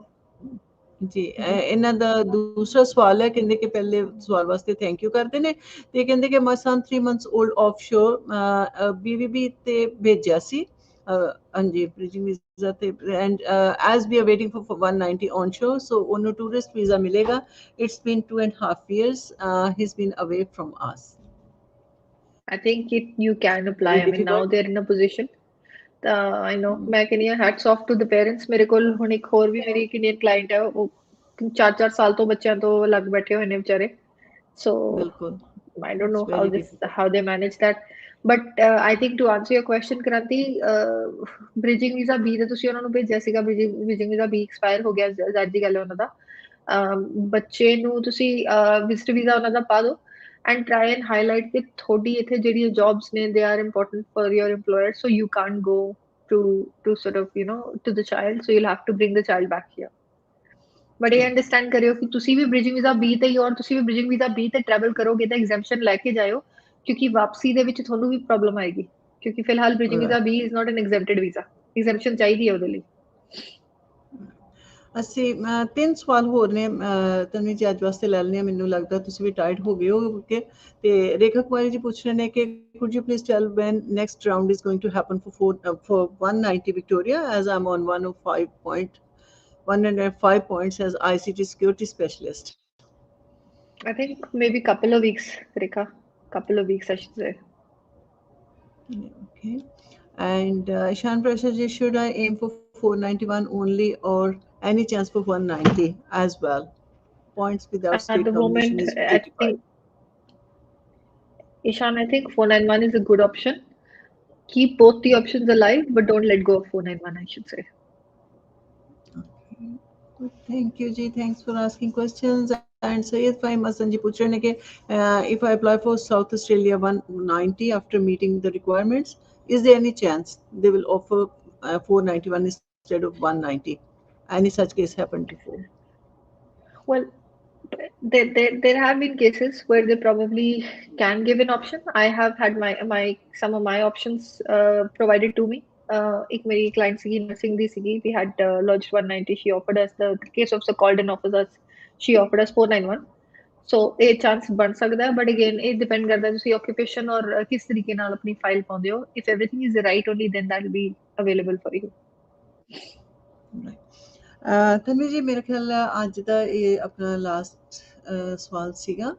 ਜੀ ਇਹਨਾਂ ਦਾ ਦੂਸਰਾ ਸਵਾਲ ਹੈ, ਕਹਿੰਦੇ ਕਿ ਪਹਿਲੇ ਸਵਾਲ ਵਾਸਤੇ ਥੈਂਕ ਯੂ ਕਰਦੇ ਨੇ, ਤੇ ਕਹਿੰਦੇ ਕਿ ਮਾਈ ਸਨ 3 months old offshore BVB ਤੇ ਭੇਜਿਆ ਸੀ, ਹਾਂਜੀ ਬ੍ਰਿਜਿੰਗ ਵੀਜ਼ਾ ਤੇ, and as we are waiting for 190 onshore, so ਉਹਨੂੰ ਟੂਰਿਸਟ ਵੀਜ਼ਾ ਮਿਲੇਗਾ. ਇਟਸ ਬੀਨ 2.5 years ਹੀ is been away from us. I think you can apply. I mean, now they're in a position. I know. मैं कहनी है hats off to the parents. मेरे कोल हुन एक और भी मेरी Indian client है, वो 4-4 साल तो बच्चों तो लग बैठे हुए ने बेचारे. So I don't know how they manage that. But I think to answer your question, Kranti, bridging visa B ਤੇ ਤੁਸੀਂ ਉਹਨਾਂ ਨੂੰ ਭੇਜਿਆ ਸੀਗਾ, bridging visa B expire ਹੋ ਗਿਆ, ਜ਼ਾਹਿਰ ਦੀ ਗੱਲ ਹੈ ਉਹਨਾਂ ਦਾ. ਬੱਚੇ ਨੂੰ ਤੁਸੀਂ ਵਿਜ਼ਿਟ ਵੀਜ਼ਾ ਉਹਨਾਂ ਦਾ ਪਾ ਦਿਓ, and try and highlight that thodi ithe jehdi jobs ne, they are important for your employer, so you can't go to sort of, you know, to the child, so you'll have to bring the child back here. But ਇਹ ਅੰਡਰਸਟੈਂਡ ਕਰਿਓ ਕਿ ਤੁਸੀਂ ਵੀ ਬ੍ਰਿਜਿੰਗ ਵੀਜ਼ਾ B ਤੇ ਹੀ ਔਰ ਤੁਸੀਂ ਵੀ ਬ੍ਰਿਜਿੰਗ ਵੀਜ਼ਾ B ਤੇ ਟਰੈਵਲ ਕਰੋਗੇ ਤਾਂ ਐਗਜ਼ੈਂਪਸ਼ਨ ਲੈ ਕੇ ਜਾਇਓ, ਕਿਉਂਕਿ ਵਾਪਸੀ ਦੇ ਵਿੱਚ ਤੁਹਾਨੂੰ ਵੀ ਪ੍ਰੋਬਲਮ ਆਏਗੀ, ਕਿਉਂਕਿ ਫਿਲਹਾਲ bridging visa B is not an exempted visa, exemption ਚਾਹੀਦੀ ਹੈ ਉਹਦੇ ਲਈ। ਅਸੀਂ 3 ਸਵਾਲ ਹੋਰ ਨੇ ਤਨਵੀ ਜੀ ਅੱਜ ਵਾਸਤੇ ਲੈ ਲੈਣੇ, ਮੈਨੂੰ ਲੱਗਦਾ ਤੁਸੀਂ ਵੀ ਟਾਇਰਡ ਹੋ ਗਏ ਹੋਗੇ। ਤੇ ਰੇਖਾ ਕੁਮਾਰੀ ਜੀ ਪੁੱਛ ਰਹੇ ਨੇ ਕਿ could you please tell when next round is going to happen for 190 Victoria, as I'm on 105 points as ICT security specialist. I think maybe couple of weeks, Rekha. Couple of weeks, I should say. Okay. And Ishan Prashar ji, should I aim for 491 only or any chance for 190 as well? Points without state At the nomination moment, is I 85. think, Ishan, I think 491 is a good option. Keep both the options alive, but don't let go of 491, I should say. Okay. Thank you ji, thanks for asking questions. And Sayed Fahim Hassan ji पूछ रहे हैं कि if I apply for South Australia 190 after meeting the requirements, is there any chance they will offer 491 instead of 190? Any such case happened before? Well, there have been cases where they probably can give an option. I have had some of my options provided to me. एक मेरी client सीगी nursing the सीगी, we had lodged 190. She offered us the case of Calden offers us. She offered us 491. So ਇਹ chance ਬਣ ਸਕਦਾ ਹੈ, but again ਇਹ depend ਕਰਦਾ ਤੁਸੀਂ occupation ਔਰ ਕਿਸ ਤਰੀਕੇ ਨਾਲ ਆਪਣੀ file ਪਾਉਂਦੇ ਹੋ. If everything is right only, then that will be available for you. Tanvi ਜੀ ਮੇਰੇ ਖਿਆਲ ਅੱਜ ਦਾ ਇਹ ਆਪਣਾ ਲਾਸਟ ਸਵਾਲ ਸੀਗਾ।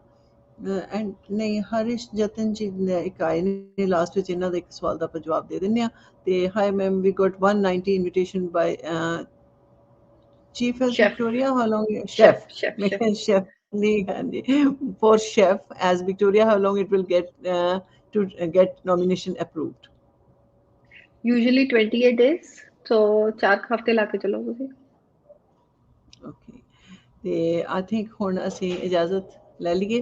ਐਂਡ ਨਹੀਂ, ਹਰਿਸ਼ ਜਤਨ ਜੀ ਇੱਕ ਆਏ ਨੇ ਲਾਸਟ ਵਿੱਚ, ਇਹਨਾਂ ਦਾ ਇੱਕ ਸਵਾਲ ਦਾ ਆਪਾਂ ਜਵਾਬ ਦੇ ਦਿੰਦੇ ਹਾਂ। ਤੇ hi ma'am, we got 190 invitation by chief as Victoria, how long chef chef ਨਹੀਂ ਹਾਂਜੀ for chef as Victoria, how long it will get to get nomination approved? Usually 28 days, so 4 ਹਫ਼ਤੇ ਲਾ ਕੇ ਚਲੋ ਤੁਸੀਂ। Okay, ਤੇ ਆਈ ਥਿੰਕ ਹੁਣ ਅਸੀਂ ਇਜਾਜ਼ਤ ਲੈ ਲਈਏ।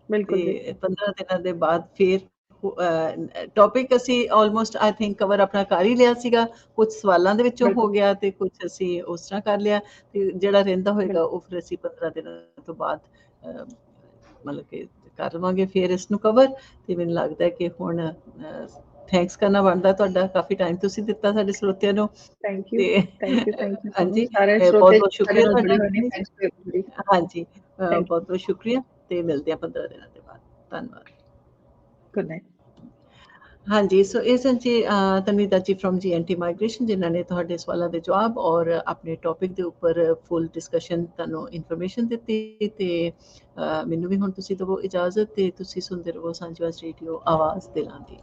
ਬਿਲਕੁਲ ਜੀ। 15 ਦਿਨਾਂ ਦੇ ਬਾਅਦ ਫਿਰ ਟੌਪਿਕ ਅਸੀਂ ਆਲਮੋਸਟ ਆਈ ਥਿੰਕ ਕਵਰ ਆਪਣਾ ਕਰ ਹੀ ਲਿਆ ਸੀਗਾ। ਕੁਝ ਸਵਾਲਾਂ ਦੇ ਵਿੱਚੋਂ ਹੋ ਗਿਆ ਤੇ ਕੁਝ ਅਸੀਂ ਉਸ ਤਰ੍ਹਾਂ ਕਰ ਲਿਆ, ਤੇ ਜਿਹੜਾ ਰਹਿੰਦਾ ਹੋਏਗਾ ਉਹ ਫਿਰ ਅਸੀਂ 15 ਦਿਨਾਂ ਤੋਂ ਬਾਅਦ ਮਤਲਬ ਕਿ ਕਰ ਲਵਾਂਗੇ ਫਿਰ ਇਸ ਨੂੰ ਕਵਰ। ਤੇ ਮੈਨੂੰ ਲੱਗਦਾ ਕਿ ਹੁਣ ਥੈਂਕਸ ਕਰਨਾ ਬਣਦਾ ਤੁਹਾਡਾ, ਕਾਫੀ ਟਾਈਮ ਤੁਸੀਂ ਦਿੱਤਾ ਸਾਡੇ ਸਰੋਤਿਆਂ ਨੂੰ। ਥੈਂਕ ਯੂ ਹਾਂਜੀ, ਬਹੁਤ ਬਹੁਤ ਸ਼ੁਕਰੀਆ ਤੁਹਾਡਾ। ਹਾਂਜੀ, ਬਹੁਤ ਬਹੁਤ ਸ਼ੁਕਰੀਆ, ਤੇ ਮਿਲਦੇ ਆ 15 ਦਿਨਾਂ ਦੇ ਬਾਅਦ। ਧੰਨਵਾਦ। Good night. ਹਾਂਜੀ, ਸੋ ਇਹ ਸਨ ਜੀ ਤਨਵੀ ਦੱਤ ਜੀ ਫਰੋਮ GNT ਮਾਈਗ੍ਰੇਸ਼ਨ, ਜਿਨ੍ਹਾਂ ਨੇ ਤੁਹਾਡੇ ਸਵਾਲਾਂ ਦੇ ਜਵਾਬ ਔਰ ਆਪਣੇ ਟੌਪਿਕ ਦੇ ਉੱਪਰ ਫੁੱਲ ਡਿਸਕਸ਼ਨ ਤੁਹਾਨੂੰ ਇਨਫੋਰਮੇਸ਼ਨ ਦਿੱਤੀ। ਤੇ ਮੈਨੂੰ ਵੀ ਹੁਣ ਤੁਸੀਂ ਦੇਵੋ ਇਜਾਜ਼ਤ, ਤੇ ਤੁਸੀਂ ਸੁਣਦੇ ਰਹੋ ਸਾਂਝੀਵਾਸ ਰੇਡੀਓ, ਆਵਾਜ਼ ਦਿਲਾਂ ਦੀ।